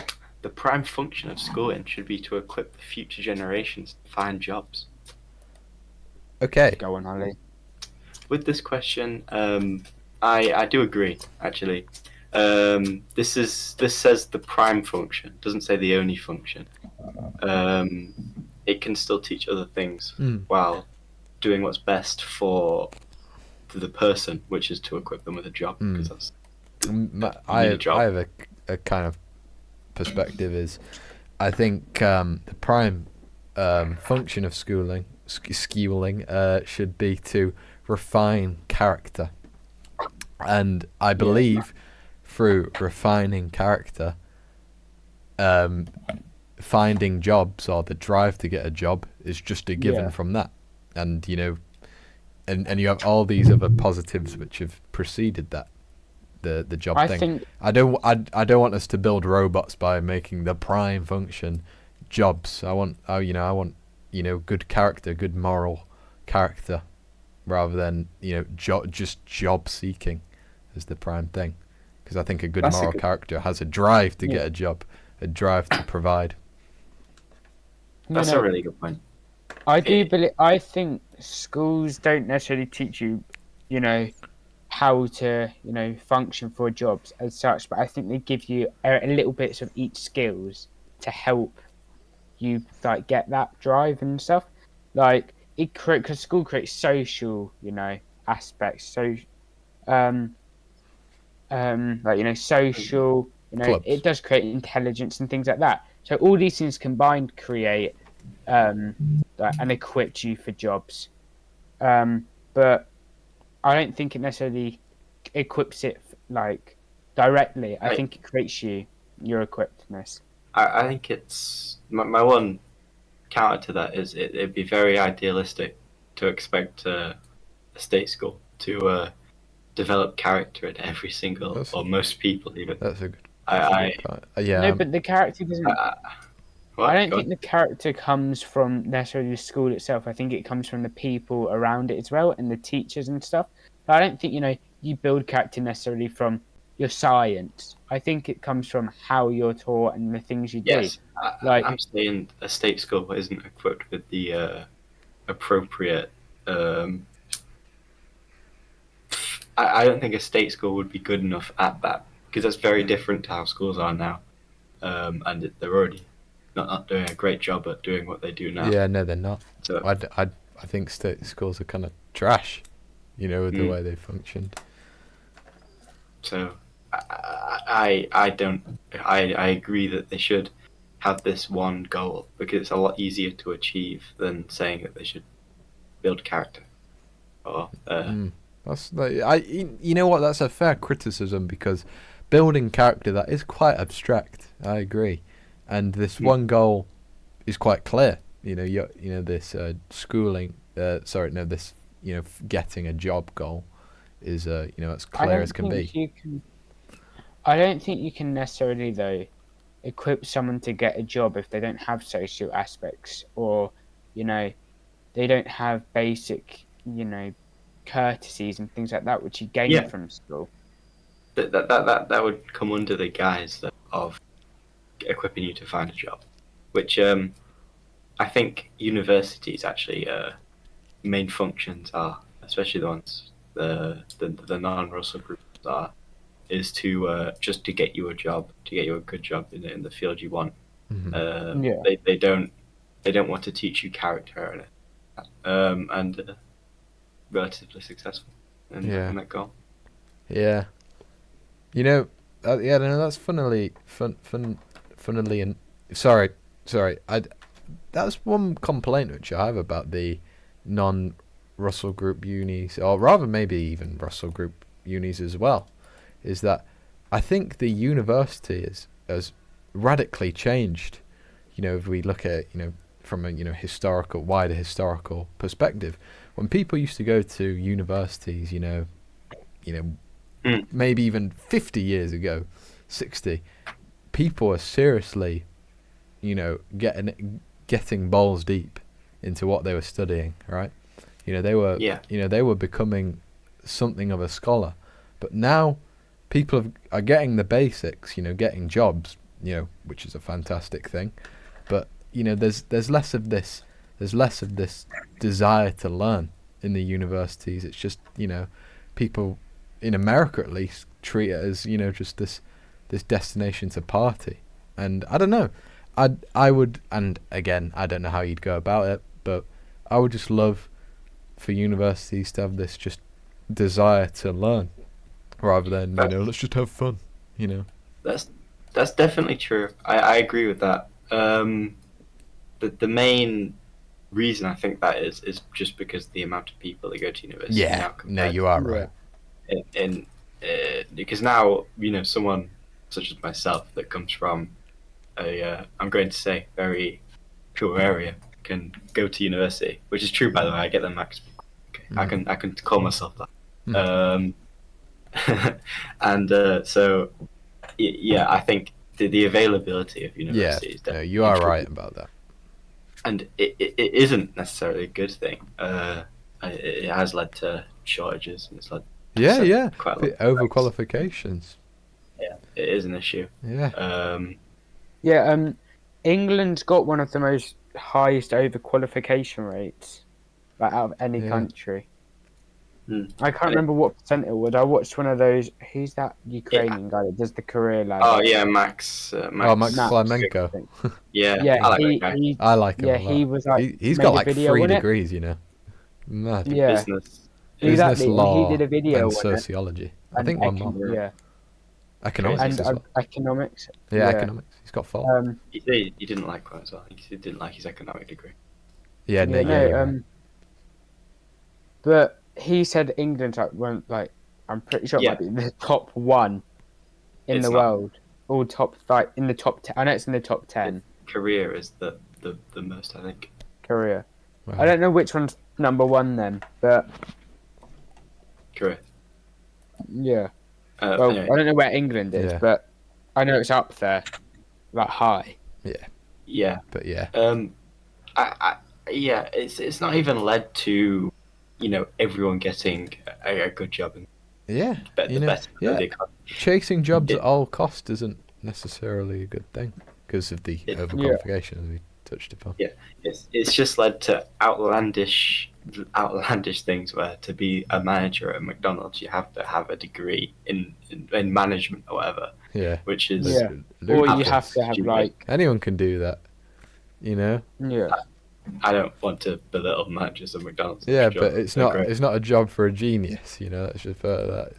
The prime function of schooling should be to equip the future generations to find jobs. Okay. Go on, Ali. With this question, I do agree, actually. This says the prime function. It doesn't say the only function. It can still teach other things while doing what's best for the person, which is to equip them with a job. Because that's I have a kind of perspective is I think the prime function of schooling should be to refine character, and I believe through refining character, finding jobs or the drive to get a job is just a given from that, and and you have all these other positives which have preceded that, the job thing. I don't want us to build robots by making the prime function jobs. I want good character, good moral character, rather than just job seeking as the prime thing. Because I think a good moral character has a drive to get a job, a drive to provide. That's a really good point. I think schools don't necessarily teach you, how to, function for jobs as such, but I think they give you a little bits of each skills to help you get that drive and stuff. Because school creates social, aspects. So, social, Clubs. It does create intelligence and things like that. So all these things combined create and equip you for jobs. But I don't think it necessarily equips it directly. I think it creates your equippedness. I think it's my one counter to that is it'd be very idealistic to expect a state school to develop character in every single or most people even. That's a good. No, but the character doesn't. I don't think the character comes from necessarily the school itself. I think it comes from the people around it as well and the teachers and stuff. But I don't think you build character necessarily from your science. I think it comes from how you're taught and the things you do. Yes, I'm saying a state school isn't equipped with the appropriate. I don't think a state school would be good enough at that, because that's very different to how schools are now, and they're already not doing a great job at doing what they do now. Yeah, no, they're not. So I think state schools are kind of trash, with the way they functioned. So I agree that they should have this one goal, because it's a lot easier to achieve than saying that they should build character. Or that's that's a fair criticism, because building character, that is quite abstract. I agree, and this one goal is quite clear. This schooling. This getting a job goal is as clear as can be. I don't think you can necessarily though equip someone to get a job if they don't have social aspects, or they don't have basic courtesies and things like that which you gain from school. That would come under the guise of equipping you to find a job, which I think universities actually main functions are, especially the ones the non-Russell groups is to just to get you a job, to get you a good job in the field you want. They don't want to teach you character and relatively successful in that goal. Yeah. You know, yeah, no, that's funnily and sorry. That's one complaint which I have about the non-Russell Group unis, or rather maybe even Russell Group unis as well, is that I think the university has radically changed. You know, if we look at from a wider historical perspective, when people used to go to universities, maybe even 50 years ago, 60, people were seriously, getting balls deep into what they were studying, right? They were becoming something of a scholar. But now people are getting the basics, getting jobs, which is a fantastic thing. But there's less of this desire to learn in the universities. It's just people in America at least treat it as just this destination to party. And I don't know, I would, and again, I don't know how you'd go about it, but I would just love for universities to have this just desire to learn, rather than let's just have fun. That's definitely true. I agree with that. The main reason I think that is just because the amount of people that go to university. Yeah, no, you are right. Because now someone such as myself that comes from I'm going to say very poor area can go to university, which is true, by the way. I get the max. Okay. I can call myself that. And so yeah, I think the availability of universities. Yeah, no, you are right about that. And it isn't necessarily a good thing. It has led to shortages, and it's led to quite a lot of overqualifications. Yeah, it is an issue. Yeah. England's got one of the most highest overqualification rates, out of any country. I can't remember what percent it was. I watched one of those. Who's that Ukrainian guy that does the career ladder? Oh yeah, Max Flamenco. Yeah, I like that guy. I like him. Yeah, a lot. he was like. He's got like 3 degrees. Mad. Yeah. Business, law, he did a video and sociology. I think one more. Yeah. Economics and as well. Economics. Yeah, economics. He's got 4. He didn't like that as well. He didn't like his economic degree. Yeah, right. But he said England I'm pretty sure it might be the top 1 in the world. All top in the top 10. I know it's in the top 10. Korea is the most, I think. Korea. Wow. I don't know which one's number 1 then, but Korea. Yeah. Anyway. I don't know where England is, but I know it's up there, high. Yeah. Yeah. But yeah. It's not even led to, everyone getting a good job and chasing jobs at all costs isn't necessarily a good thing because of the overqualification as we touched upon. Yeah, it's just led to outlandish things where to be a manager at McDonald's you have to have a degree in management or whatever. Yeah. Which is or you have to have anyone can do that. Yeah. I don't want to belittle managers at McDonald's. Yeah, but it's not a job for a genius, let's just put that.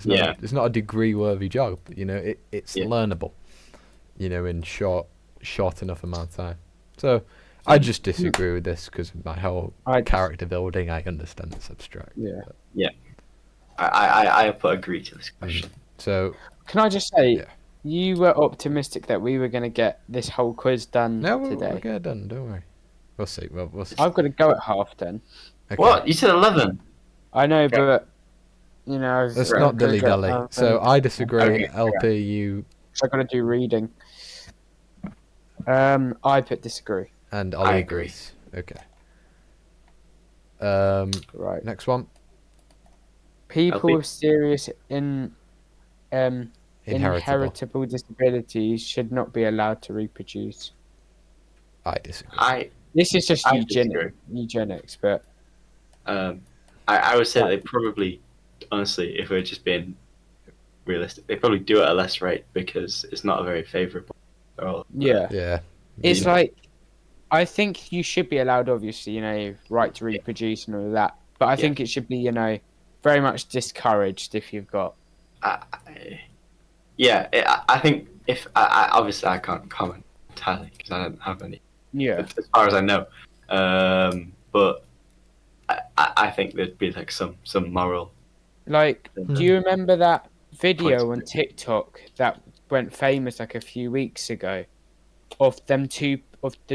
It's not a degree worthy job, it's learnable, in short enough amount of time. So I just disagree with this because of my whole character building. I understand it's abstract. Yeah. I put agree to this question. So can I just say, you were optimistic that we were going to get this whole quiz done today. We'll get it done. Don't worry. We'll see. We'll see. I've got to go at 10:30. Okay. What? You said 11? I know, but it's not dilly dally. So I disagree. Okay. LP, you. So I've got to do reading. I put disagree. And Ollie agrees. Okay. Right. Next one. People with serious inheritable disabilities should not be allowed to reproduce. I disagree. This is just I disagree. eugenics, but I would say they probably, honestly, if we're just being realistic, they probably do it at a less rate because it's not a very favourable. Yeah. It's like, I think you should be allowed, obviously, right to reproduce and all of that. But I think it should be, very much discouraged if you've got. I think if obviously I can't comment entirely because I don't have any. Yeah. As far as I know, but I think there'd be like some moral. Like, do you remember that video on TikTok that went famous like a few weeks ago of the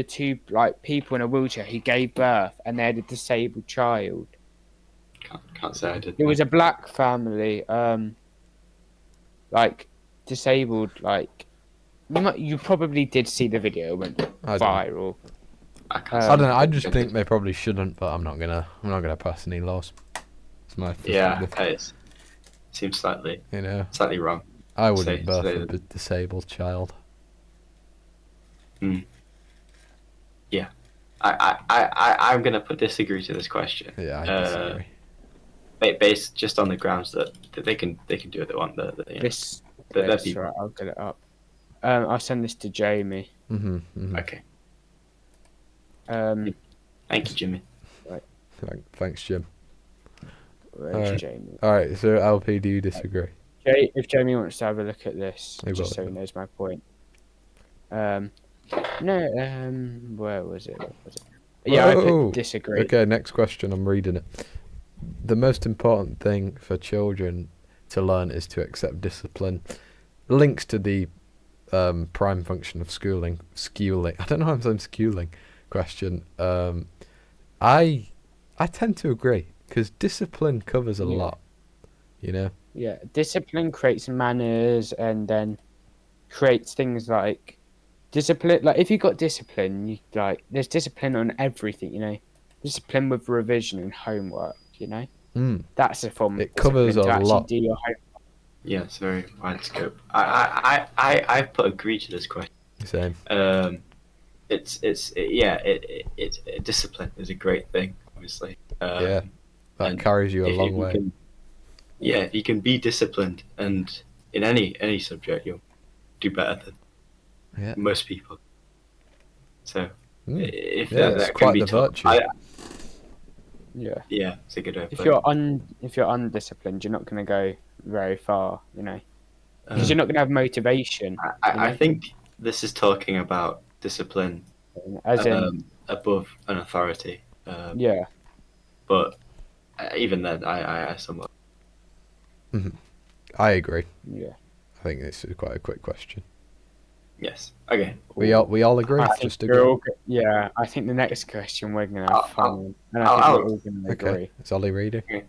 two like people in a wheelchair who gave birth and they had a disabled child? Can't say I did. It was a black family, like disabled. Like you probably did see the video. It went viral. I don't know. I just think they probably shouldn't, but I'm not gonna pass any laws. It's my perspective. Yeah, it seems slightly wrong. I wouldn't birth a disabled child. Yeah, I'm gonna disagree to this question. Yeah, I disagree. Based just on the grounds that they can do what they want. This right, I'll get it up. I'll send this to Jamie. Okay. Thank you, Jimmy. Right. Thanks, Jim. Jamie? All right. So LP, do you disagree? If Jamie wants to have a look at this, just so he knows my point. Where was it? Yeah, I put disagree. Okay, next question. I'm reading it. The most important thing for children to learn is to accept discipline. Links to the prime function of schooling. I don't know how I'm saying schooling. Question. I tend to agree because discipline covers a lot. Yeah, discipline creates manners and then creates things like discipline. Like if you got discipline, there's discipline on everything. Discipline with revision and homework. That's a form. It covers a lot. Do your homework. Yeah, it's very wide scope. I put agree to this question. Same. It's discipline is a great thing, obviously. That carries you a long way. If you can be disciplined and in any subject, you'll do better than most people. So if that quite can be the virtue. Yeah, it's a good way. If you're undisciplined, you're not going to go very far, because you're not going to have motivation. I think this is talking about discipline as in above an authority. But even then, I somewhat. I agree. Yeah. I think this is quite a quick question. Yes. Okay. We all agree. Just agree. I think the next question we're going to have fun, and I think we're all going to agree. Okay. It's Ollie reading. Okay.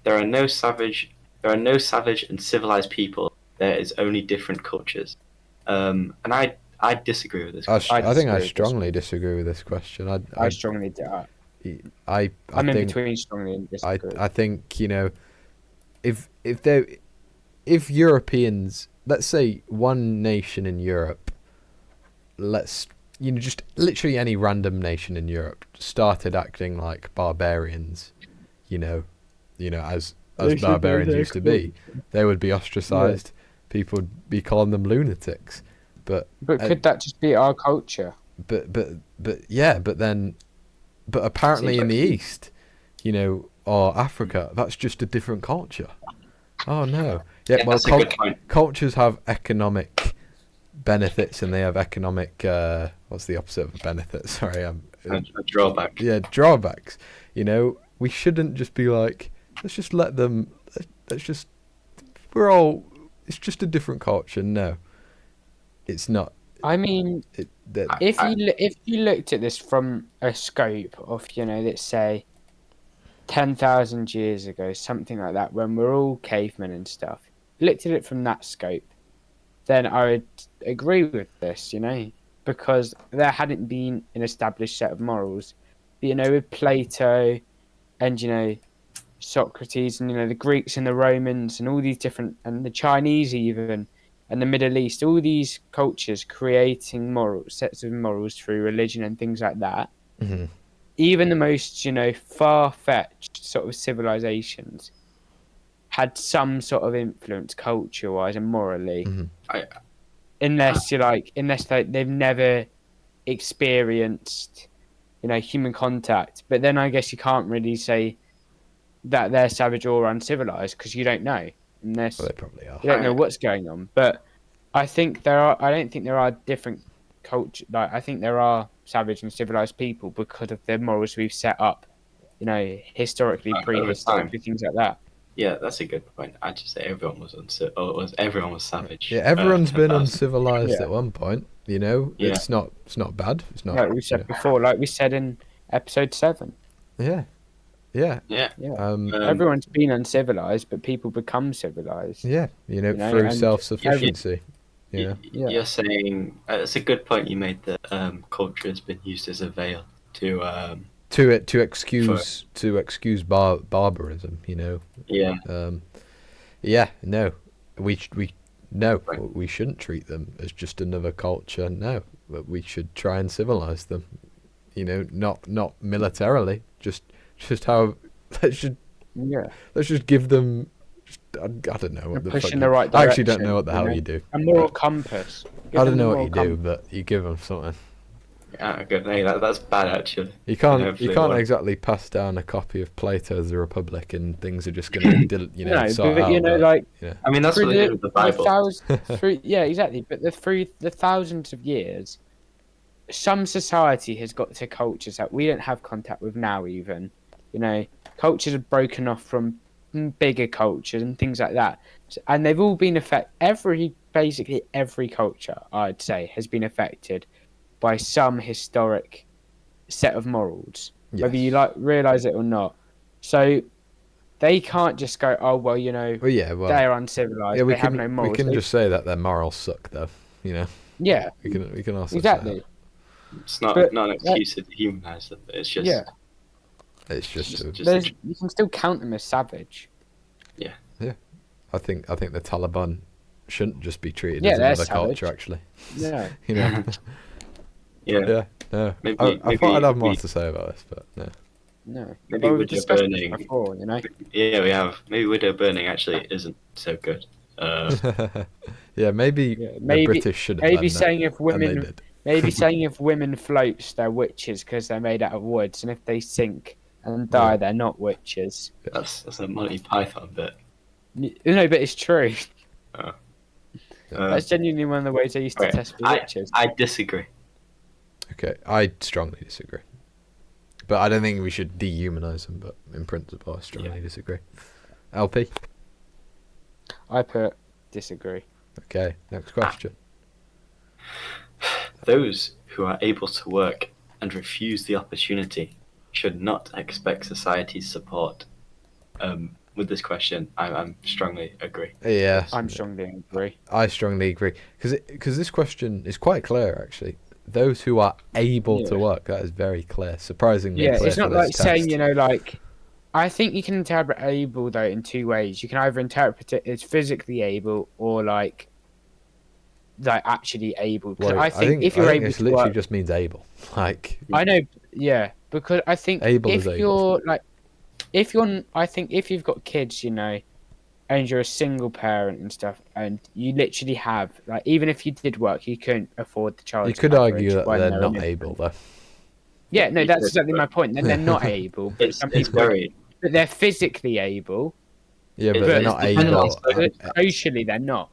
There are no savage and civilized people. There is only different cultures. And I disagree with this question. I think I strongly disagree with this question. I strongly do. I'm in between strongly and disagree. I think if Europeans, let's say one nation in Europe, just literally any random nation in Europe started acting like barbarians, as barbarians used to be, they would be ostracized. People would be calling them lunatics. But could that just be our culture? But apparently in the East, or Africa, that's just a different culture. Oh no. Yeah, well, cultures have economic benefits and they have economic what's the opposite of a benefit? Sorry, a drawback. Yeah, drawbacks. We shouldn't just be like, let's just let them. It's just a different culture. No, it's not. I mean, if you looked at this from a scope of, let's say 10,000 years ago, something like that, when we're all cavemen and stuff, looked at it from that scope, then I would agree with this, because there hadn't been an established set of morals. But, with Plato and, Socrates and, the Greeks and the Romans and all these different, and the Chinese even, and the Middle East, all these cultures creating sets of morals through religion and things like that. Mm-hmm. Even the most, far-fetched sort of civilizations had some sort of influence culture-wise and morally. Mm-hmm. Unless they've never experienced, human contact. But then I guess you can't really say that they're savage or uncivilized because you don't know. Unless Well, they probably are. you don't know what's going on. But I think I don't think there are different culture. Like, I think there are savage and civilized people because of the morals we've set up, historically, prehistorically, things like that. Yeah, that's a good point. I'd just say everyone was everyone was savage. Yeah, everyone's been uncivilized at one point. It's not bad. It's not. Like we said before, like we said in episode 7. Yeah. Everyone's been uncivilized, but people become civilized. Yeah, through self-sufficiency. You're saying it's a good point you made that culture has been used as a veil to excuse barbarism. We shouldn't treat them as just another culture. No, but we should try and civilize them. Not militarily, just how let's just give them. I don't know what the fuck. In the right direction, I actually don't know what the hell you do. A moral compass. I don't know what you do, but you give them something. Yeah, good. Hey, that's bad actually. You can't exactly pass down a copy of Plato's The Republic and things are just going to sort out. I mean, that's what they did with the Bible. Exactly. But through the thousands of years, some society has got to cultures that we don't have contact with now. Even cultures have broken off from bigger cultures and things like that, and they've all been basically every culture, I'd say, has been affected by some historic set of morals, whether you realize it or not. So they can't just go, oh well, they're uncivilized. They have no morals. We can just say that their morals suck, though. Yeah, we can also exactly. Say that. It's not an excuse to dehumanize them. It's just It's just you can still count them as savage. Yeah. I think the Taliban shouldn't just be treated as another culture, actually. Yeah. Yeah. No. I thought I'd have more to say about this, but no. No. Maybe widow burning. Before, Yeah, we have. Maybe widow burning actually isn't so good. Maybe the British should have maybe done saying that, if women if women floats, they're witches because they're made out of woods, and if they sink and die, they're not witches. That's a Monty Python bit. No, but it's true. That's genuinely one of the ways I used to test for witches. I disagree. Okay, I strongly disagree. But I don't think we should dehumanize them, but in principle I strongly disagree. LP? I put disagree. Okay, next question. Those who are able to work and refuse the opportunity should not expect society's support. With this question, I'm strongly agree. Yeah, I'm strongly agree. I strongly agree because this question is quite clear actually. Those who are able to work, that is very clear. Surprisingly clear. It's not like saying I think you can interpret able though in two ways. You can either interpret it as physically able or like actually able. Well, I think if you're able it to literally work, just means able. Like I know, because I think able if is you're able. I think if you've got kids, and you're a single parent and stuff, and you literally have even if you did work, you couldn't afford the child. You could argue that they're not able though. Yeah, no, that's exactly my point. Then they're not able. But they're physically able. Yeah, but they're not able. Socially, they're not.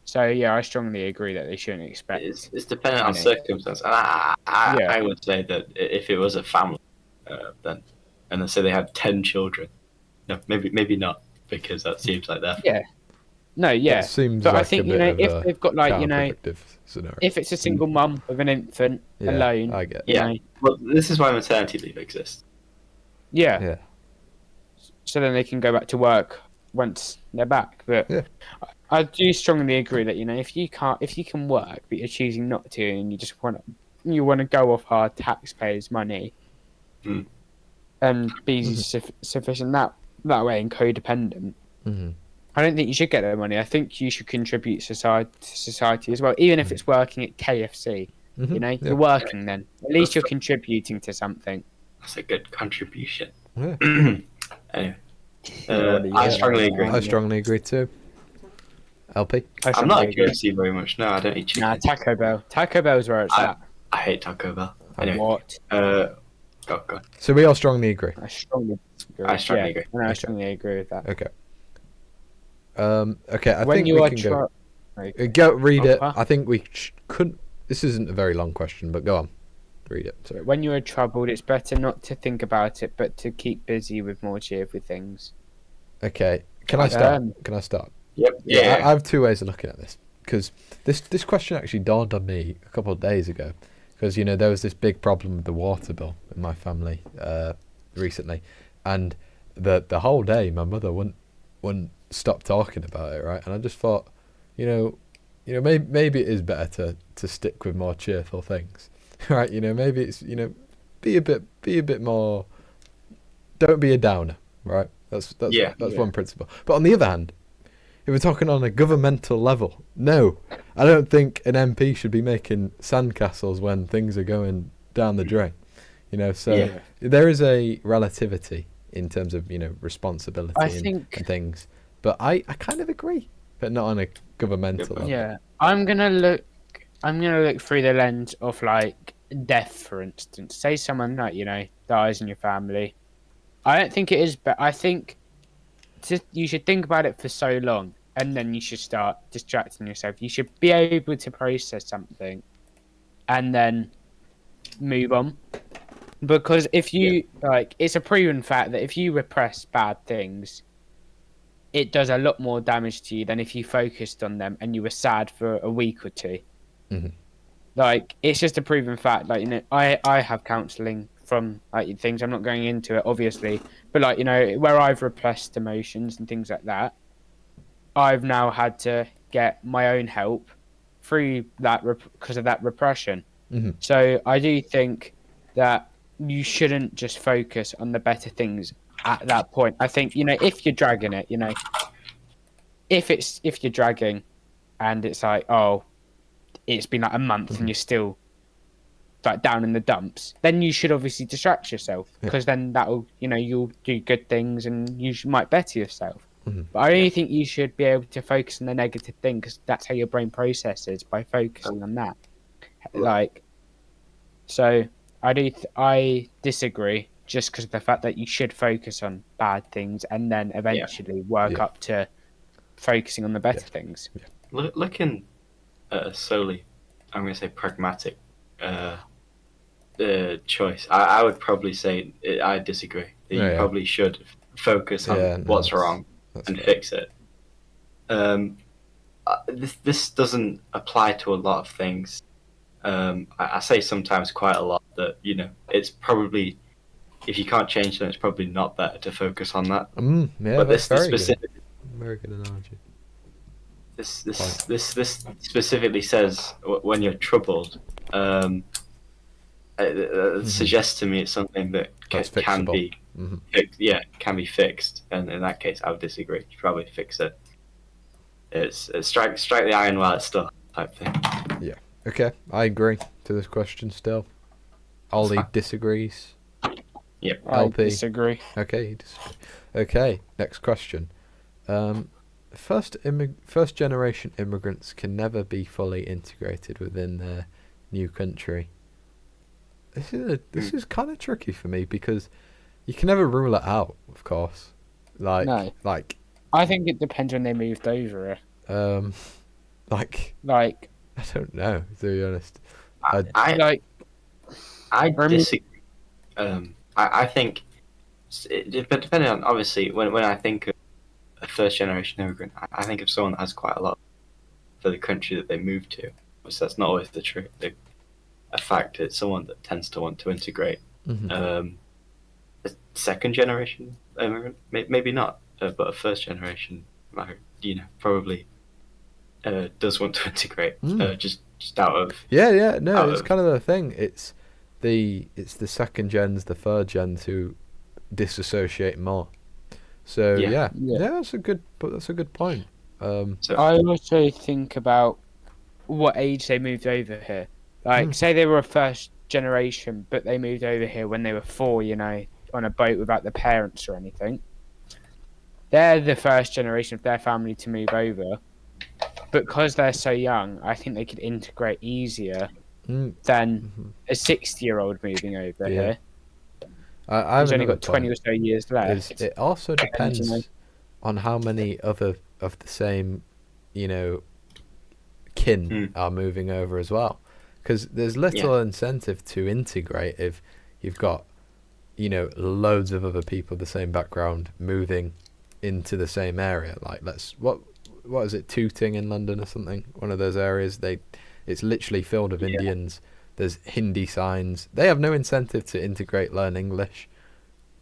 So yeah, I strongly agree that they shouldn't expect. It's dependent on circumstance. And I would say that if it was a family, then and let's say they had 10 children, no, maybe not, because that seems like that. Yeah. No, yeah. Seems but like I think if they've got scenario. if it's a single mum with an infant alone, I get. Yeah. Well, this is why maternity leave exists. Yeah. Yeah. So then they can go back to work once they're back. But I do strongly agree that if you can work, but you're choosing not to, and you just want to go off hard taxpayers' money, and be sufficient that way and codependent, I don't think you should get their money. I think you should contribute to society as well, even if it's working at KFC. You know, you're working then. At least you're contributing to something. That's a good contribution. Yeah. Anyway, I strongly agree. I strongly agree too. LP? I'm not a KFC very much. No, I don't eat chicken. Nah, Taco Bell. Taco Bell's where it's at. I hate Taco Bell. Anyway, what? Go. So we all strongly agree. I strongly agree. No, I strongly agree with that. Okay. Okay, I When think you we are can go read it. I think we couldn't. This isn't a very long question, but go on. Read it. Sorry. When you are troubled, it's better not to think about it, but to keep busy with more cheerful things. Okay. Can I start? Can I start? Yep. Yeah. I have two ways of looking at this, because this question actually dawned on me a couple of days ago, because there was this big problem with the water bill in my family recently, and the whole day my mother wouldn't stop talking about it, right? And I just thought, maybe it is better to stick with more cheerful things, right? Maybe it's be a bit more. Don't be a downer, right? That's one principle. But on the other hand, if we're talking on a governmental level, no, I don't think an MP should be making sandcastles when things are going down the drain. So there is a relativity in terms of responsibility and things. But I kind of agree, but not on a governmental level. Yeah, I'm gonna look through the lens of like death, for instance. Say someone dies in your family. I don't think it is, but I think you should think about it for so long, and then you should start distracting yourself. You should be able to process something, and then move on. Because if you it's a proven fact that if you repress bad things, it does a lot more damage to you than if you focused on them and you were sad for a week or two. Mm-hmm. It's just a proven fact. I have counselling from things. I'm not going into it, obviously, but where I've repressed emotions and things like that, I've now had to get my own help through that because of that repression. Mm-hmm. So I do think that you shouldn't just focus on the better things at that point. I think if you're dragging it, if you're dragging and it's it's been a month and you're still down in the dumps, then you should obviously distract yourself, because then that'll you'll do good things and you might better yourself. Mm-hmm. But I only think you should be able to focus on the negative thing, because that's how your brain processes, by focusing on that. So I disagree, just because of the fact that you should focus on bad things and then eventually work up to focusing on the better things. Yeah. Looking at a solely, I'm going to say, pragmatic choice, I would probably say I disagree. That you probably should focus on what's wrong and fix it. This doesn't apply to a lot of things. I say sometimes quite a lot that it's probably, if you can't change them, it's probably not better to focus on that. But this specific, very good analogy. This specifically says when you're troubled. It suggests to me it's something that can be, can be fixed. And in that case, I would disagree. You probably fix it. It's strike the iron while it's still type thing. Yeah. Okay, I agree to this question still. Ollie disagrees. Yep. LP. I disagree. Okay, you disagree. Okay, next question. First generation immigrants can never be fully integrated within their new country. This is kind of tricky for me, because you can never rule it out, of course. No. I think it depends when they moved over. I don't know, to be honest. I disagree. I think, depending on, obviously, when I think of a first generation immigrant, I think of someone that has quite a lot for the country that they moved to. So that's not always a fact. It's someone that tends to want to integrate. Mm-hmm. A second generation immigrant, maybe not, but a first generation, probably does want to integrate. Just out of it's kind of the thing. It's the second gens, the third gens who disassociate more. So yeah, that's a good point. So I also think about what age they moved over here. Like, say they were a first generation, but they moved over here when they were 4, on a boat without their parents or anything. They're the first generation of their family to move over. Because they're so young, I think they could integrate easier than a 60-year-old moving over here. I've only got 20 or so years left. It also depends on how many other of the same, kin are moving over as well. Because there's little incentive to integrate if you've got, loads of other people of the same background moving into the same area. Like, what is it, Tooting in London or something? One of those areas. It's literally filled with Indians. There's Hindi signs. They have no incentive to integrate, learn English.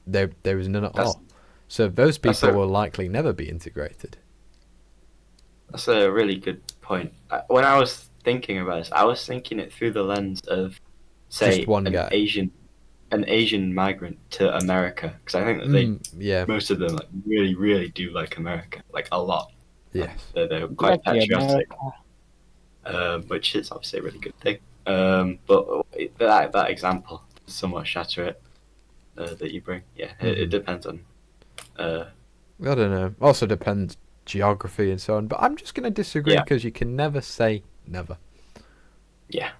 There is none at all. So those people will likely never be integrated. That's a really good point. When I was thinking about this, I was thinking it through the lens of, say, an Asian migrant to America, because I think that most of them really, really do like America, like a lot. Yes, they're quite patriotic, which is obviously a really good thing. But that example somewhat shatter it that you bring. Yeah, it depends on. I don't know. Also depends geography and so on. But I'm just going to disagree because you can never say never. Yeah.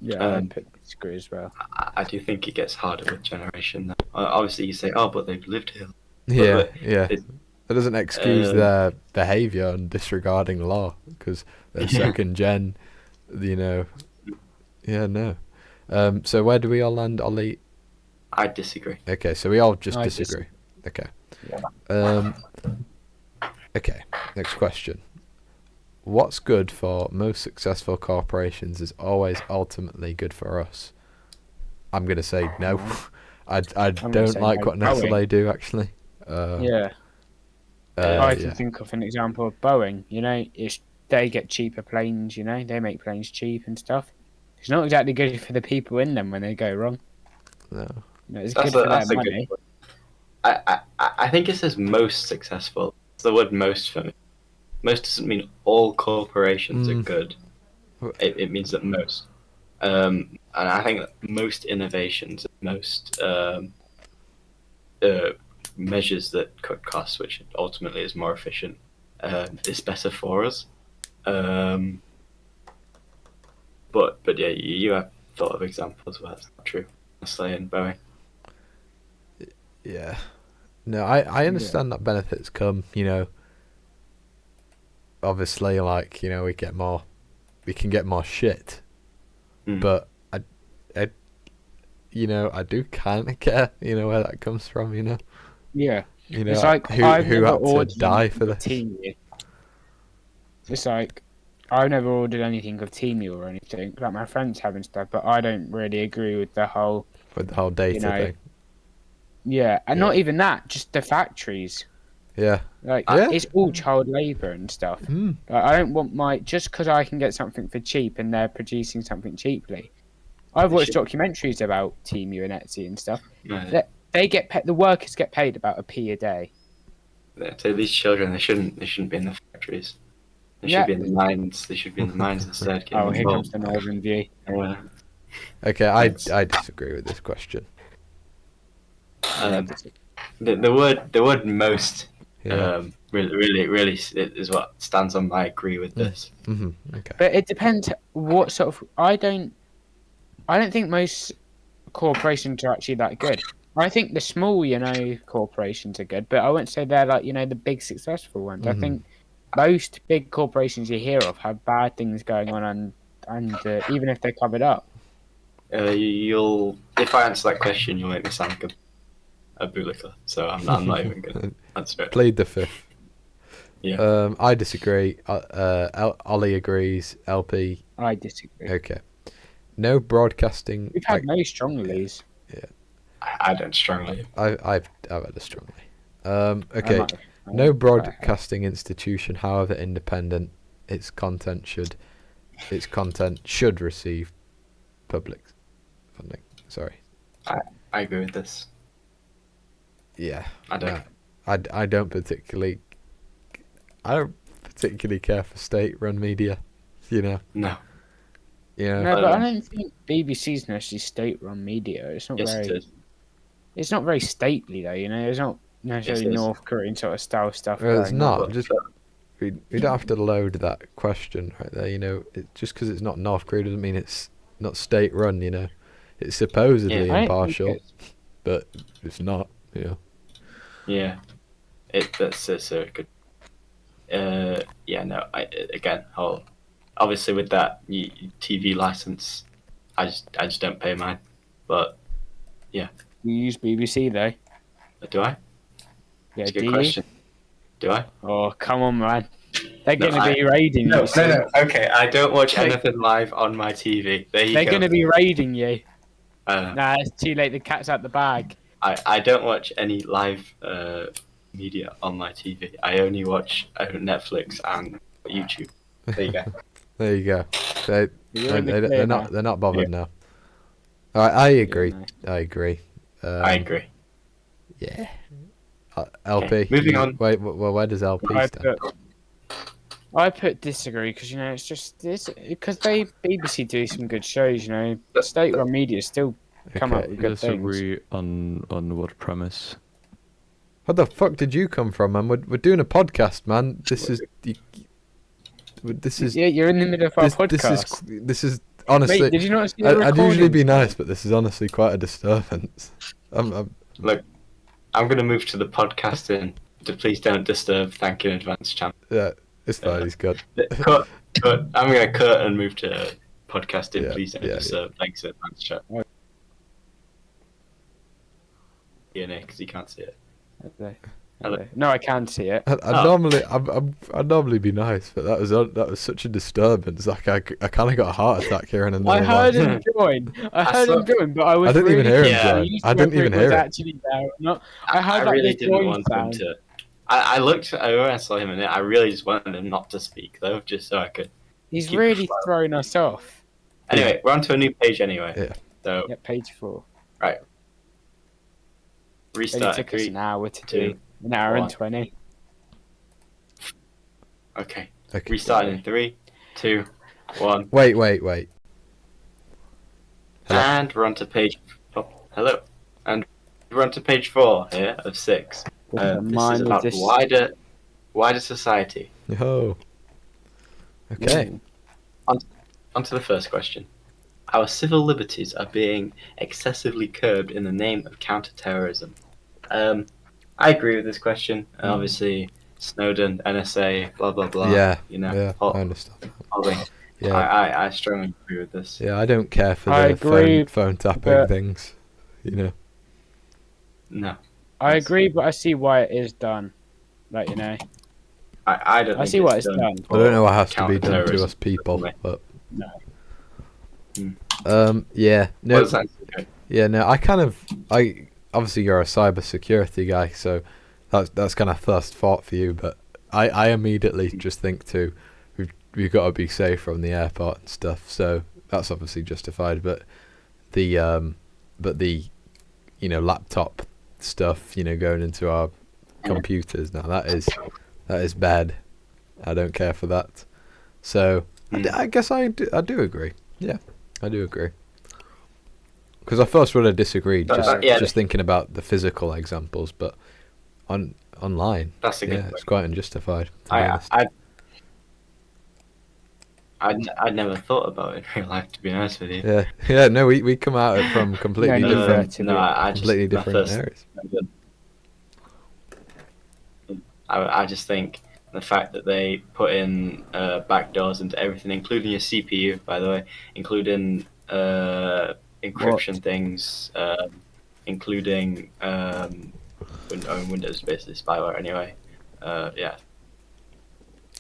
Yeah, I disagree as well. I do think it gets harder with generation. Obviously, you say, "Oh, but they've lived here." That doesn't excuse their behaviour and disregarding law because they're second gen. Yeah, no. So where do we all land, Ollie? I disagree. Okay, so we all just disagree. Okay. Yeah. Okay. Next question. What's good for most successful corporations is always ultimately good for us. I'm going to say no. I don't like what Nestle do, actually. I can think of an example of Boeing. They get cheaper planes, they make planes cheap and stuff. It's not exactly good for the people in them when they go wrong. No. It's good for their money. I think it says most successful. It's the word most for me. Most doesn't mean all corporations are good. It means that most. And I think that most innovations, most measures that cut costs, which ultimately is more efficient, is better for us. But yeah, you have thought of examples where that's not true. Nestle and Boeing. Yeah. No, I understand that benefits come, obviously, we can get more shit. But I do kind of care, where that comes from, Yeah. It's like who had to die for this? It's like I've never ordered anything of Temu or anything. Like my friends have and stuff, but I don't really agree with the whole data thing. Yeah, and not even that, just the factories. Yeah. It's all child labour and stuff. I don't want just because I can get something for cheap and they're producing something cheaply. I've watched documentaries about Temu and Etsy and stuff. Right. The workers get paid about £1 a day. So these children, they shouldn't be in the factories. They should be in the mines. They should be in the mines instead. Here comes the northern view. Okay, I disagree with this question. The word most really is what stands on my agree with this. Okay. But it depends what sort of. I don't think most corporations are actually that good. I think the small, corporations are good, but I wouldn't say they're the big successful ones. I think most big corporations you hear of have bad things going on, and even if they're covered up. If I answer that question, you'll make me sound like a bootlicker. So I'm not even gonna answer it. Plead the fifth. Yeah. I disagree. Ollie agrees. LP. I disagree. Okay. No broadcasting. We've had no strongleys. Yeah. I don't strongly. I've had a strongly. Okay. No broadcasting institution, however independent its content should receive public funding. Sorry. I agree with this. Yeah. I don't. No, I don't particularly care for state-run media. You know. No. Yeah. No, but I don't think BBC's necessarily state-run media. It's not Yes, very. it is. It's not very stately though. You know, there's not necessarily Yes, it is. North Korean sort of style stuff. Well, it's going not. on. Just we don't have to load that question right there. You know, just because it's not North Korea doesn't mean it's not state-run. You know, it's supposedly I don't impartial, think but it's not. You know. Yeah. That's a good. Yeah. No. Obviously with that TV license, I just don't pay mine. But yeah. You use BBC though. Do I? Yeah, That's a do good you? question. Do I? Oh, come on, man. They're No, going to be raiding you. No. soon. Okay, I don't watch Okay. anything live on my TV. There you They're go. going to be raiding you. Uh, Nah, it's too late. The cat's out the bag. I don't watch any live media on my TV. I only watch Netflix and YouTube. There you go. There you go. You're in the They're clear not. now. They're not bothered now. I agree. Yeah, I agree. I agree. Yeah. LP. Okay, moving on. Wait. Well, where does LP stand? I put disagree because it's just because BBC do some good shows. State-run media still come up with good things. Disagree on what premise? What the fuck did you come from, man? We're doing a podcast, man. This is. Yeah, you're in the middle of our podcast. This is honestly. Mate, did you not see the I'd usually recording? be nice, but this is honestly quite a disturbance. Look, I'm going to move to the podcasting. Please don't disturb. Thank you in advance, champ. Yeah, it's fine. He's good. Cut. I'm going to cut and move to podcasting. Yeah, Please don't yeah, disturb. Thanks in advance, champ. DNA, because you can't see it. Hello. No, I can see it. I'd normally be nice, but that was such a disturbance. Like I kind of got a heart attack here in another I heard one. him join. I heard him join, but I was. I didn't even hear him Yeah. join. I didn't even hear it. Actually there or not. I heard like really the didn't join want him sound. to. I looked over and saw him in it. I really just wanted him not to speak, though, just so I could. He's keep really quiet. thrown us off. Anyway, we're on to a new page anyway. Yeah. So, Yeah, page 4. right. It Restart. took us 3, an hour to 2, do. An hour 1. and 20. Okay. Okay. Restarting in 3, 2, 1. Wait. Hello. And we're on to page. Oh, hello. And we're on to page 4 here of 6. With the This mind is of about this- wider society. Yo. Okay. On to the first question. Our civil liberties are being excessively curbed in the name of counter-terrorism. I agree with this question. Obviously, Snowden, NSA, blah blah blah. Yeah. You know, Yeah. all- I understand. all things. Yeah. I strongly agree with this. Yeah. I don't care for I the agree, phone tapping but- things. You know. No, I agree, but I see why it is done. Like, I don't. I think see what it's it's done. done. I don't know what has to be done to Counter-terrorism. us people, but. No. Yeah. What No. does that say? Yeah. No. Obviously you're a cyber security guy, so that's kind of first thought for you. But I immediately just think too, we've got to be safe from the airport and stuff. So that's obviously justified. But the laptop stuff, going into our computers now, that is bad. I don't care for that. So I guess I do agree. Yeah, I do agree. Because I first would have disagreed, just thinking about the physical examples, but online, That's a good it's point. quite unjustified. To be honest. I never thought about it in real life, to be honest with you. Yeah. No, we come at it from completely No, different, no, I just completely my different first- areas. I just think the fact that they put in backdoors into everything, including your CPU, by the way, including encryption things, including Windows basically spyware anyway. Yeah,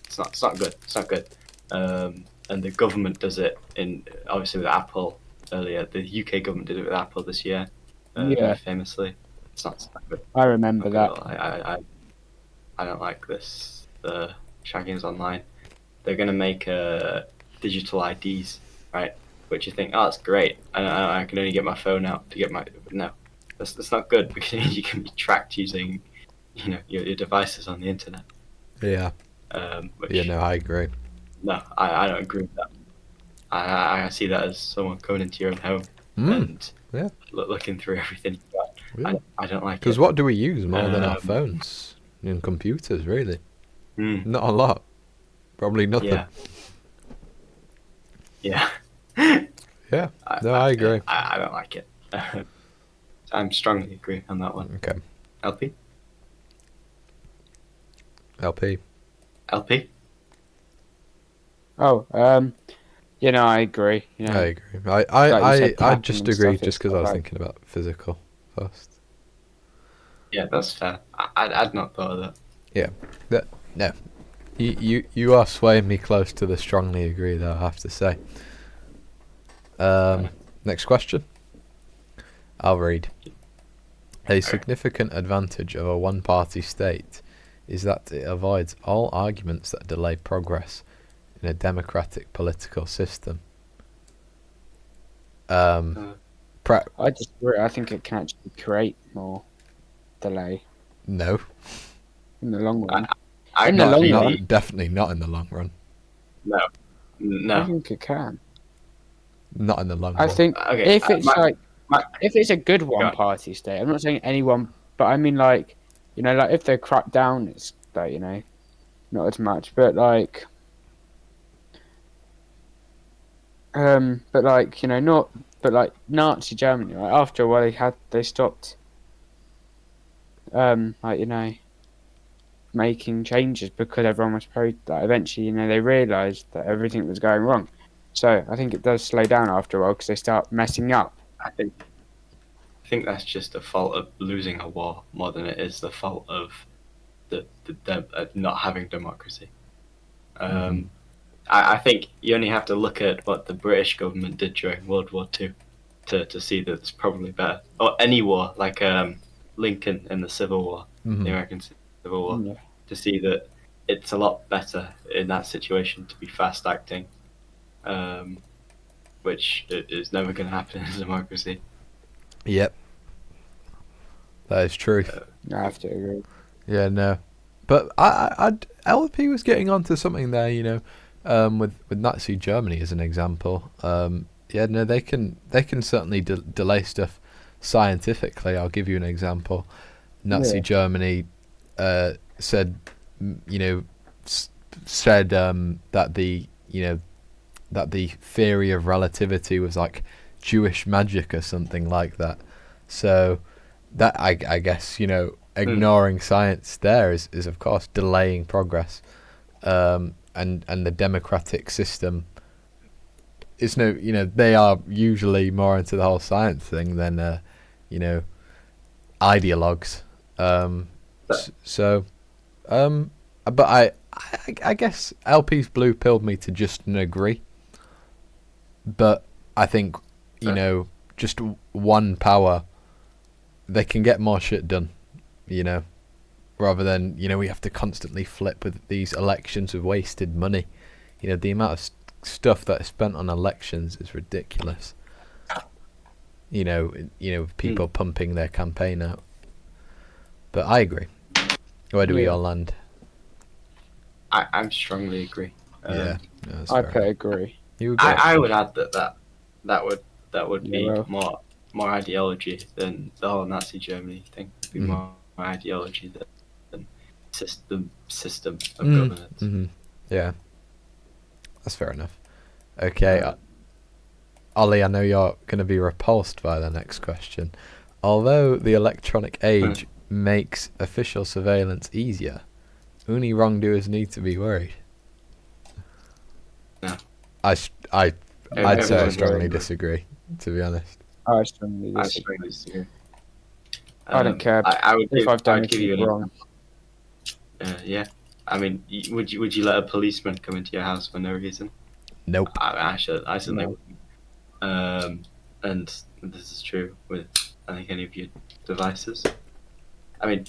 it's not good. It's not good. And the government does it obviously with Apple earlier. The UK government did it with Apple this year, Yeah. famously. It's not good. I remember that. I don't like this. The shaggings online. They're gonna make digital IDs, right? Which you think, oh, that's great. I can only get my phone out to get my. No, that's not good because you can be tracked using, your devices on the internet. Yeah. No, I agree. No, I don't agree with that. I see that as someone coming into your own home and looking through everything you've got. Yeah. I don't like it. Because what do we use more than our phones and computers, really? Not a lot. Probably nothing. Yeah. Yeah. No, I agree. I don't like it. I'm strongly agree on that one. Okay. LP? LP? LP? Oh, I agree. I agree. I just agree just because I was thinking about physical first. Yeah, that's fair. I'd not thought of that. Yeah. No. You are swaying me close to the strongly agree, though, I have to say. Next question. I'll read. A significant advantage of a one-party state is that it avoids all arguments that delay progress in a democratic political system. I disagree. I think it can actually create more delay. No. In the long run. Definitely not in the long run. No. I think it can. Not in the long run. I think if it's if it's a good one-party state, I'm not saying anyone, but I mean if they're cracked down, it's not as much, but Nazi Germany, right? After a while, they stopped, making changes because everyone was eventually, they realised that everything was going wrong. So I think it does slow down after a while because they start messing up. I think that's just the fault of losing a war more than it is the fault of the not having democracy. I think you only have to look at what the British government did during World War II to see that it's probably better. Or any war, like Lincoln in the Civil War, the American Civil War, to see that it's a lot better in that situation to be fast acting, which is never going to happen in a democracy. Yep. That is true. I have to agree. Yeah, no. But LP was getting onto something there, with Nazi Germany as an example. They can certainly delay stuff scientifically. I'll give you an example. Nazi Germany said that the theory of relativity was like Jewish magic or something like that. So that I guess ignoring science there is of course delaying progress, and the democratic system is they are usually more into the whole science thing than ideologues. But I guess LP's blue pilled me to just agree. But I think just one power, they can get more shit done, rather than we have to constantly flip with these elections with wasted money. The amount of stuff that is spent on elections is ridiculous. People pumping their campaign out. But I agree. Where do we all land? I'm strongly agree. I agree. You agree? I would add that would be more ideology than the whole Nazi Germany thing. It'd be more ideology than system of governance. Mm-hmm. Yeah, that's fair enough. Okay, Ollie, I know you're going to be repulsed by the next question. Although the electronic age makes official surveillance easier, only wrongdoers need to be worried. No. I'd say I strongly disagree, to be honest. I strongly disagree. I don't care if I've done give you anything wrong. Yeah. I mean, would you let a policeman come into your house for no reason? Nope. I certainly wouldn't. And this is true with I think any of your devices. I mean,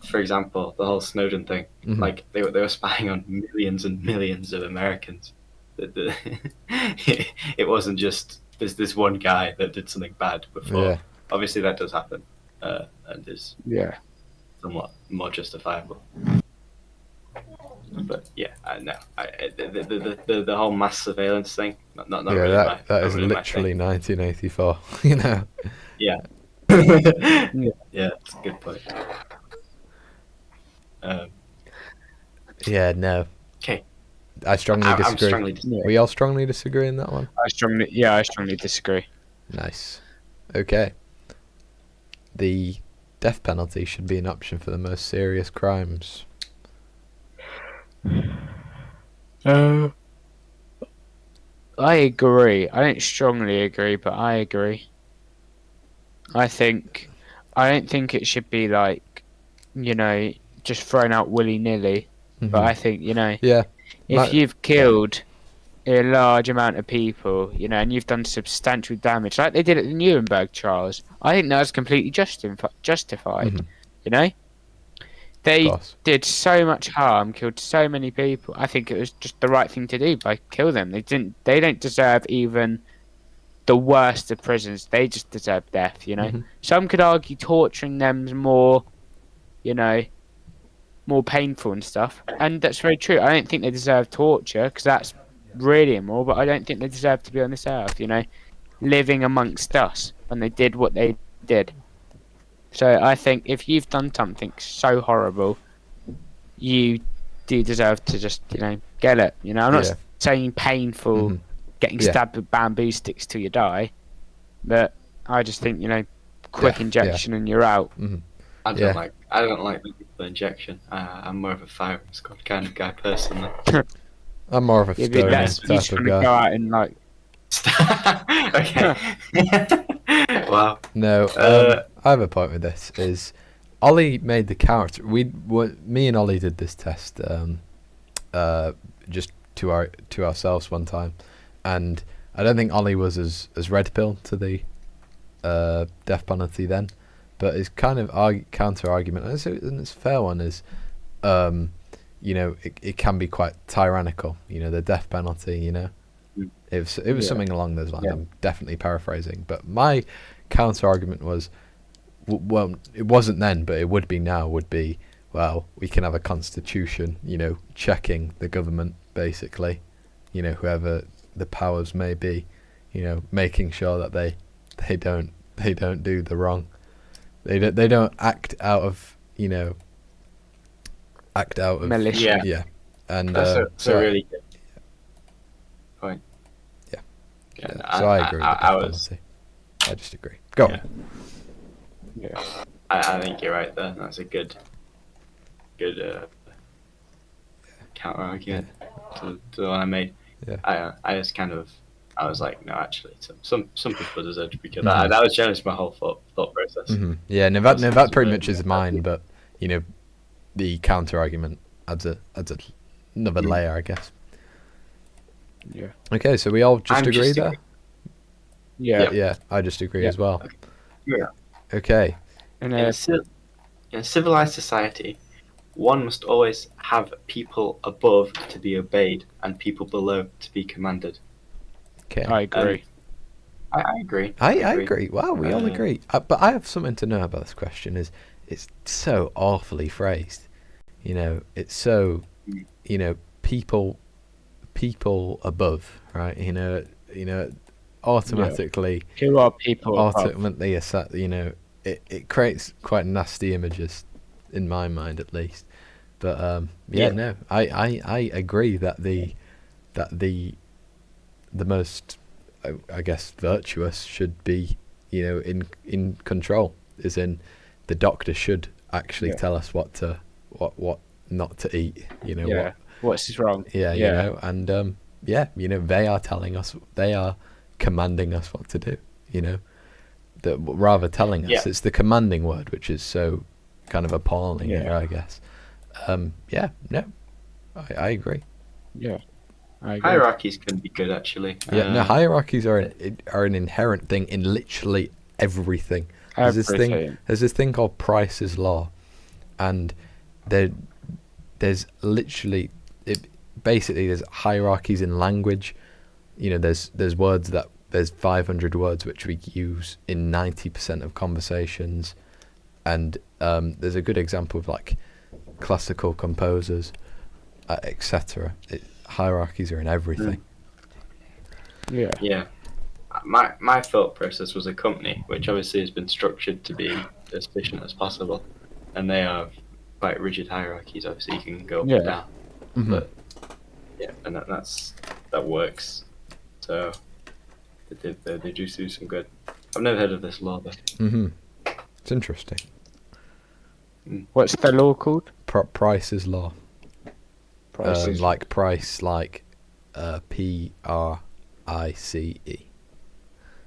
for example, the whole Snowden thing. Like they were spying on millions and millions of Americans. It wasn't just this one guy that did something bad before. Obviously, that does happen. and is somewhat more justifiable. But yeah, no, the whole mass surveillance thing, not yeah, really that is really literally 1984. You know. Yeah. Yeah, that's a good point. Yeah, no. Okay. I strongly disagree. I'm strongly disagree. We all strongly disagree in that one. I strongly disagree. Nice. Okay. The death penalty should be an option for the most serious crimes. I agree. I don't strongly agree, but I agree. I don't think it should be like, just thrown out willy-nilly. Mm-hmm. But I think, yeah, if you've killed a large amount of people, and you've done substantial damage, like they did at the Nuremberg trials, I think that's completely justified. Mm-hmm. They did so much harm, killed so many people. I think it was just the right thing to do by kill them. They don't deserve even the worst of prisons. They just deserve death. Mm-hmm. Some could argue torturing them's more, more painful and stuff, and that's very true. I don't think they deserve torture because that's really immoral. But I don't think they deserve to be on this earth. Living amongst us when they did what they did. So I think if you've done something so horrible, you do deserve to just, get it. I'm not saying painful, getting stabbed with bamboo sticks till you die, but I just think, quick injection and you're out. Mm-hmm. I don't like the injection. I'm more of a firing squad kind of guy personally. I'm more of a stoner type of guy. Go out and Okay. Wow. No, I have a point with this. Is Ollie made the counter? Me and Ollie did this test, just to ourselves one time, and I don't think Ollie was as red pill to the death penalty then, but his kind of counter argument, and it's a fair one, is it can be quite tyrannical. The death penalty. It was something along those lines. I'm definitely paraphrasing, but my counter argument was, well, it wasn't then, but it would be now. Would be, well, we can have a constitution, checking the government, basically, whoever the powers may be, making sure that they don't do the wrong, they don't act out of militia. Yeah, and that's a really good point. Yeah, so I agree with the penalty. I just agree. Go on. Yeah. I think you're right there. That's a good counter argument to the one I made. Yeah. I just I was like, no, actually, some people deserve to be killed. That was generally my whole thought process. Mm-hmm. Yeah, no, that pretty much is mine, but the counter argument adds another layer, I guess. Yeah. Okay, so we all just agree there? Yeah. I just agree as well. Okay. Yeah. Okay. In a civilized society, one must always have people above to be obeyed and people below to be commanded. Okay. I agree. I agree. I agree. Wow, we all agree. But I have something to know about this question. It's so awfully phrased. It's so, people above, right? Automatically. Who are people? Ultimately, it creates quite nasty images, in my mind at least. But no, I agree that the most, I guess, virtuous should be, in control. As in, the doctor should actually tell us what not to eat. What's wrong? And they are telling us, they are commanding us what to do. Rather telling us, it's the commanding word which is so kind of appalling here, I guess. I agree. Yeah, I agree. Hierarchies can be good, actually. Hierarchies are an inherent thing in literally everything. There's this thing called Price's Law, and there's literally basically there's hierarchies in language. There's words that there's 500 words which we use in 90% of conversations. And there's a good example of like classical composers, etc. Hierarchies are in everything. Yeah. My thought process was a company, which obviously has been structured to be as efficient as possible, and they have quite rigid hierarchies. Obviously, you can go up and down, but yeah, and that works. So they do some good. I've never heard of this law though. It's interesting. What's the law called? Price's law. Price's like price, like Price.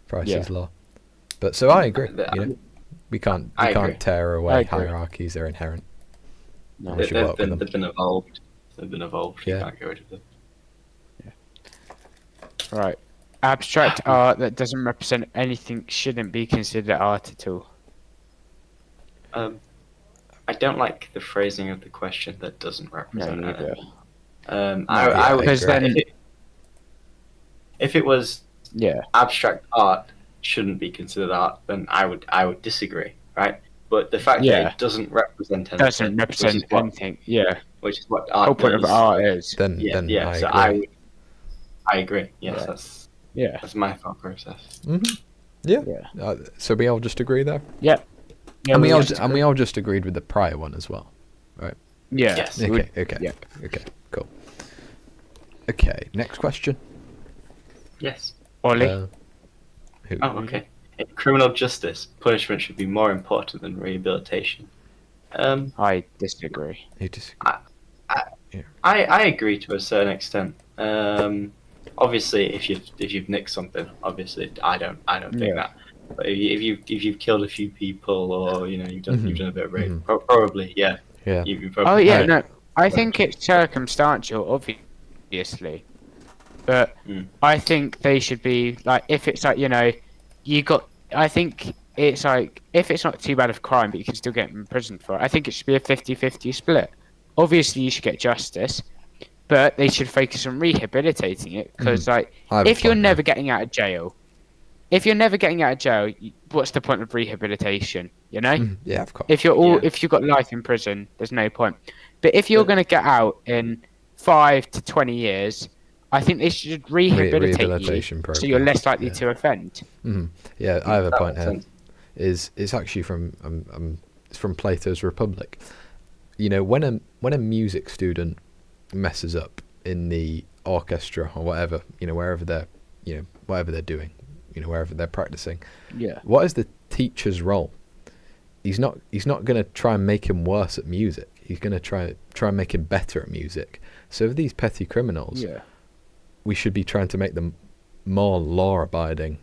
Price's law. But so I agree. We can't tear away hierarchies; they're inherent. No, they've been evolved. They've been evolved. You can't get rid of them. Right. Abstract art that doesn't represent anything shouldn't be considered art at all. I don't like the phrasing of the question that doesn't represent anything. I would agree. If it was abstract art shouldn't be considered art, then I would disagree, right? But the fact that it doesn't represent anything, which is what art whole point does, of art is. Then I agree. I agree. Yes, right. that's my thought process. So we all just agree there. Yeah. And we all just agreed with the prior one as well, right? Yeah. Yes. Okay. Cool. Okay. Next question. Yes. Ollie. Okay. In criminal justice, punishment should be more important than rehabilitation. I disagree. You disagree? I agree to a certain extent. Obviously, if you've nicked something, obviously I don't think that. But if you've killed a few people, or you've done a bit of rape, probably Yeah. No. I think it's circumstantial, obviously, but I think they should be like, if it's like I think it's like, if it's not too bad of a crime, but you can still get imprisoned for it, I think it should be a 50-50 split. Obviously, you should get justice, but they should focus on rehabilitating it, because if you're never getting out of jail, what's the point of rehabilitation? Yeah, of course. If you've got life in prison, there's no point. But if you're going to get out in 5 to 20 years, I think they should rehabilitate you, so you're less likely to offend. Yeah, I have a point here. It's actually from it's from Plato's Republic. When a music student messes up in the orchestra or whatever, wherever they're doing, wherever they're practicing. Yeah. What is the teacher's role? He's not going to try and make him worse at music. He's going to try and make him better at music. So for these petty criminals, we should be trying to make them more law-abiding,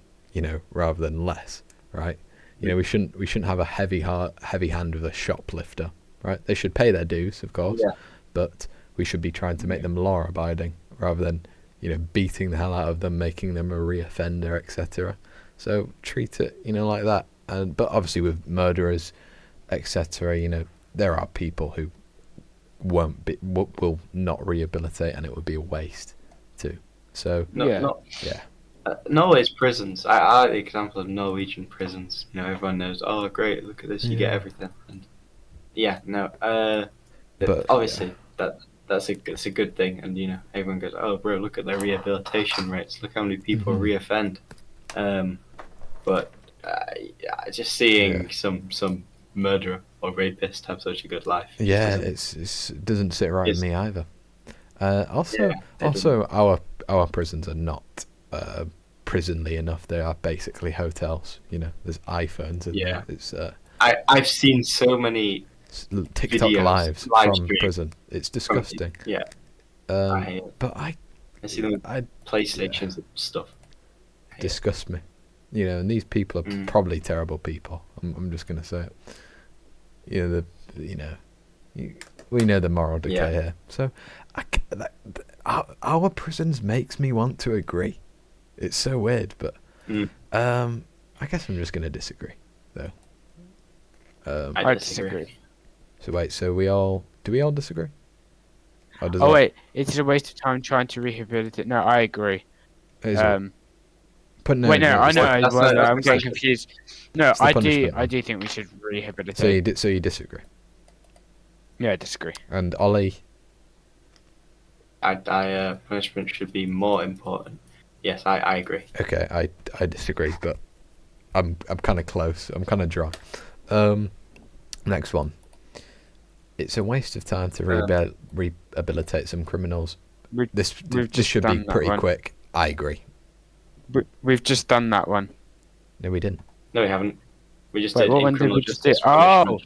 rather than less, right? We shouldn't have a heavy hand with a shoplifter, right? They should pay their dues, of course, but we should be trying to make them law-abiding rather than beating the hell out of them, making them a reoffender, etc. So treat it, like that. But obviously with murderers, etc., there are people who will not rehabilitate, and it would be a waste too. So Norway's prisons. I like the example of Norwegian prisons. Everyone knows. Oh, great! Look at this. You get everything. And but obviously that's a good thing. And everyone goes, oh, bro, look at their rehabilitation rates. Look how many people reoffend. But just seeing some murderer or rapist have such a good life. Yeah, it doesn't sit right with me either. Also, our prisons are not prisonly enough. They are basically hotels. There's iPhones in there. It's I've seen so many TikTok lives from prison. It's disgusting. But I see them with PlayStations and stuff. Disgust me. And these people are probably terrible people. I'm just gonna say it. We know the moral decay here. So our prisons makes me want to agree. It's so weird, but I guess I'm just gonna disagree though. I disagree. So wait, do we all disagree? Wait, it's a waste of time trying to rehabilitate. No, I agree. Punishment But no, Wait, no, I know. That's I'm the getting question. confused. No, It's the punishment I one. do think we should rehabilitate. So you disagree? Yeah, I disagree. And Ollie, Punishment should be more important. Yes, I agree. okay, I disagree, but I'm kind of close. I'm kind of dry. Next one. It's a waste of time to rehabilitate some criminals. This should be pretty quick. I agree. We've just done that one. No, we didn't. No, we haven't. We just Wait, did what one in did we criminal just do? justice. Oh,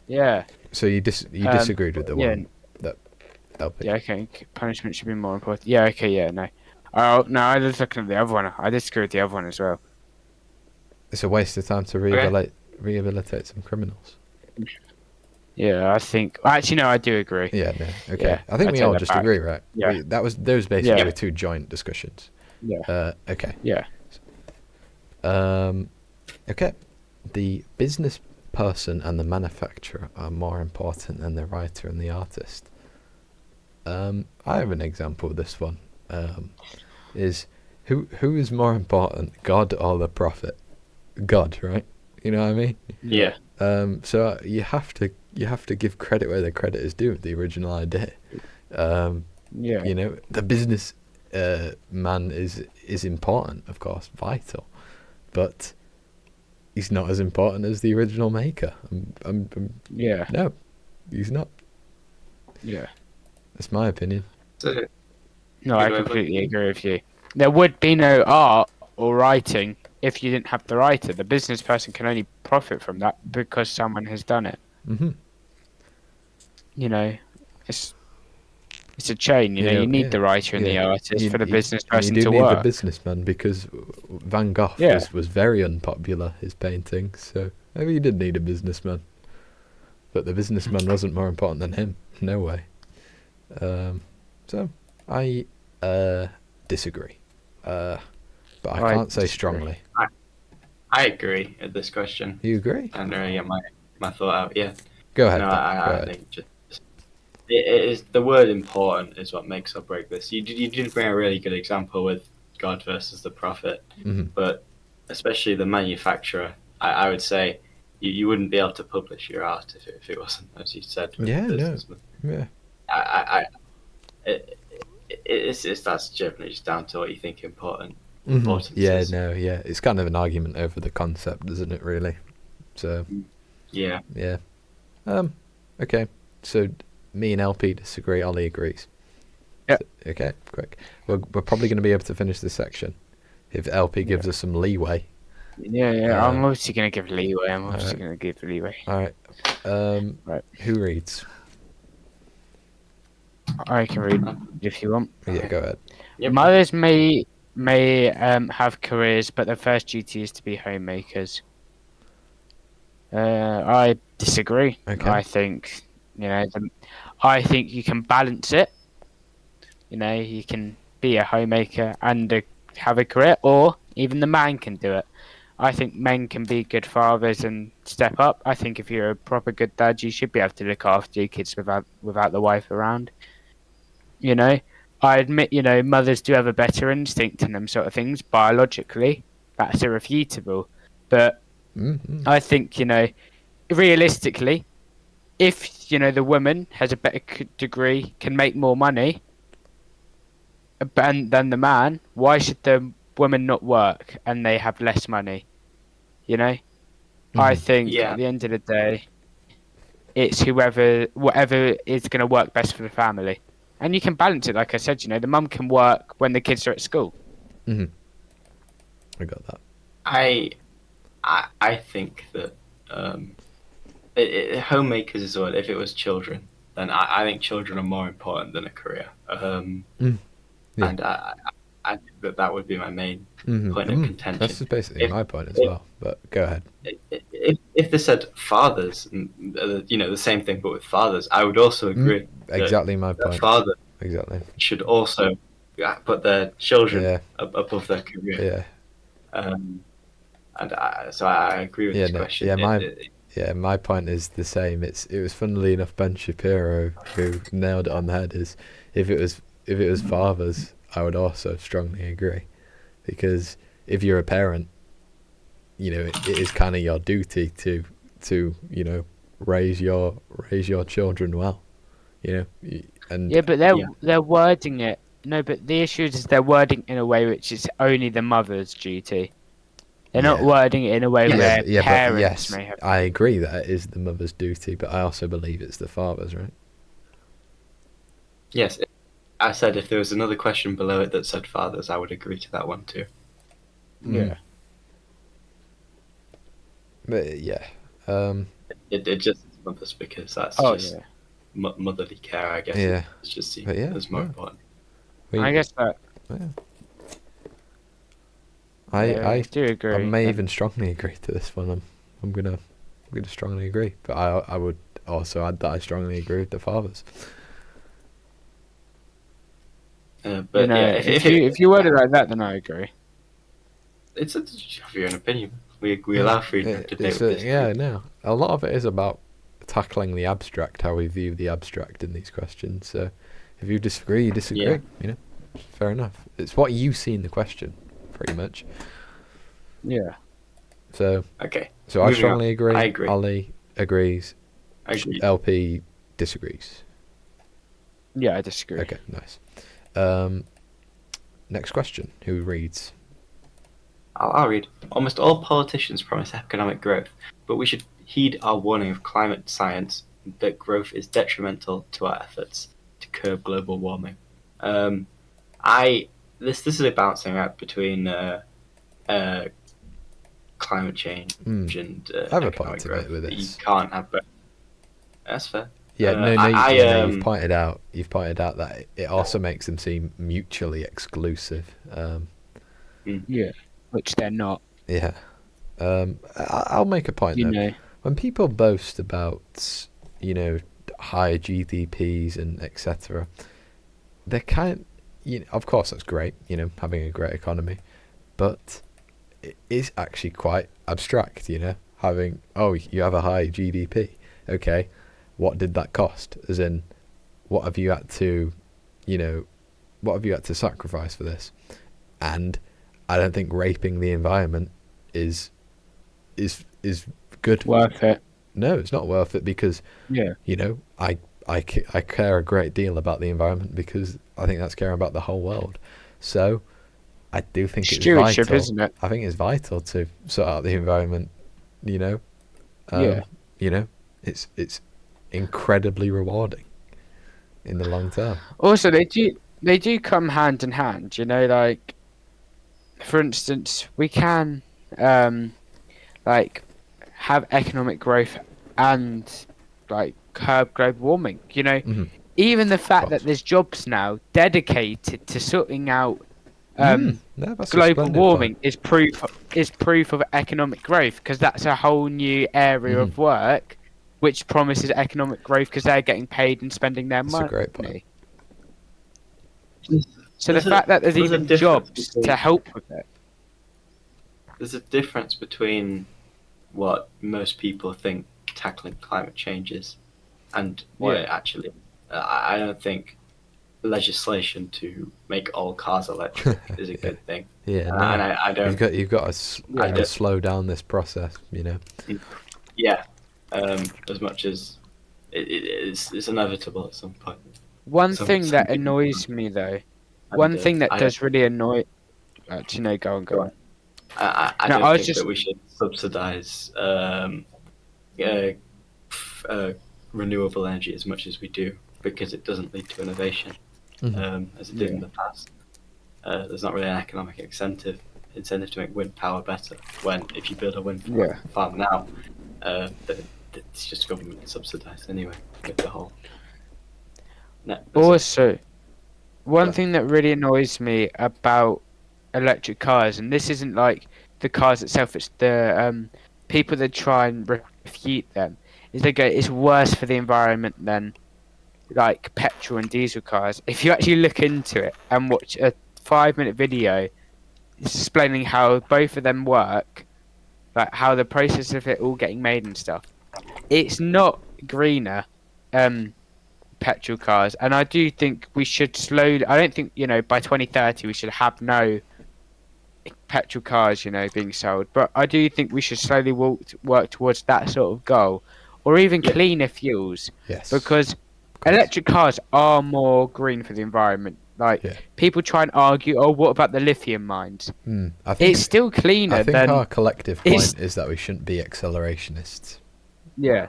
yeah. So you disagreed with the one that LP. Yeah, okay. Punishment should be more important. Yeah, okay, yeah, no. Oh, no, I was looking at the other one. I disagree with the other one as well. It's a waste of time to rehabilitate some criminals. Yeah, I think... Actually, no, I do agree. Yeah, no, okay. Yeah, I think I we take all that just back. agree, right? Yeah. Those basically Yeah. were two joint discussions. Yeah. Okay. Yeah. Okay. The business person and the manufacturer are more important than the writer and the artist. I have an example of this one. Is who is more important, God or the prophet? God, right? You know what I mean? Yeah. So you have to give credit where the credit is due. The original idea. Yeah. You know, the business man is important, of course, vital, but he's not as important as the original maker. Yeah. No, he's not. Yeah. That's my opinion. No, I completely agree with you. There would be no art or writing if you didn't have the writer. The business person can only profit from that because someone has done it. Mm-hmm. You know, it's a chain. You know, you need the writer and the artist for the business person you do to need work. the businessman because Van Gogh was very unpopular, his paintings, so maybe you did need a businessman. But the businessman wasn't more important than him. No way. So I disagree. But I can't say strongly. I agree at this question. You agree? I don't really get my thought out. Yeah. Go ahead. No, Go I ahead. think just it is the word important is what makes or break this. You did bring a really good example with God versus the prophet, but especially the manufacturer. I would say you wouldn't be able to publish your art if it wasn't, as you said. It's that's generally just down to what you think important. Yeah, it's kind of an argument over the concept, isn't it? Really. So. Yeah. Okay. So me and LP disagree. Ollie agrees. Yeah. Okay. Quick. We're probably going to be able to finish this section if LP gives us some leeway. Yeah. I'm obviously going to give leeway. All right. Right. Who reads? I can read if you want. Yeah, go ahead. Yep. Mothers may have careers, but their first duty is to be homemakers. I disagree. Okay. I think I think you can balance it. You know, you can be a homemaker and have a career, or even the man can do it. I think men can be good fathers and step up. I think if you're a proper good dad, you should be able to look after your kids without the wife around. You know, I admit, mothers do have a better instinct in them sort of things biologically. That's irrefutable. But I think, realistically, if, the woman has a better degree, can make more money than the man, why should the woman not work and they have less money? I think at the end of the day, it's whatever is going to work best for the family. And you can balance it, like I said, the mum can work when the kids are at school. I got that. I think that homemakers is what, if it was children, then I think children are more important than a career. And I think that would be my main point of contention. That's basically my point as well, but go ahead. If they said fathers, the same thing, but with fathers, I would also agree. Exactly my point. Father should also put their children above their career. So I agree with this question. My point is the same. It was funnily enough Ben Shapiro who nailed it on the head. Is if it was fathers, I would also strongly agree, because if you're a parent, you know, it is kind of your duty to you know, raise your children well, you know. And yeah, but they're wording it. No, but the issue is they're wording in a way which is only the mother's duty. They're not wording it in a way where parents may have. I agree that it is the mother's duty, but I also believe it's the father's, right? Yes, I said if there was another question below it that said fathers, I would agree to that one too. Yeah. But yeah, it just is mothers because that's just motherly care, I guess. Yeah, it's just seen as more important. I guess that. Yeah. I do agree. I may even strongly agree to this one. I'm gonna strongly agree, but I would also add that I strongly agree with the fathers. But you know, yeah, if you word it like that, then I agree. It's your own opinion. We allow freedom to debate with this. Yeah, no. A lot of it is about tackling the abstract, how we view the abstract in these questions. So if you disagree, you disagree. Yeah. You know, fair enough. It's what you see in the question, pretty much. Yeah. So okay. So I strongly agree. I agree. Ali agrees. I agree. LP disagrees. Yeah, I disagree. Okay, nice. Next question. Who reads? I'll read. Almost all politicians promise economic growth, but we should heed our warning of climate science that growth is detrimental to our efforts to curb global warming. This is a balancing act between climate change and I have a economic point to growth. make with this. You can't have both. That's fair. Yeah, you've pointed out that it also makes them seem mutually exclusive. Yeah, which they're not. Yeah. I'll make a point You though. know. When people boast about, you know, high GDPs and etc., they're of course that's great, you know, having a great economy, but it is actually quite abstract, you know, you have a high GDP, okay, what did that cost? As in, what have you had to sacrifice for this? And I don't think raping the environment is good. Worth it. No, it's not worth it because, you know, I care a great deal about the environment because I think that's caring about the whole world. So I do think it's vital. Isn't it? I think it's vital to sort out the environment, you know. You know, it's incredibly rewarding in the long term. Also, they do come hand in hand, you know, like, for instance, we can like have economic growth and like curb global warming, you know. Even the fact that there's jobs now dedicated to sorting out global warming is proof of economic growth, because that's a whole new area of work which promises economic growth because they're getting paid and spending their money. That's a great point. So the fact that there's even jobs to help with it. There's a difference between what most people think tackling climate change is and what it actually is. I don't think legislation to make all cars electric is a good thing. Yeah, no. And I don't. You've got to slow down this process, you know. Yeah, as much as it's inevitable at some point. One thing that annoys me though, one thing that does really annoy. Actually, no, go on. I don't think that we should subsidize renewable energy as much as we do, because it doesn't lead to innovation as it did in the past. There's not really an economic incentive to make wind power better, when if you build a wind farm now, it's just government subsidized anyway with the whole. Also, one thing that really annoys me about electric cars, and this isn't like the cars itself, it's the people that try and refute them, is they go, it's worse for the environment than like petrol and diesel cars. If you actually look into it and watch a 5-minute video explaining how both of them work, like how the process of it all getting made and stuff, it's not greener petrol cars. And I do think we should slowly, I don't think, you know, by 2030 we should have no petrol cars, being sold. But I do think we should slowly work towards that sort of goal, or even cleaner fuels. Yes. Because electric cars are more green for the environment. People try and argue, oh, what about the lithium mines? I think it's still cleaner. I think our collective point is that we shouldn't be accelerationists. Yeah.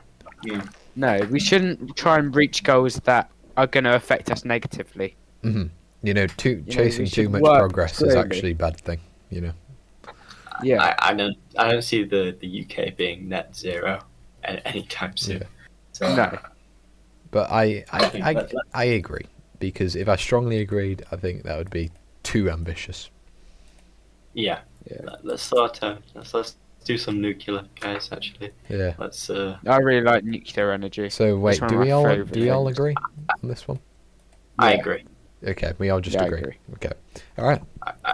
No, we shouldn't try and reach goals that are going to affect us negatively. Chasing too much progress is actually a bad thing. Yeah. I don't see the UK being net zero anytime soon. Yeah. So, no. But I agree, because if I strongly agreed, I think that would be too ambitious. Yeah. Let's start. Let's do some nuclear, guys. Actually. Yeah. Let's. I really like nuclear energy. So wait, do we all agree on this one? I agree. Okay, we all just agree. Okay. All right.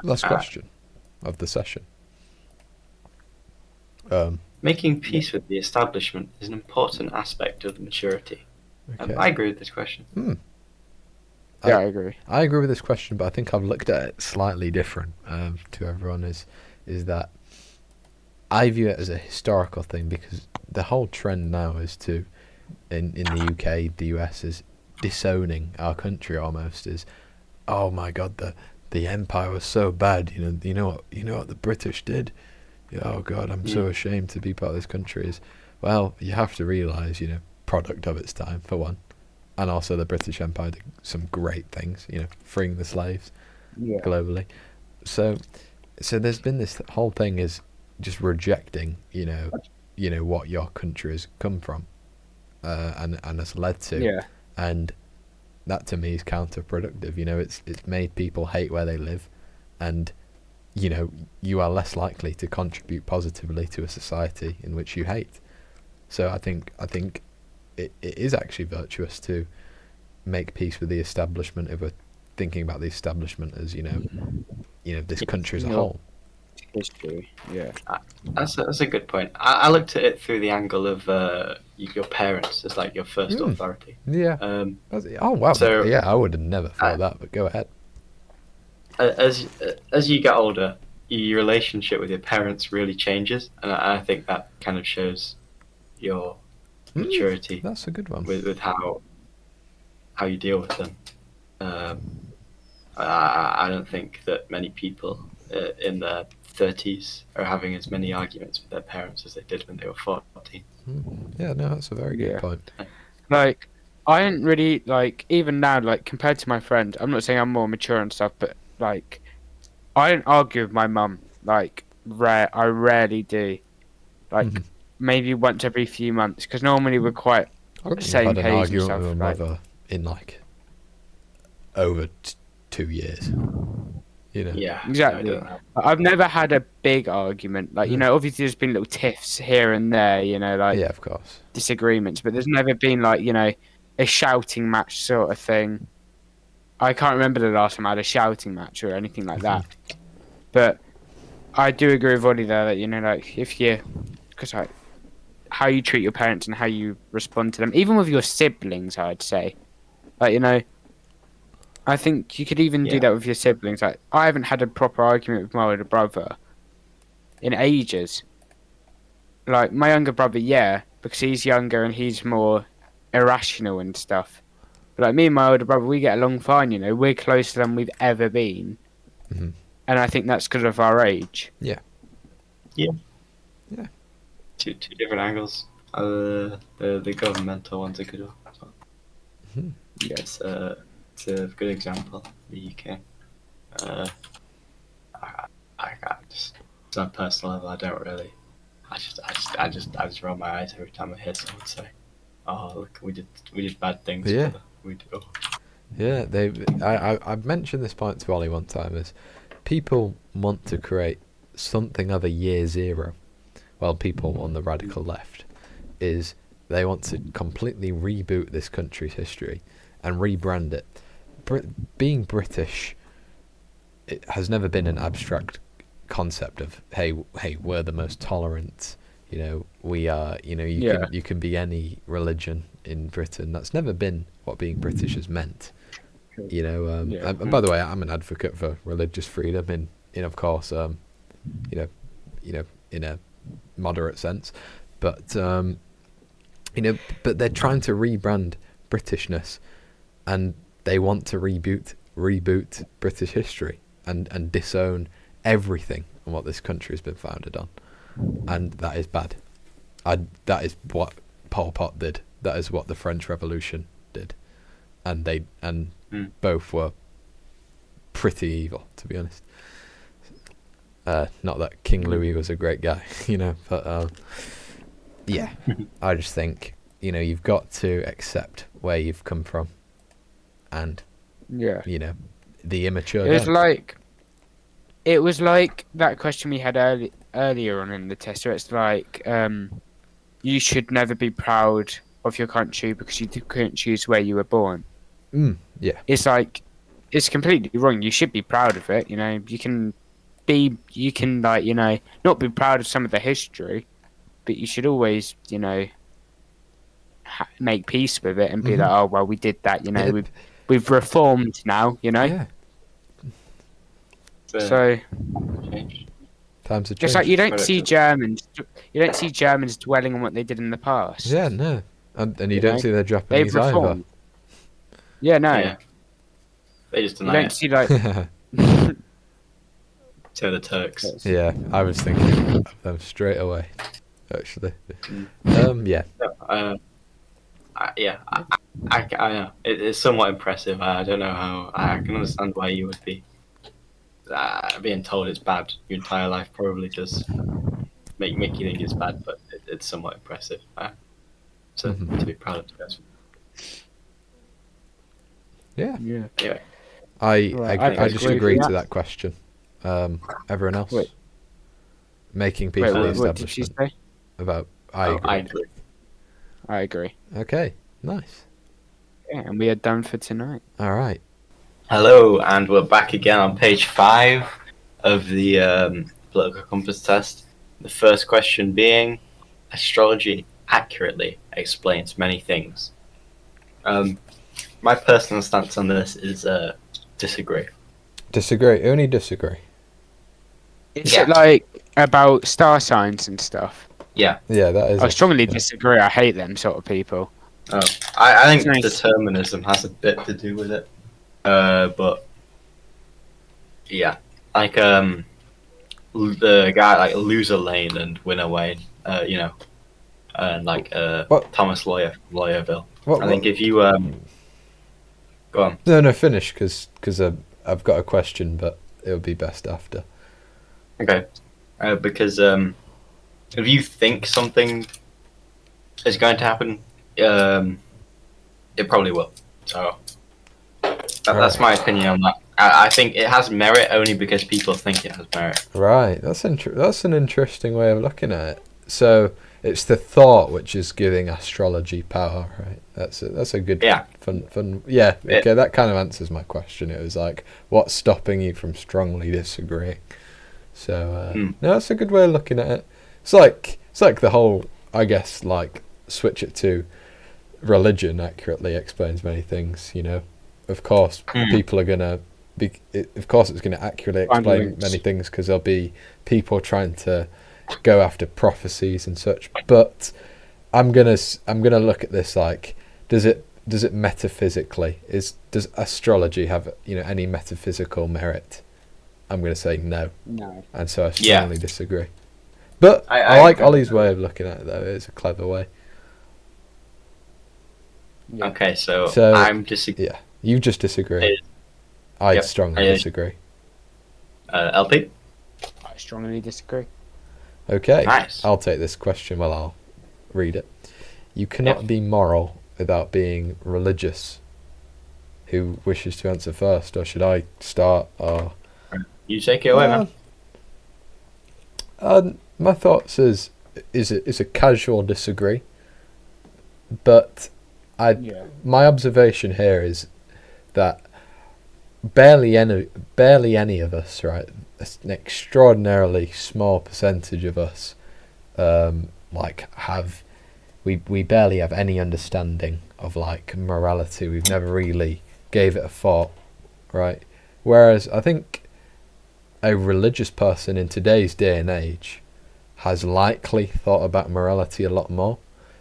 Last question of the session. Making peace with the establishment is an important aspect of maturity. Okay. I agree with this question. I agree. I agree with this question, but I think I've looked at it slightly different to everyone. Is that I view it as a historical thing, because the whole trend now is to, in the UK, the US, is disowning our country almost. Is, oh my God, the empire was so bad. You know what the British did. Oh God, I'm so ashamed to be part of this country. Well, you have to realise, product of its time for one, and also the British Empire did some great things, freeing the slaves globally. So there's been this whole thing is just rejecting, what your country has come from, and has led to, and that to me is counterproductive. It's made people hate where they live, and you are less likely to contribute positively to a society in which you hate. So I think it is actually virtuous to make peace with the establishment if we're thinking about the establishment as this country as a whole. History, That's a good point. I looked at it through the angle of your parents as like your first authority. Yeah. Oh wow. So I would have never thought that, but go ahead. As you get older, your relationship with your parents really changes, and I think that kind of shows your maturity. That's a good one. With how you deal with them. I don't think that many people in their 30s are having as many arguments with their parents as they did when they were 14. Yeah, no, that's a very good point. Like, I don't really, even now, compared to my friend, I'm not saying I'm more mature and stuff, but, I don't argue with my mum. I rarely do. Maybe once every few months, because normally we're quite the same page. I've had an argument with my mother in, over 2 years. Yeah, exactly. I've never had a big argument. Obviously there's been little tiffs here and there, yeah, of course, disagreements, but there's never been a shouting match sort of thing. I can't remember the last time I had a shouting match or anything like that. But I do agree with Ollie there that if you, because how you treat your parents and how you respond to them, even with your siblings, I'd say, I think you could even do that with your siblings. I haven't had a proper argument with my older brother in ages. My younger brother, because he's younger and he's more irrational and stuff. But me and my older brother, we get along fine. We're closer than we've ever been, and I think that's because of our age. Yeah. Two different angles. The governmental one's a good one as well. Yes. It's a good example. The UK. I just on a personal level, I don't really. I just roll my eyes every time I hear someone say, "Oh, look, we did bad things." Yeah. Brother. We do. Yeah, I've mentioned this point to Ollie one time. Is people want to create something of a year zero, while people on the radical left is they want to completely reboot this country's history and rebrand it. Being British, it has never been an abstract concept of hey, we're the most tolerant. We are. You can be any religion in Britain. That's never been what being British has meant. And by the way, I'm an advocate for religious freedom in of course in a moderate sense, but but they're trying to rebrand Britishness, and they want to reboot British history and disown everything on what this country has been founded on, and that is bad. That is what Pol Pot did. That is what the French Revolution did, and both were pretty evil, to be honest. Not that King Louis was a great guy, but yeah, I just think you've got to accept where you've come from, and the immature. It was like that question we had earlier on in the test, where it's like you should never be proud of your country because you couldn't choose where you were born. Yeah, it's like it's completely wrong. You should be proud of it. You can not be proud of some of the history, but you should always make peace with it and be like, oh well, we did that. We've reformed now. Yeah. So times have changed. just like you don't see Germans dwelling on what they did in the past. Yeah, no, and you don't see the Japanese either. Yeah, no. Yeah. They just deny you don't it. see like. So the Turks. Yeah, I was thinking of them straight away, actually. Yeah. I know. It's somewhat impressive. I don't know how. I can understand why you would be being told it's bad your entire life. Probably does make you think it's bad, but it's somewhat impressive. To be proud of, guys. Yeah. Anyway, I just agree to that question. Everyone else? Wait. Making peace with the What did she establishment. say? About I agree. Okay, nice. Yeah, and we are done for tonight. All right. hello, and we're back again on page 5 of the political compass test. The first question being, astrology accurately explains many things. My personal stance on this is disagree. Disagree. Only disagree. Is it like about star signs and stuff? Yeah. Yeah, that is. I strongly disagree. I hate them sort of people. Oh, I think Nice. determinism has a bit to do with it. But yeah, like the guy like Loser Lane and Winner Wayne, and like Thomas Lawyerville. I think if you go on. No, finish because I've got a question, but it'll be best after. Okay, because if you think something is going to happen, it probably will. So that's my opinion on that. I think it has merit only because people think it has merit. Right, that's an interesting way of looking at it. So it's the thought which is giving astrology power, right? That's a good fun. Yeah, okay, that kind of answers my question. It was like, what's stopping you from strongly disagreeing? So no, that's a good way of looking at it. It's like the whole, I guess, like switch it to religion accurately explains many things. Of course, people are gonna be. Of course, it's gonna accurately explain many things because there'll be people trying to go after prophecies and such. But I'm gonna look at this like, does it metaphysically does astrology have any metaphysical merit? I'm gonna say no. No. And so I strongly disagree. But I like Ollie's way of looking at it though. It's a clever way. Yeah. Okay, so I'm disagreeing. Yeah, you just disagree. I strongly disagree. LP? I strongly disagree. Okay, nice. I'll take this question. Well, I'll read it. You cannot be moral without being religious. Who wishes to answer first, or should I start? Or you take it away, man. My thoughts is a casual disagree, but my observation here is that barely any of us, right? An extraordinarily small percentage of us, we barely have any understanding of like morality. We've never really gave it a thought, right? Whereas I think a religious person in today's day and age has likely thought about morality a lot more.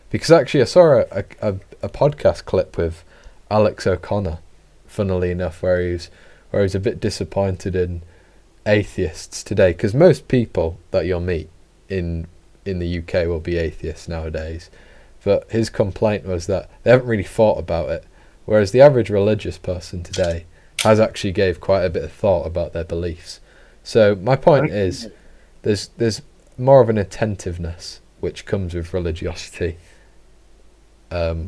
Because actually I saw a podcast clip with Alex O'Connor, funnily enough, where he was a bit disappointed in atheists today, because most people that you'll meet in the UK will be atheists nowadays, but his complaint was that they haven't really thought about it, whereas the average religious person today has actually gave quite a bit of thought about their beliefs. So my point is there's more of an attentiveness which comes with religiosity,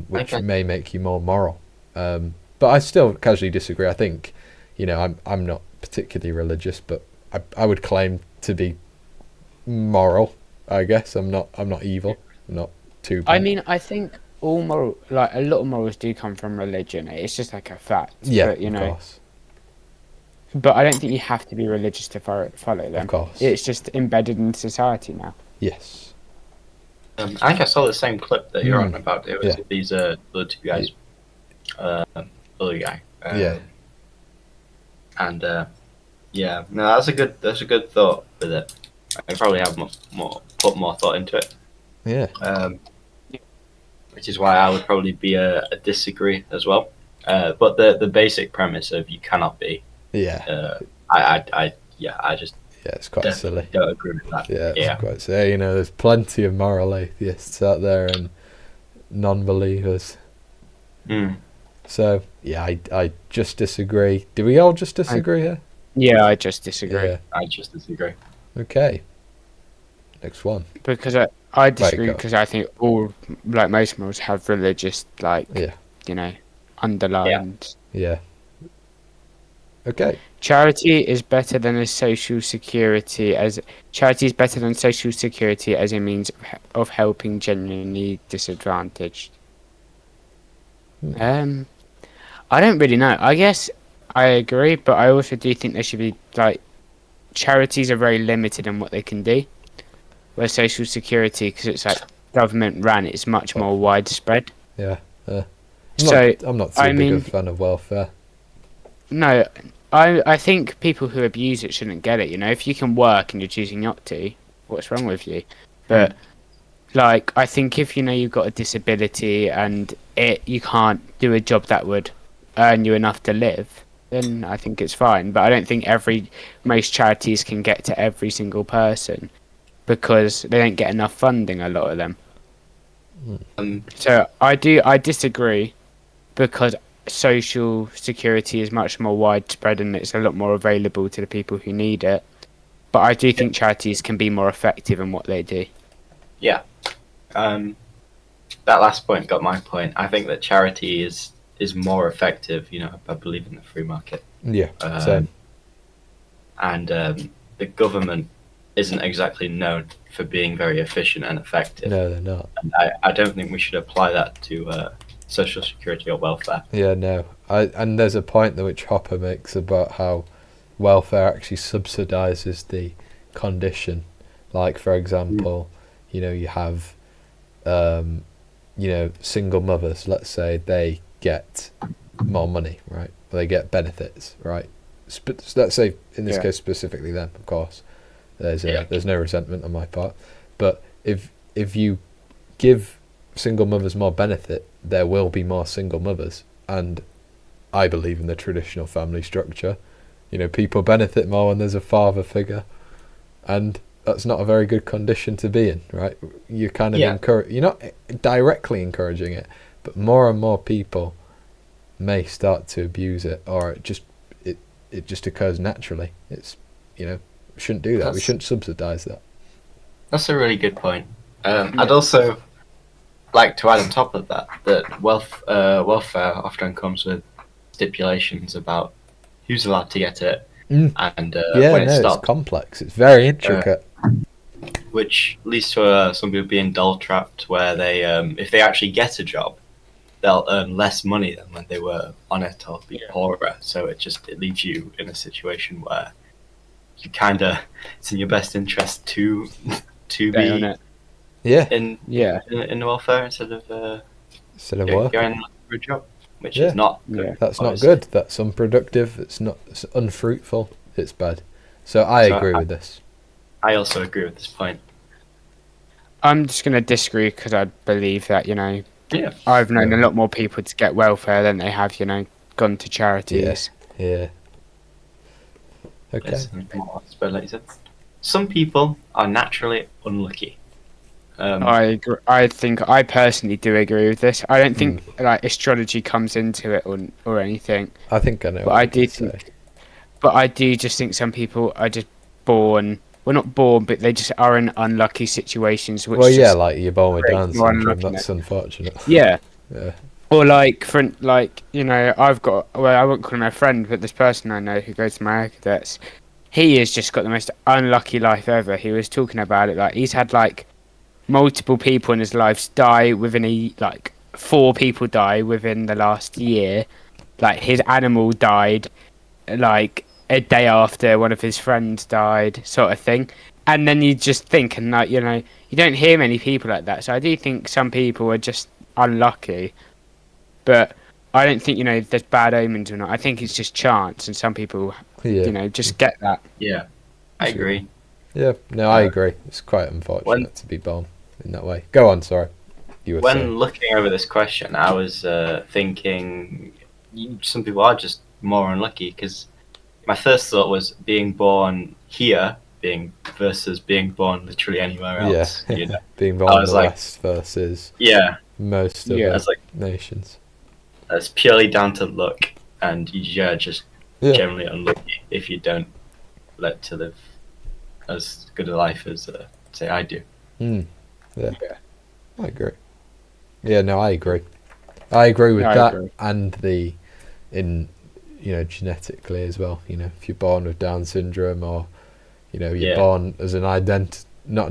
which may make you more moral, but I still casually disagree. I think, I'm not particularly religious, but I would claim to be moral. I guess I'm not evil. I'm not too bad. I mean, I think all moral, like a lot of morals, do come from religion. It's just like a fact. Yeah, but, of course. But I don't think you have to be religious to follow them. Of course. It's just embedded in society now. Yes. I think I saw the same clip that you're on about. It was these the two guys, other guy. And no, that's a good thought with it. I probably have put more thought into it. Yeah. Which is why I would probably be a disagree as well. But the basic premise of you cannot be. Yeah. I just. Yeah, it's quite silly. Don't agree with that. Yeah, it's quite silly. There's plenty of moral atheists out there and non-believers. So I just disagree. Do we all just disagree here? Yeah, I just disagree. Yeah. I just disagree. Okay. Next one. Because I disagree because I think all, like most morals, have religious, underlined. Yeah. Okay. Charity is better than social security as a means of helping genuinely disadvantaged. I don't really know. I guess I agree, but I also do think there should be charities are very limited in what they can do. Where social security, because it's government ran, it's much more widespread. Yeah. I'm not too big a fan of welfare. No, I think people who abuse it shouldn't get it. If you can work and you're choosing not to, what's wrong with you? But I think if you've got a disability and you can't do a job that would earn you enough to live, then I think it's fine. But I don't think most charities can get to every single person because they don't get enough funding, a lot of them. So I disagree because social security is much more widespread and it's a lot more available to the people who need it. But I do think charities can be more effective in what they do. Yeah. That last point got my point. I think that charity is more effective, I believe in the free market. Yeah, same. And the government isn't exactly known for being very efficient and effective. No, they're not. And I don't think we should apply that to social security or welfare. Yeah, no. And there's a point which Hoppe makes about how welfare actually subsidizes the condition. Like, for example, you have, single mothers, let's say, they get more money, right? They get benefits, right? Let's say, in this case, specifically them, of course. There's no resentment on my part. But if you give single mothers more benefit, there will be more single mothers. And I believe in the traditional family structure. People benefit more when there's a father figure. And that's not a very good condition to be in, right? You're kind of you're not directly encouraging it, but more and more people may start to abuse it, or it just occurs naturally. It's shouldn't do that. We shouldn't subsidize that. That's a really good point. I'd also like to add on top of that welfare often comes with stipulations about who's allowed to get it and when it stops. It's complex. It's very intricate. Which leads to some people being dull trapped, where they, if they actually get a job, they'll earn less money than when they were on it or be poorer. So it leaves you in a situation where you it's in your best interest to be on it. in welfare instead of work. Going for a job, which is not good. That's not good. That's unproductive. It's unfruitful. It's bad. So I agree with this. I also agree with this point. I'm just going to disagree because I believe that, I've known a lot more people to get welfare than they have, gone to charities. Yeah. Okay. But like you said, some people are naturally unlucky. I agree. I personally do agree with this. I don't think like astrology comes into it or anything. I think I know. But I do think. But I do just think some people are just born. Well, not born, but they just are in unlucky situations. Which like you're born with Down syndrome. That's unfortunate. Yeah. Yeah. Or I've got. Well, I won't call him my friend, but this person I know who goes to my cadets, he has just got the most unlucky life ever. He was talking about it. Like he's had multiple people in his life die within 4 people die within the last year. Like his animal died like a day after one of his friends died, sort of thing. And then you just think, and you don't hear many people like that. So I do think some people are just unlucky, but I don't think there's bad omens or not. I think it's just chance, and some people just get that. Yeah, I agree. Yeah, no, I agree. It's quite unfortunate to be born in that way. Go on, sorry. You were saying. Looking over this question, I was thinking some people are just more unlucky, because my first thought was being born here versus being born literally anywhere else. Yeah, being born in the West versus most of the nations. It's purely down to luck, and you're just generally unlucky if you don't let to live as good a life as say I do. Yeah, I agree. Yeah, no, I agree. I agree with that, and genetically as well. If you're born with Down syndrome, or you're born as not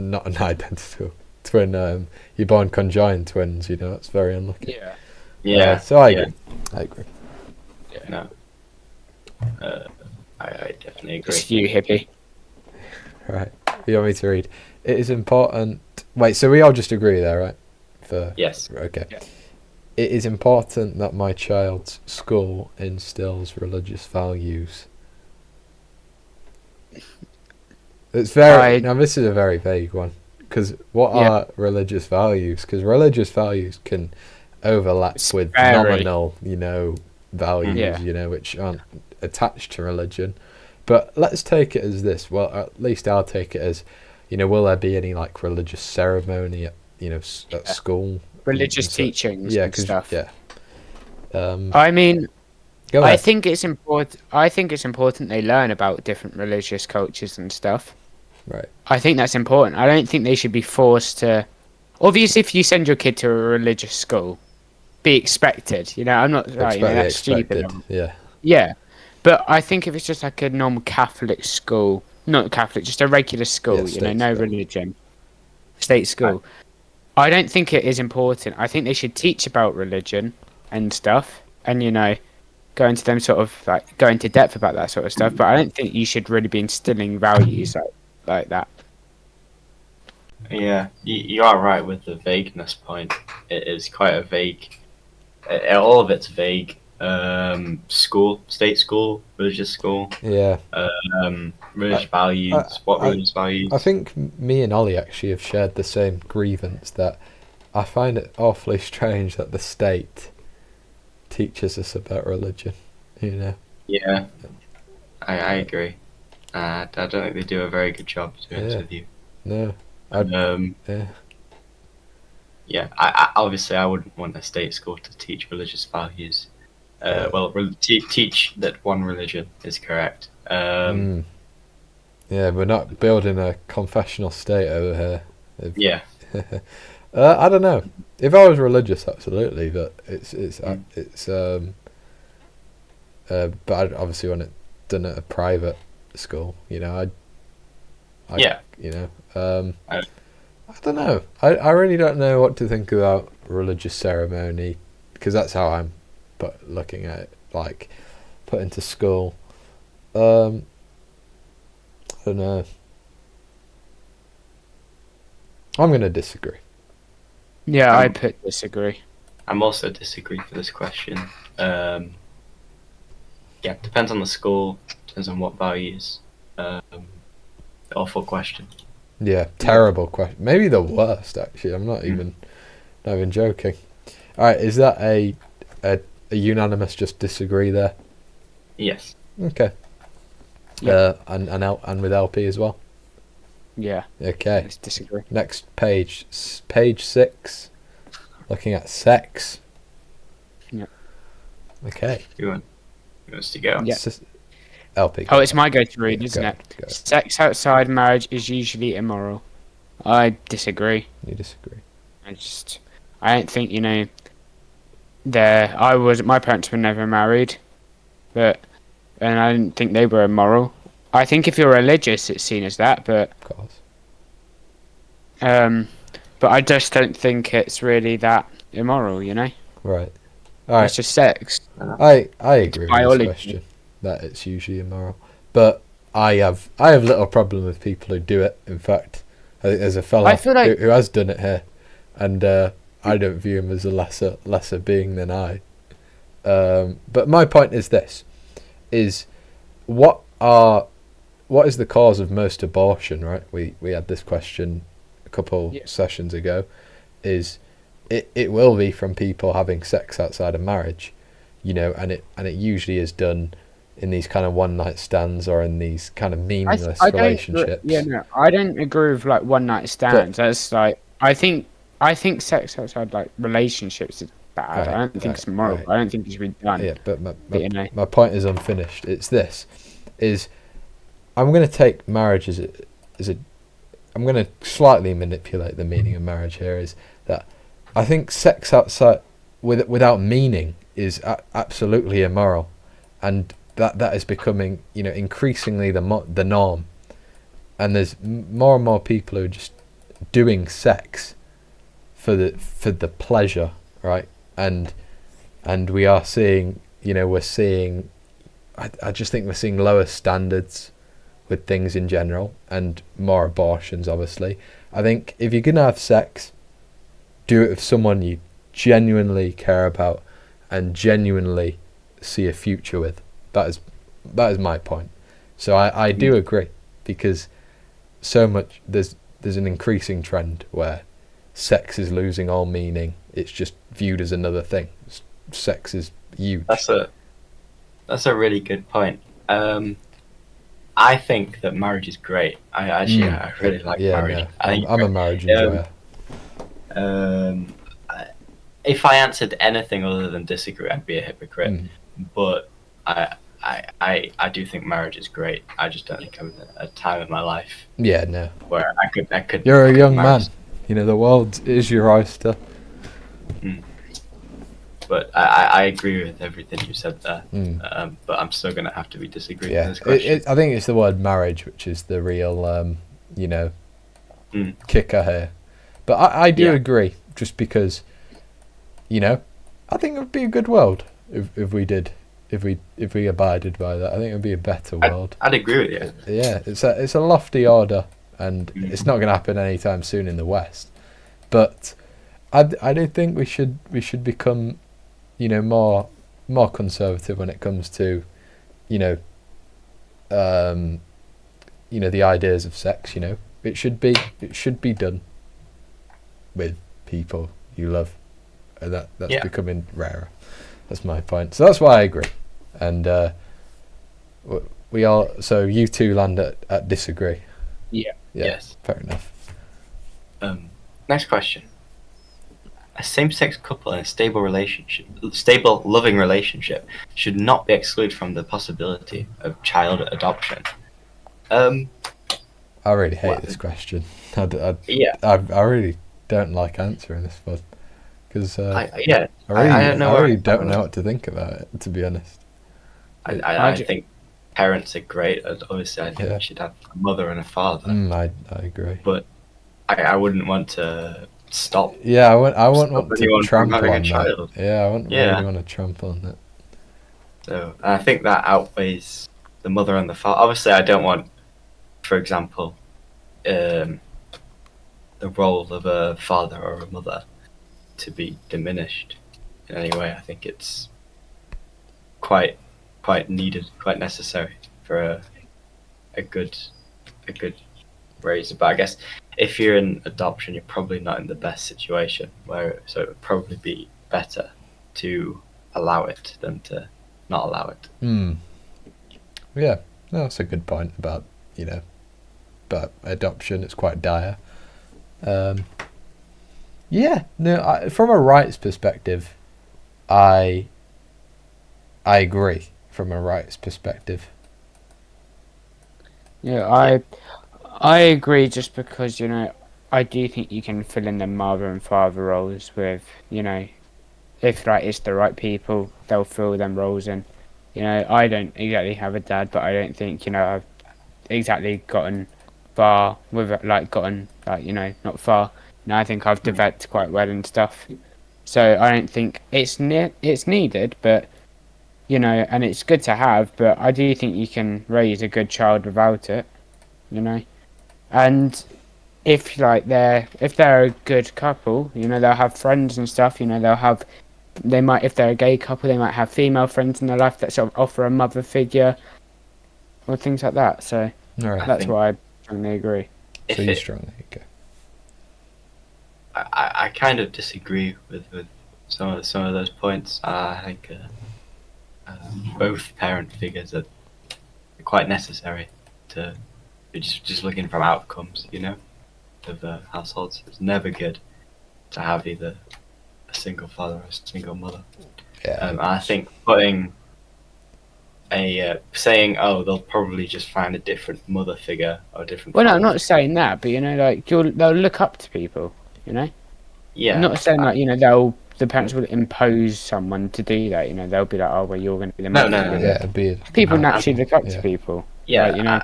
an identical twin. You're born conjoined twins. That's very unlucky. Yeah. So I agree. I agree. Yeah. No. I definitely agree. It's you, hippie. Right. You want me to read? It is important. Wait. So we all just agree there, right? Yes. Okay. Yeah. It is important that my child's school instills religious values. It's very now. This is a very vague one, because what are religious values? Because religious values can overlap with nominal, values, which aren't attached to religion. But let's take it as this. Well, at least I'll take it as, will there be any religious ceremony at at school? Religious teachings and stuff. Yeah. I think it's important. I think it's important they learn about different religious cultures and stuff. Right. I think that's important. I don't think they should be forced to. Obviously, if you send your kid to a religious school, be expected. I'm not that's stupid. Yeah. Yeah, but I think if it's just like a normal Catholic school, not Catholic, just a regular school, no religion, state school. I don't think it is important. I think they should teach about religion and stuff, and go into them sort of go into depth about that sort of stuff. But I don't think you should really be instilling values like that. Yeah, you are right with the vagueness point. It is quite a vague. All of it's vague. School, state school, religious school. Yeah. Religious values. What religious values? I think me and Ollie actually have shared the same grievance, that I find it awfully strange that the state teaches us about religion. Yeah, I agree. I don't think they do a very good job, to be honest with you. No. Yeah. I obviously I wouldn't want a state school to teach religious values. Teach that one religion is correct. Yeah, we're not building a confessional state over here. I don't know. If I was religious, absolutely, but but I'd obviously want it done at a private school. I don't know. I really don't know what to think about religious ceremony, because that's how I'm looking at it, put into school. I don't know. I'm going to disagree. Yeah, I disagree. I'm also disagree for this question. Depends on the school, depends on what values. Awful question. Yeah, terrible question. Maybe the worst, actually. I'm not even joking. All right, is that a unanimous just disagree there? Yes. Okay. Yeah. And with LP as well? Yeah. Okay. Let's disagree. Next page. Page 6. Looking at sex. Yeah. Okay. Who wants to go? Yeah. LP. Oh, it's my go to read, Yeah, isn't go. it? Sex outside marriage is usually immoral. I disagree. You disagree. I don't think, my parents were never married, and I didn't think they were immoral. I think if you're religious, it's seen as that, but Of course. but I just don't think it's really that immoral, Right. All right. It's just sex. I agree with biology. this question that it's usually immoral, but I have little problem with people who do it. In fact, I think there's a fella who has done it here, and I don't view him as a lesser being than I. But my point is this: is what is the cause of most abortion? Right? We had this question a couple sessions ago. Is it will be from people having sex outside of marriage, and it usually is done in these kind of one night stands or in these kind of meaningless relationships. I don't agree with like one night stands. That's like I think sex outside like relationships is bad. Right, I don't think it's moral. right. I don't think it's been done. Yeah, but my point is unfinished. It's this: is I'm going to take marriage as a I'm going to slightly manipulate the meaning of marriage here. Is that I think sex outside without meaning is absolutely immoral, and that is becoming increasingly the norm, and there's more and more people who are just doing sex for the pleasure, right? And we are seeing I just think we're seeing lower standards with things in general and more abortions. Obviously, I think if you're gonna have sex, do it with someone you genuinely care about and genuinely see a future with. That is my point. So I do agree, because so much there's an increasing trend where sex is losing all meaning. It's just viewed as another thing. Sex is huge. That's a really good point. I think that marriage is great. I really like marriage. No, I'm a marriage enjoyer. If I answered anything other than disagree, I'd be a hypocrite. But I do think marriage is great. I just don't think I'm at a time in my life. Yeah, no. Where I could. You're a young man. The world is your oyster. But I agree with everything you said there. But I'm still going to have to be disagreeing with this question. I think it's the word marriage which is the real, kicker here. But I do agree, just because, I think it would be a good world if we abided by that. I think it would be a better world. I'd agree with you. Yeah, it's a lofty order, and it's not going to happen anytime soon in the West. But I do think we should become, more conservative when it comes to, the ideas of sex. It should be done with people you love, and that's becoming rarer. That's my point. So that's why I agree, and we all. So you two land at disagree. Yeah. Yes. Fair enough. Next question. A same-sex couple in a stable loving relationship should not be excluded from the possibility of child adoption. I really hate this question. I really don't like answering this one, because I really don't know what to think about it, to be honest. I think parents are great. Obviously, I think we should have a mother and a father. I agree. But I wouldn't want to stop. Yeah, I wouldn't want to trample on that. Child. Yeah, I wouldn't really want to trample on that. So I think that outweighs the mother and the father. Obviously, I don't want, for example, the role of a father or a mother to be diminished in any way. I think it's quite needed, quite necessary for a good reason. But I guess if you're in adoption, you're probably not in the best situation. So it would probably be better to allow it than to not allow it. Yeah, no, that's a good point about about adoption. It's quite dire. Yeah, no, from a rights perspective, I agree. From a rights perspective. Yeah, I agree. Just because I do think you can fill in the mother and father roles with if it's the right people, they'll fill them roles in. I don't exactly have a dad, but I don't think I've exactly gotten far with it, not far. I think I've developed quite well and stuff. So I don't think it's needed, but and it's good to have. But I do think you can raise a good child without it. And if they're a good couple, they'll have friends and stuff. They might, if they're a gay couple, they might have female friends in their life that sort of offer a mother figure or things like that. So that's why I strongly agree. So you strongly agree. I kind of disagree with some of those points. I think both parent figures are quite necessary to just looking from outcomes, of households. It's never good to have either a single father or a single mother. Yeah. I think putting saying, they'll probably just find a different mother figure or a different. Well, no, I'm not saying that, but they'll look up to people. Yeah. I'm not saying the parents will impose someone to do that. They'll be like, oh, well, you're going to be the mother. No. Yeah, people naturally look up to people. Yeah.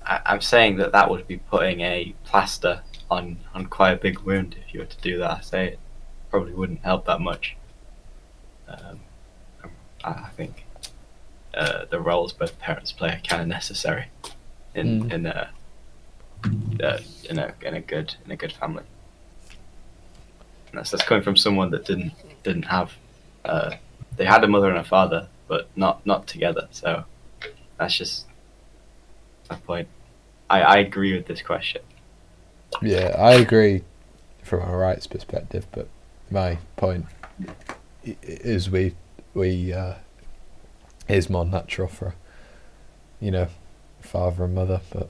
I'm saying that would be putting a plaster on quite a big wound if you were to do that. I say it probably wouldn't help that much. I think the roles both parents play are kind of necessary in a good family. And that's coming from someone that didn't have they had a mother and a father, but not together. So that's just my point. I agree with this question. Yeah, I agree from a rights perspective, but my point is is more natural for father and mother, but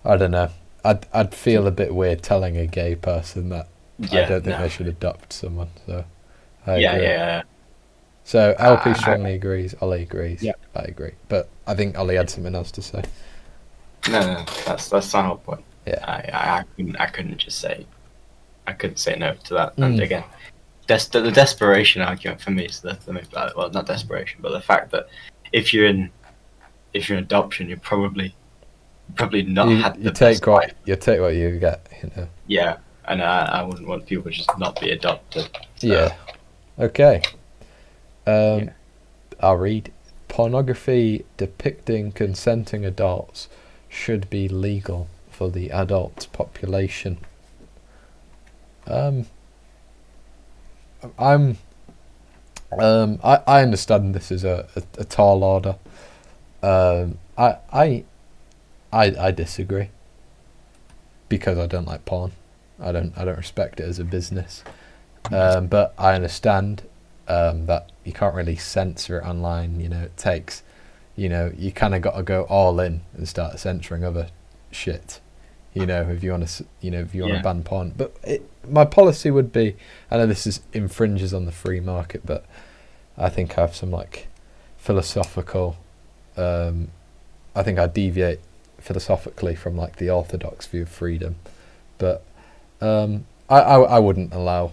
I don't know. I'd feel a bit weird telling a gay person that I don't think they should adopt someone. So I agree. Yeah. So LP strongly agrees. Ollie agrees. Yeah. I agree, but I think Ollie had something else to say. No, that's the whole point. Yeah. I couldn't say no to that. And again, the desperation argument for me is well, not desperation, but the fact that if you're in adoption, you're probably not had the best life. You take what you get. Yeah, and I wouldn't want people to just not be adopted. So. Yeah. Okay. I'll read. Pornography depicting consenting adults should be legal for the adult population. I understand this is a tall order. I disagree because I don't like porn. I don't respect it as a business. But I understand that you can't really censor it online. It takes, you kind of got to go all in and start censoring other shit. If you want to, if you want to ban porn. But my policy would be, I know this infringes on the free market, but I think I have some philosophical. I think I deviate philosophically from the orthodox view of freedom, but I wouldn't allow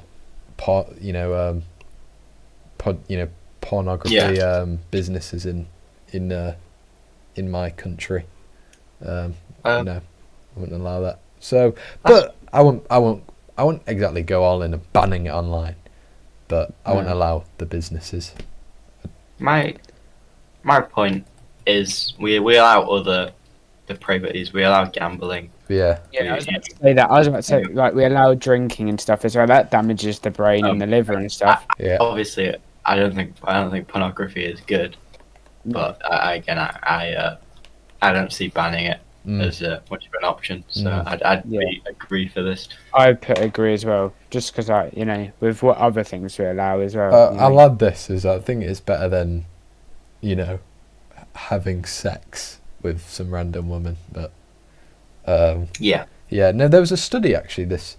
pornography businesses in my country. No, I wouldn't allow that. So, but I won't exactly go all in and banning it online, but I won't allow the businesses. My point is we allow other depravities. We allow gambling. Yeah, I was about to say that. I was about to say we allow drinking and stuff as well. That damages the brain and the liver and stuff. Obviously, I don't think pornography is good, but I I don't see banning it as much of an option. So I'd agree for this. I put agree as well, just because with what other things we allow as well. I'll add this as I think it's better than, having sex with some random woman. But yeah. No, there was a study actually. This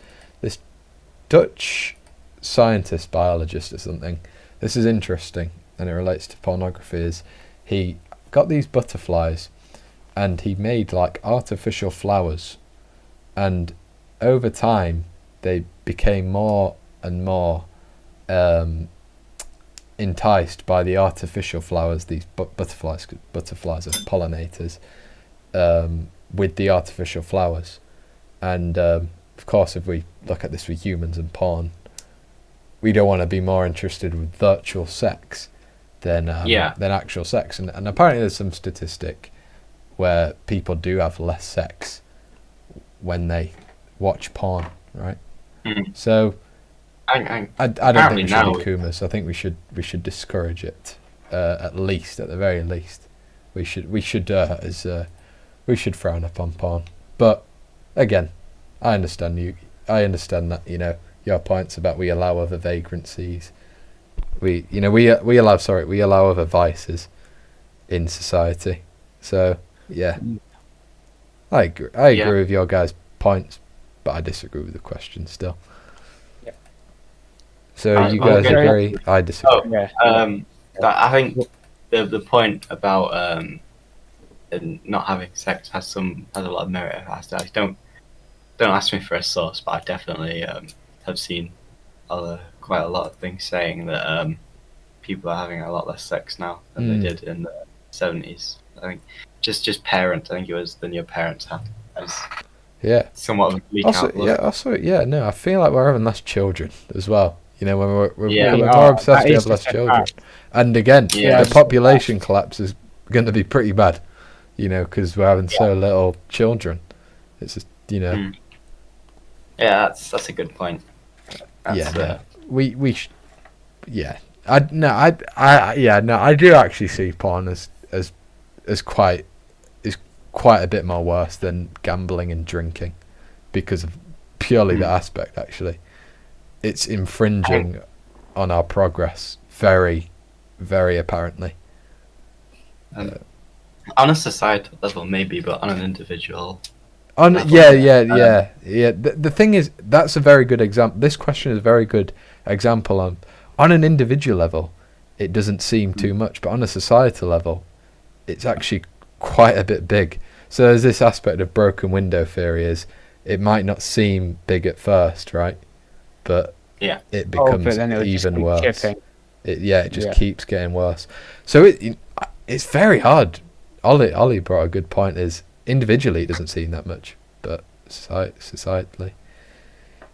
Dutch scientist, biologist or something. This is interesting, and it relates to pornography. Is he got these butterflies, and he made like artificial flowers, and over time they became more and more enticed by the artificial flowers. These butterflies are pollinators, with the artificial flowers, and of course, if we look at this with humans and porn, we don't want to be more interested with virtual sex than actual sex. And apparently there's some statistic where people do have less sex when they watch porn, right? So I don't think we should do Kumas. I think we should discourage it, at the very least. We should frown upon porn. But again, I understand that, your points about we allow other vagrancies. We allow other vices in society. So yeah, I agree with your guys' points, but I disagree with the question still. Yeah. So you guys agree? I disagree. I think the point about not having sex has a lot of merit. I don't ask me for a source, but I definitely have seen quite a lot of things saying that people are having a lot less sex now than they did in the 70s. I think just parents. I think it was than your parents had. Somewhat of a bleak outlook. I feel like we're having less children as well. When we're more obsessed, we have less children. And again, the population collapse is going to be pretty bad. Because we're having so little children. It's just Yeah, that's a good point. I do actually see porn as quite a bit more worse than gambling and drinking, because of purely the aspect. Actually, it's infringing on our progress very, very apparently. On a societal level, maybe, but on an individual. The thing is, that's a very good example. This question is a very good example on an individual level, it doesn't seem too much, but on a societal level, it's actually quite a bit big. So there's this aspect of broken window theory is it might not seem big at first, right? But it becomes even worse. It just keeps getting worse. So it's very hard. Ollie brought a good point. Is individually it doesn't seem that much, but societally.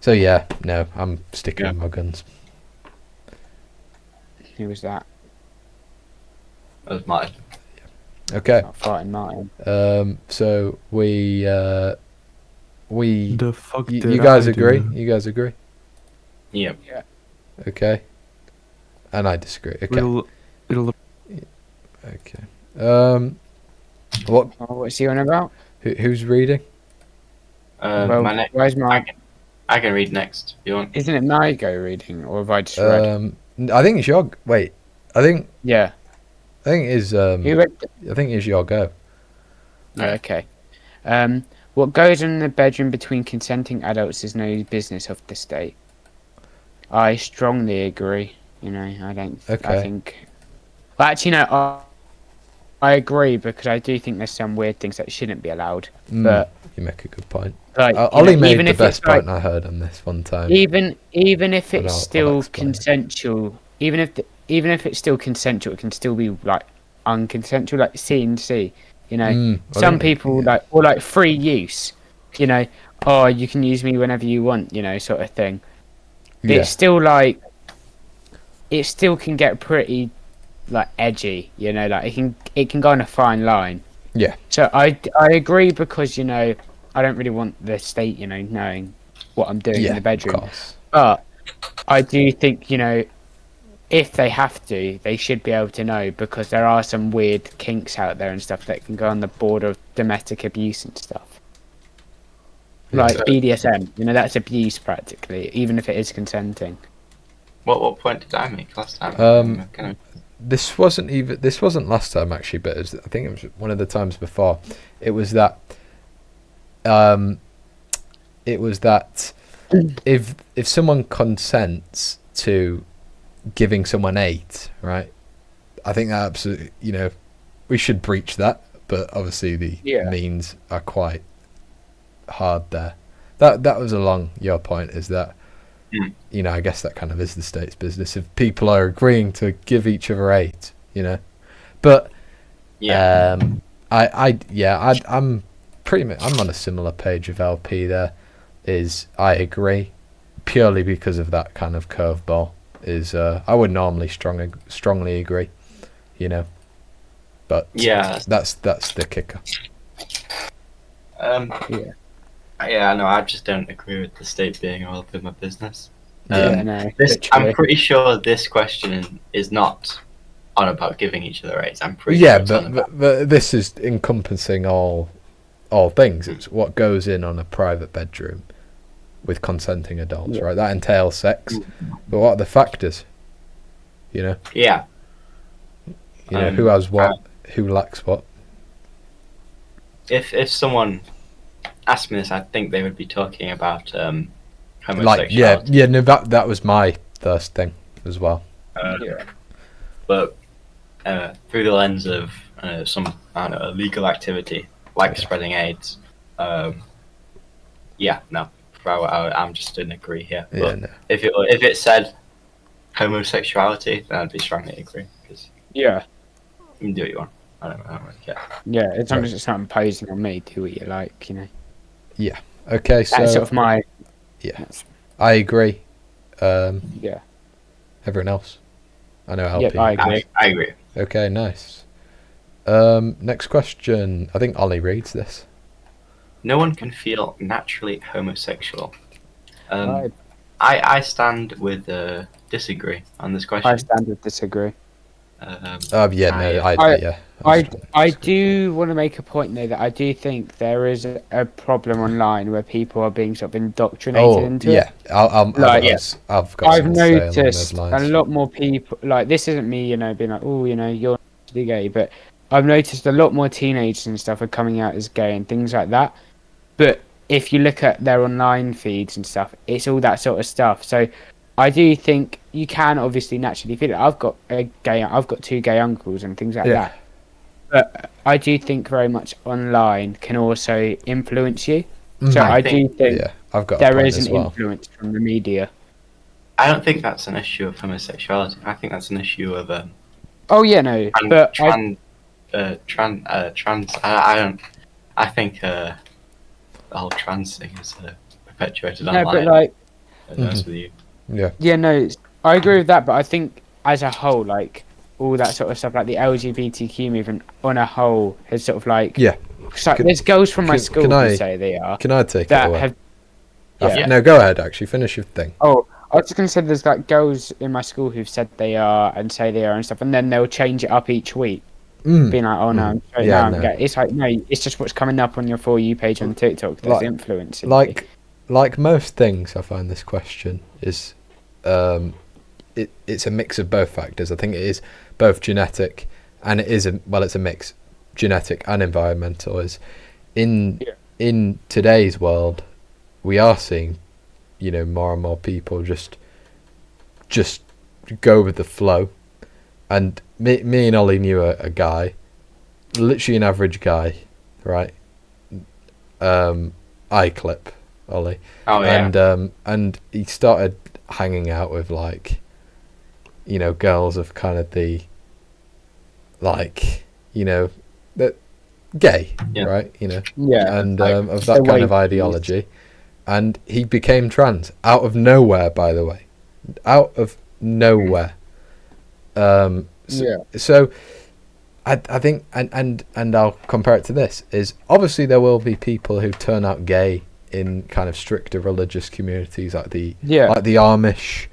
So I'm sticking with my guns. Who was that? That was Martin. Okay. Not fighting Martin. So we. The fuck did you guys I agree? do? You guys agree? Yeah. Okay. And I disagree. Okay. Okay. What's he on about? Who's reading? Where's my? I can read next. If you want? Isn't it my go reading, or have I just read? I think it's your. Wait. I think. Yeah. I think it is. I think it's your go. Okay. What goes on in the bedroom between consenting adults is no business of the state. I strongly agree. I don't. Okay. I think. Well, actually, no. I agree, because I do think there's some weird things that shouldn't be allowed. But you make a good point. Like, Ollie made the best point I heard on this one time. Even if it's still consensual, even if it's still consensual, it can still be like unconsensual, like C and C. Some people like free use. You can use me whenever you want. Sort of thing. Yeah. It's still like it still can get pretty like edgy. Like it can go on a fine line. Yeah. So I agree, because I don't really want the state knowing what I'm doing in the bedroom. Of course. But I do think if they have to, they should be able to know, because there are some weird kinks out there and stuff that can go on the border of domestic abuse and stuff. Like BDSM, that's abuse practically, even if it is consenting. What point did I make last time? This wasn't last time actually, but I think it was one of the times before. It was that if someone consents to giving someone aid, right? I think that absolutely, we should breach that, but obviously the means are quite hard there. That was along your point, is that I guess that kind of is the state's business if people are agreeing to give each other aid, but I'm pretty much, I'm on a similar page of LP there. Is I agree, purely because of that kind of curveball. Is I would normally strongly agree, but that's the kicker. No, I just don't agree with the state being all up in my business. No, I'm pretty sure this question is not on about giving each other aids. I'm pretty sure but this is encompassing all things. It's what goes in on a private bedroom with consenting adults, right? That entails sex, but what are the factors? Yeah. Who has what, who lacks what. If someone asked me this, I think they would be talking about homosexuality. No, that was my first thing as well. But through the lens of some illegal activity like spreading AIDS, no. I'm just in agree here. But if it said homosexuality, then I'd be strongly agree. Cause you can do what you want. I don't really care. Yeah, as long as it's not imposing on me, do what you like, Yeah. Okay. So that's sort of my. Yeah. I agree. Everyone else? I know LP. Yeah, I agree. I agree. Okay. Nice. Next question. I think Ollie reads this. No one can feel naturally homosexual. I stand with disagree on this question. I stand with disagree. I do want to make a point though that I do think there is a problem online where people are being sort of indoctrinated into it. I've noticed a lot more people, like, this isn't me, being like, oh, you're actually gay, but I've noticed a lot more teenagers and stuff are coming out as gay and things like that. But if you look at their online feeds and stuff, it's all that sort of stuff. So I do think you can obviously naturally feel it. I've got two gay uncles and things like that. But I do think very much online can also influence you. So I do think there is an influence from the media. I don't think that's an issue of homosexuality. I think that's an issue of I think the whole trans thing is perpetuated online. No, but like, with you. I agree with that, but I think as a whole, like, all that sort of stuff, like the LGBTQ movement on a whole has sort of like... So there's girls from my school who say they are. Can I take it away? No, go ahead, actually. Finish your thing. Oh, I was just going to say there's like girls in my school who've said they are and say they are and stuff, and then they'll change it up each week. Being like, oh no, I'm straight now. I'm gay. It's like, no, it's just what's coming up on your For You page on TikTok that's influencing you. Like most things, I find this question is... it's a mix of both factors. I think it is both genetic and it's a mix, genetic and environmental. Is in today's world, we are seeing, more and more people just go with the flow. And me and Ollie knew a guy, literally an average guy, right? Eye clip, Ollie. Oh yeah. And he started hanging out with girls of kind of the that gay, right? And of that kind of ideology, and he became trans out of nowhere. By the way, out of nowhere. So I think, and I'll compare it to this: is obviously there will be people who turn out gay in kind of stricter religious communities like the Amish,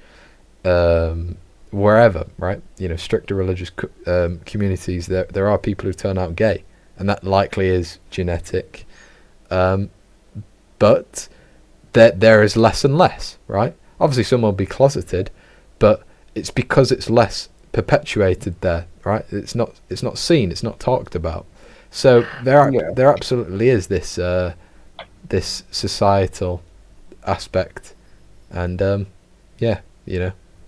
wherever, right? Stricter religious communities, there are people who turn out gay, and that likely is genetic. But there is less and less, right? Obviously, some will be closeted, but it's because it's less perpetuated there, right? It's not seen, it's not talked about. So there absolutely is this societal aspect, and you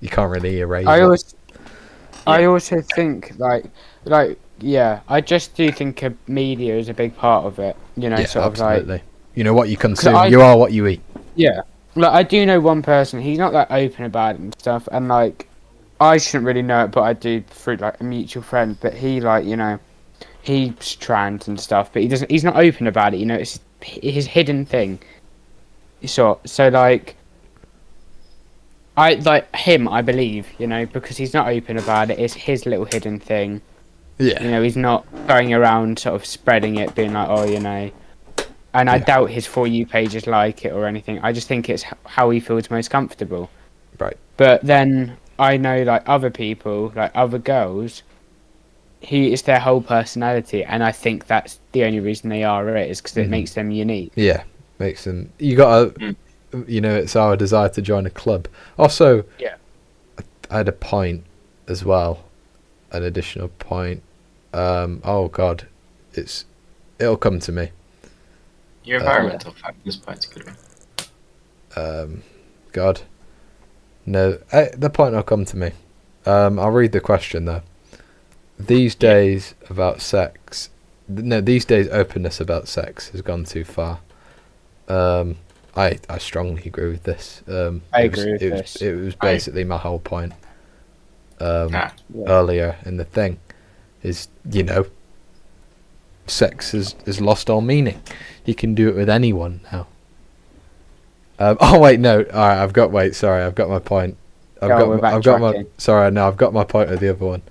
can't really erase it. I also think like I just do think media is a big part of it. Absolutely. What you consume, you are what you eat. Yeah, like I do know one person. He's not that open about it and stuff, and like I shouldn't really know it, but I do through like a mutual friend. But he he's trans and stuff, but he's not open about it. It's his hidden thing. So like. I like him, I believe, because he's not open about it. It's his little hidden thing. Yeah. He's not going around sort of spreading it, being like, And I doubt his For You page is like it or anything. I just think it's how he feels most comfortable. Right. But then I know, like, other people, like other girls, it's their whole personality. And I think that's the only reason they are it, is because it makes them unique. Yeah, makes them... You got to... it's our desire to join a club. Also, I had a point as well, an additional point. Oh God, it'll come to me. Your environmental factors point's a good one. God, no, the point will come to me. I'll read the question though. These days about sex. No, these days openness about sex has gone too far. I strongly agree with this. I agree with this. It was basically my whole point earlier in the thing. Is, sex has lost all meaning. You can do it with anyone now. Oh wait, no. All right, I've got my point. I've got my point of the other one.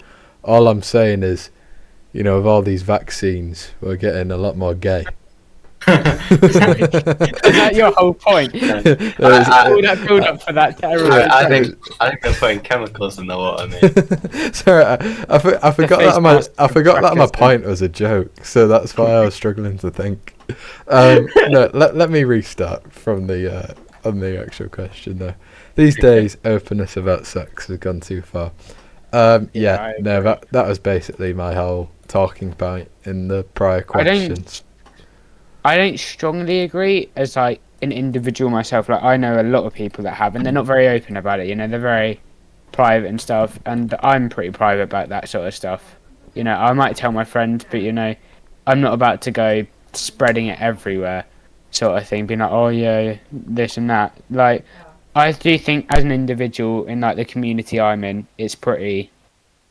All I'm saying is, with all these vaccines, we're getting a lot more gay. Is that your whole point? All that build up for that terrible. I think they're putting chemicals in the water, mate. Sorry, I forgot that my point was a joke, so that's why I was struggling to think. No, let me restart from the on the actual question though. These days, openness about sex has gone too far. That was basically my whole talking point in the prior questions. I don't strongly agree as like an individual myself. Like I know a lot of people that have, and they're not very open about it. They're very private and stuff, and I'm pretty private about that sort of stuff. I might tell my friends, but I'm not about to go spreading it everywhere, sort of thing. Being like, oh yeah, this and that. Like, I do think as an individual in like the community I'm in, it's pretty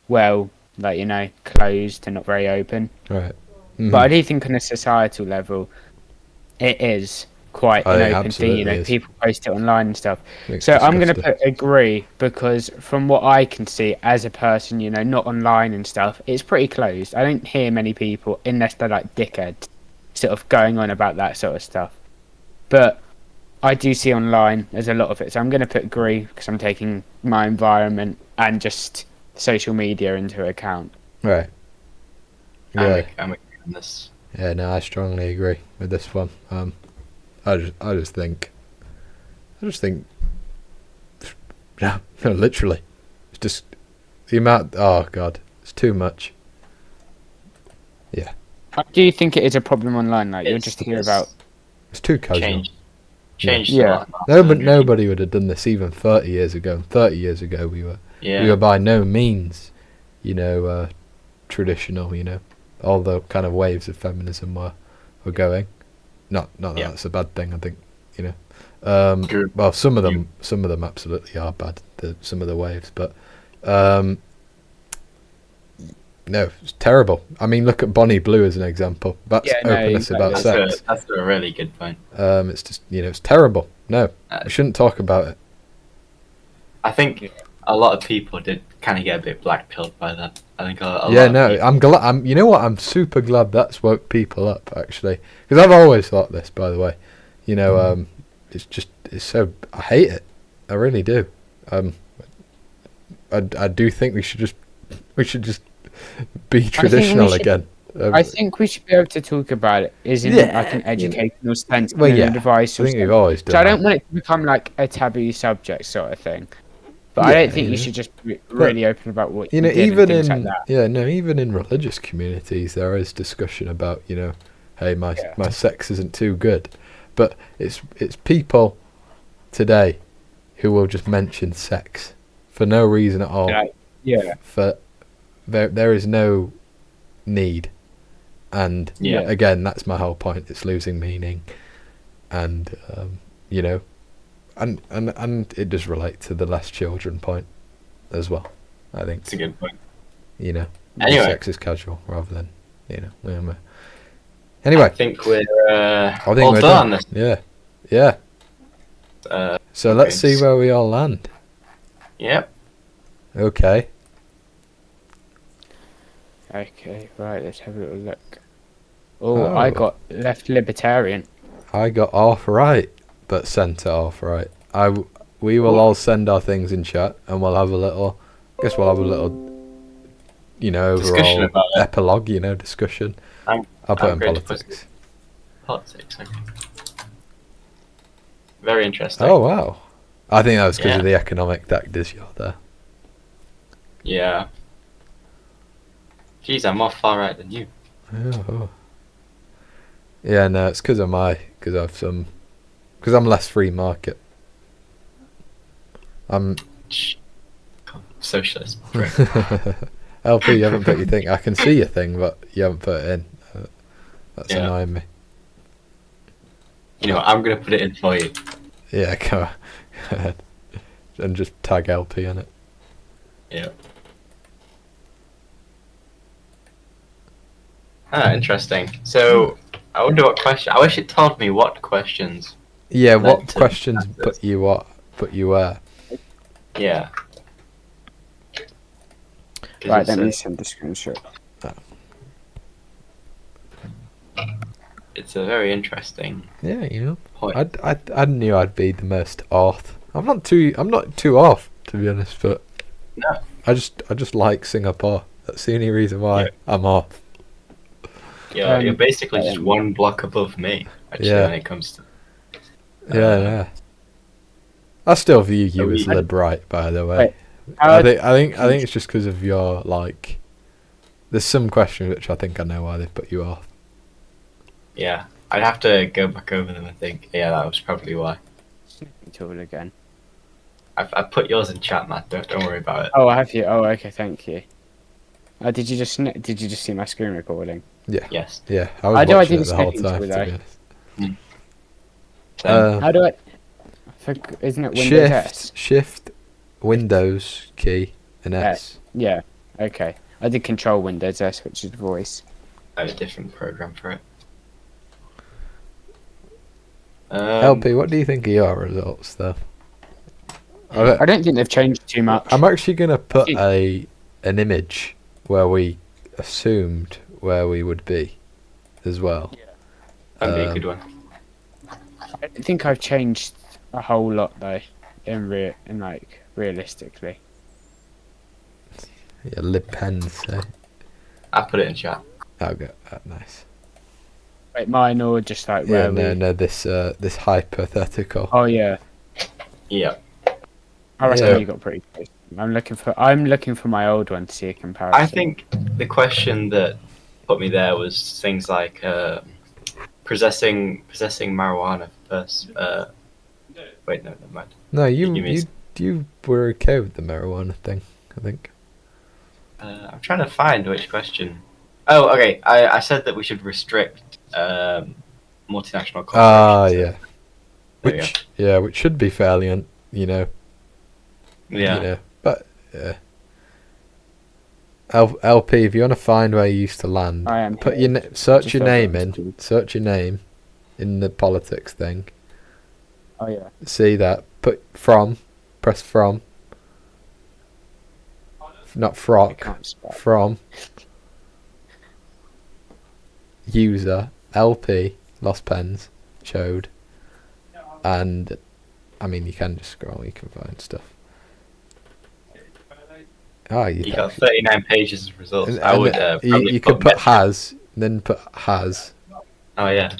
well, like closed and not very open. Right. Mm-hmm. But I do think on a societal level, it is quite an open thing. People post it online and stuff. So I'm going to put agree, because from what I can see as a person, not online and stuff, it's pretty closed. I don't hear many people, unless they're like dickheads, sort of going on about that sort of stuff. But I do see online there's a lot of it. So I'm going to put agree, because I'm taking my environment and just social media into account. Right. Yeah. I'm this. Yeah, no, I strongly agree with this one. I just think, yeah, no, literally, it's just the amount. Oh God, it's too much. Yeah. I do think it is a problem online. Like you'll just hear about. It's too casual. Changed. Yeah. Nobody would have done this even 30 years ago. 30 years ago, we were by no means, traditional. All the kind of waves of feminism were going. Not that that's a bad thing. I think well, some of them absolutely are bad. Some of the waves, but no, it's terrible. I mean, look at Bonnie Blue as an example. That's openness about sex. That's a really good point. It's just it's terrible. No, we shouldn't talk about it. I think a lot of people did kind of get a bit black-pilled by that. I think a lot of people... I'm glad. You know what? I'm super glad that's woke people up, actually, because I've always thought this. By the way, it's so. I hate it. I really do. I do think we should just be traditional again. I think we should be able to talk about it. Isn't it like an educational sense and an advice? I think we've always done. So I don't want it to become like a taboo subject sort of thing. But I don't think you should just be really open about what you did even and things in like that. Even in religious communities, there is discussion about hey, my sex isn't too good, but it's people today who will just mention sex for no reason at all. For there is no need, and again, that's my whole point. It's losing meaning, and and it does relate to the less children point as well. I think it's a good point. Anyway, sex is casual rather than Anyway, I think we're all done. Yeah. So let's see where we all land. Yep. Okay, right, let's have a little look. Oh, I got left libertarian. I got half right, but centre half right. We will all send our things in chat, and we'll have a little. I guess we'll have a little, overall epilogue, discussion. I'll put in politics. Politics, okay. Very interesting. Oh wow! I think that was because of the economic deck this year there. Yeah. Jeez, I'm more far right than you. Oh. Yeah, no, it's because I'm less free market. I'm socialist. LP, you haven't put your thing. I can see your thing, but you haven't put it in. That's annoying me. I'm gonna put it in for you. Yeah, go ahead. And just tag LP in it. Yeah. Interesting. So, I wonder what question. I wish it told me what questions. Yeah, what questions put you where? Yeah. Right, let me send the screenshot. It's a very interesting. Yeah, point. I knew I'd be the most off. I'm not too off, to be honest, but no. I just like Singapore. That's the only reason why I'm off. Yeah, you're basically just one block above me. Actually, when it comes to. Yeah. I still view you as lib right, by the way. I think it's just because of your There's some questions which I think I know why they put you off. Yeah, I'd have to go back over them and think. Yeah, that was probably why. Snipping tool again. I put yours in chat, Matt. Don't worry about it. Oh, have you? Oh, okay, thank you. Did you just see my screen recording? Yeah. Yes. Yeah. I was watching it the whole time. How do I? Isn't it Windows S? Shift, Windows key, and S. Yeah. Okay. I did Control Windows S, which is voice. I have a different program for it. LP, what do you think of your results, though? I don't think they've changed too much. I'm actually gonna put an image where we assumed where we would be, as well. Yeah. That'd be a good one. I don't think I've changed a whole lot though, realistically. Yeah, lib pens. I put it in chat. Okay, nice. Wait, mine or just where we? No, this hypothetical. Oh yeah. Yeah. I reckon you got pretty close. I'm looking for my old one to see a comparison. I think the question that put me there was things like possessing marijuana first. Wait, no, never mind. No, you were okay with the marijuana thing, I think. I'm trying to find which question. Oh, okay. I said that we should restrict multinational corporations. Which should be fairly, but LP, if you want to find where you used to land, search your name in the politics thing. Oh yeah. See that? Press from. Not frock. From. User LP lost pens showed, and I mean you can just scroll. You can find stuff. Oh, you got 39 pages of results. And, I would probably you could put has, then put has. Oh yeah.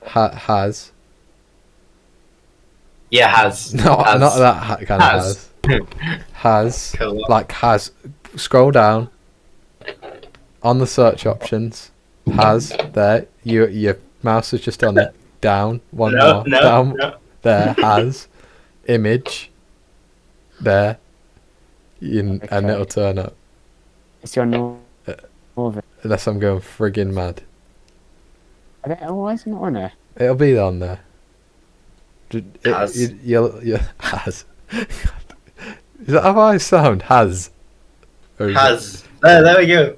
Has. Yeah, has. Not that kind Has. of has. Has. Cool. Like has. Scroll down. On the search options. Has. There. Your mouse is just on it. Down. One more. Down. No. There. Has. Image. There. And it'll turn up. It's your normal. Unless I'm going friggin' mad. Why is it not on there? It'll be on there. Has. Has. Is that how I sound? Has. Has. There we go.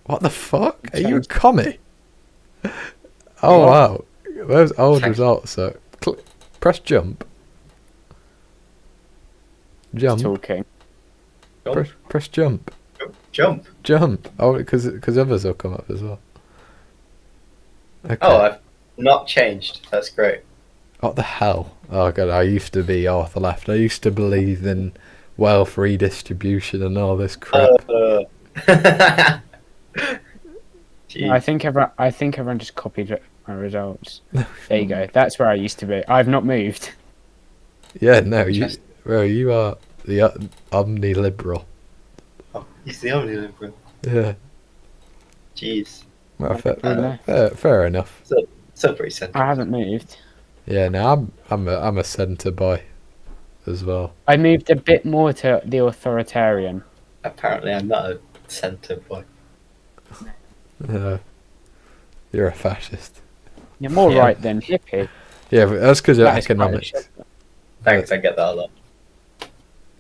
What the fuck? Are you a commie? Oh wow. Those old results. So press jump. Jump. Talking. Press jump. Jump. Jump. Oh, because others will come up as well. Okay. Oh, I've not changed. That's great. What the hell? Oh god, I used to be off the left. I used to believe in wealth redistribution and all this crap. I think everyone just copied my results. There you go. That's where I used to be. I've not moved. Yeah, no, you are the omni-liberal. Oh, he's the omni-liberal. Yeah. Jeez. Well, fair enough. So pretty central. I haven't moved. Yeah, no, I'm a centre boy as well. I moved a bit more to the authoritarian. Apparently, I'm not a centre boy. You're a fascist. You're more right than hippie. Yeah, but that's because of economics. Thanks, I get that a lot.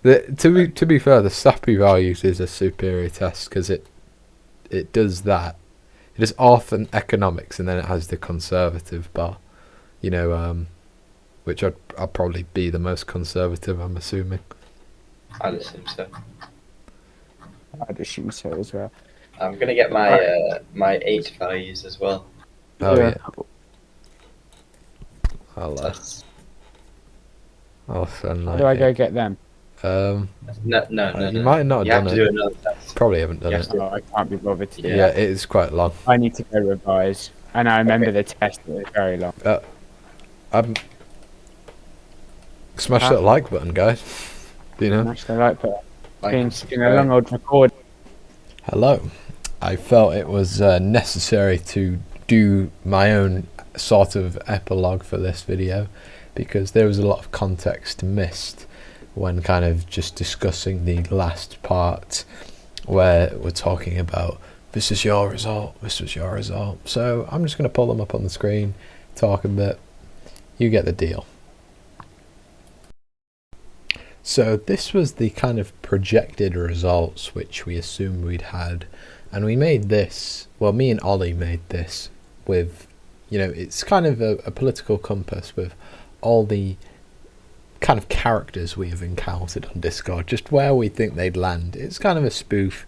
To be fair, the Sapi values is a superior test because it does that. It is often economics, and then it has the conservative bar. You know, which I'll probably be the most conservative, I'm assuming. I'd assume so. I'd assume so as well. I'm gonna get my my 8 values as well. Oh yeah. I'll send that. How do I go get them? No. You might not have you have done to it. do another test. Probably haven't done it. I can't be bothered to do Yeah, it is quite long. I need to go revise. And I remember the test was very long. Smash that like button, guys. You know. Smash the like button. It's been a long old record. Hello. I felt it was necessary to do my own sort of epilogue for this video because there was a lot of context missed when kind of just discussing the last part where we're talking about this is your result, this was your result. So I'm just going to pull them up on the screen, talk a bit. You get the deal. So this was the kind of projected results which we assumed we'd had, and we made this, well, me and Ollie made this with, you know, it's kind of a political compass with all the kind of characters we have encountered on Discord, just where we think they'd land. It's kind of a spoof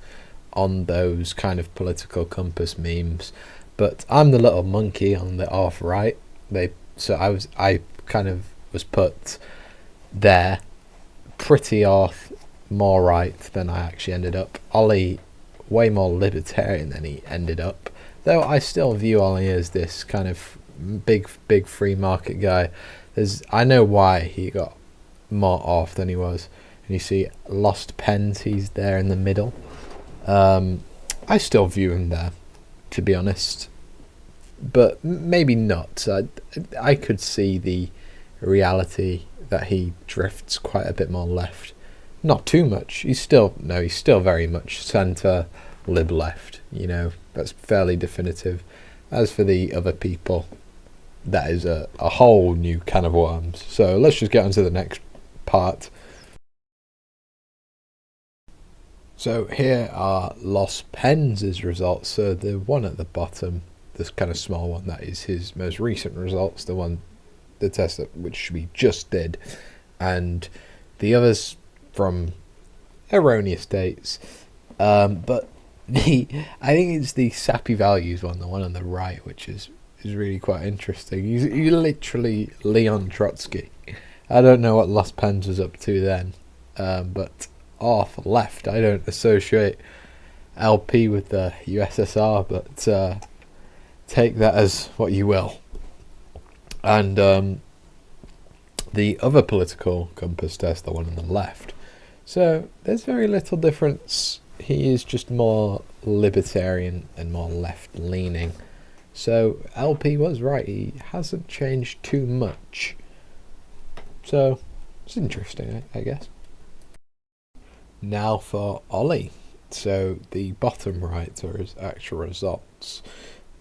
on those kind of political compass memes, but I'm the little monkey on the off right. I kind of was put there pretty off, more right than I actually ended up. Ollie way more libertarian than he ended up, though I still view Ollie as this kind of big free market guy. I know why he got more off than he was, and you see lost pens, he's there in the middle. I still view him there, to be honest, but maybe not. I could see the reality that he drifts quite a bit more left, not too much. He's still very much centre lib left, you know, that's fairly definitive. As for the other people, that is a whole new can of worms. So let's just get on to the next part. So here are Lost Pens' results. So the one at the bottom, this kind of small one, that is his most recent results, the test which we just did, and the others from erroneous dates. But I think it's the Sapi Values one, the one on the right, which is really quite interesting. He's literally Leon Trotsky. I don't know what Lost Pens was up to then, but off left. I don't associate LP with the USSR, but take that as what you will. And the other political compass test, the one on the left. So there's very little difference. He is just more libertarian and more left-leaning. So LP was right. He hasn't changed too much. So it's interesting, I guess. Now for Ollie. So the bottom right are his actual results.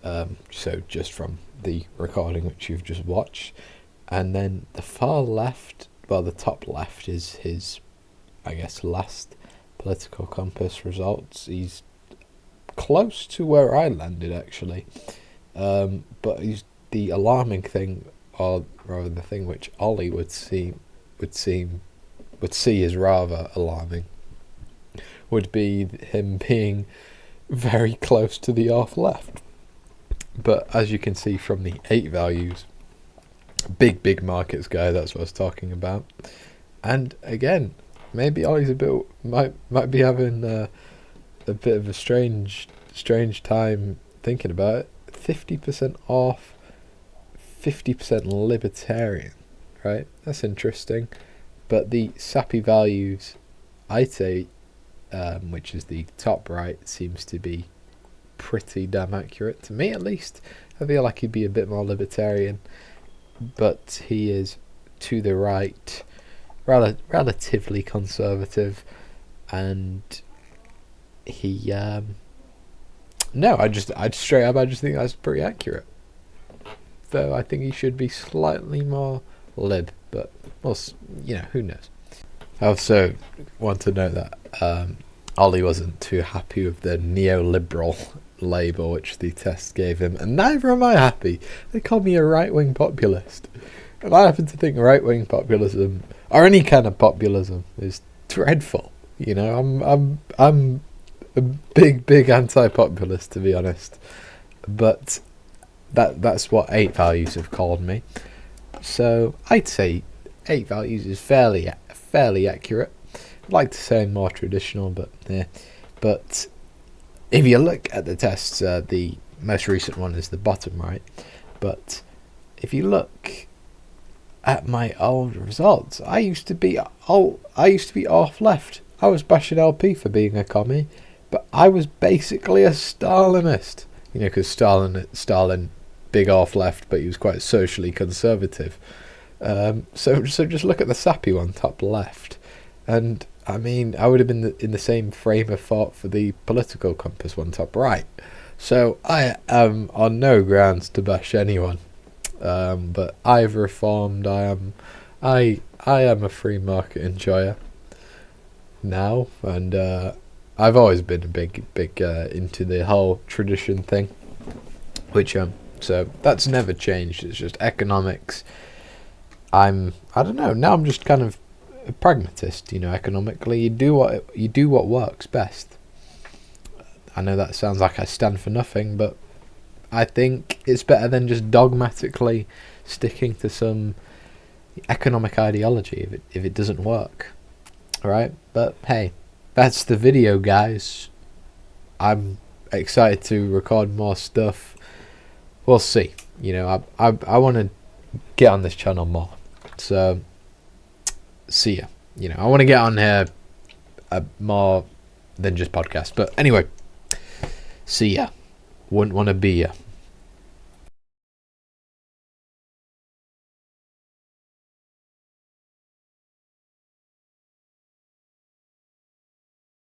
So just from the recording which you've just watched. And then the far left, well, the top left is his, I guess, last political compass results. He's close to where I landed, actually. But he's the alarming thing, or rather the thing which Ollie would see as rather alarming, would be him being very close to the off left. But as you can see from the 8 values, big markets guy, that's what I was talking about. And again, maybe Ollie's might be having a bit of a strange time thinking about it. 50% off, 50% libertarian, right? That's interesting. But the sappy values, I'd say, which is the top right, seems to be pretty damn accurate to me, at least. I feel like he'd be a bit more libertarian, but he is to the right, relatively conservative, and he I just think that's pretty accurate. Though I think he should be slightly more lib, but who knows. I also want to note that Ollie wasn't too happy with the neoliberal label which the test gave him, and neither am I happy. They called me a right-wing populist, and I happen to think right-wing populism, or any kind of populism, is dreadful. I'm a big anti-populist, to be honest, but that's what 8 values have called me. So I'd say 8 values is fairly accurate. I'd like to say more traditional, but yeah. But if you look at the tests, the most recent one is the bottom right. But if you look at my old results, I used to be off left. I was bashing LP for being a commie, but I was basically a Stalinist. Because Stalin, big off left, but he was quite socially conservative. So just look at the sappy one, top left, and I mean, I would have been in the same frame of thought for the political compass one, top right. So I am on no grounds to bash anyone, but I've reformed. I am a free market enjoyer now, and I've always been a big into the whole tradition thing, which so that's never changed. It's just economics. I don't know. Now I'm just kind of a pragmatist. Economically, you do what works best. I know that sounds like I stand for nothing, but I think it's better than just dogmatically sticking to some economic ideology if it doesn't work. All right, but hey, that's the video, guys. I'm excited to record more stuff. We'll see. I want to get on this channel more. So, see ya. I want to get on here more than just podcast. But anyway, see ya. Wouldn't want to be ya.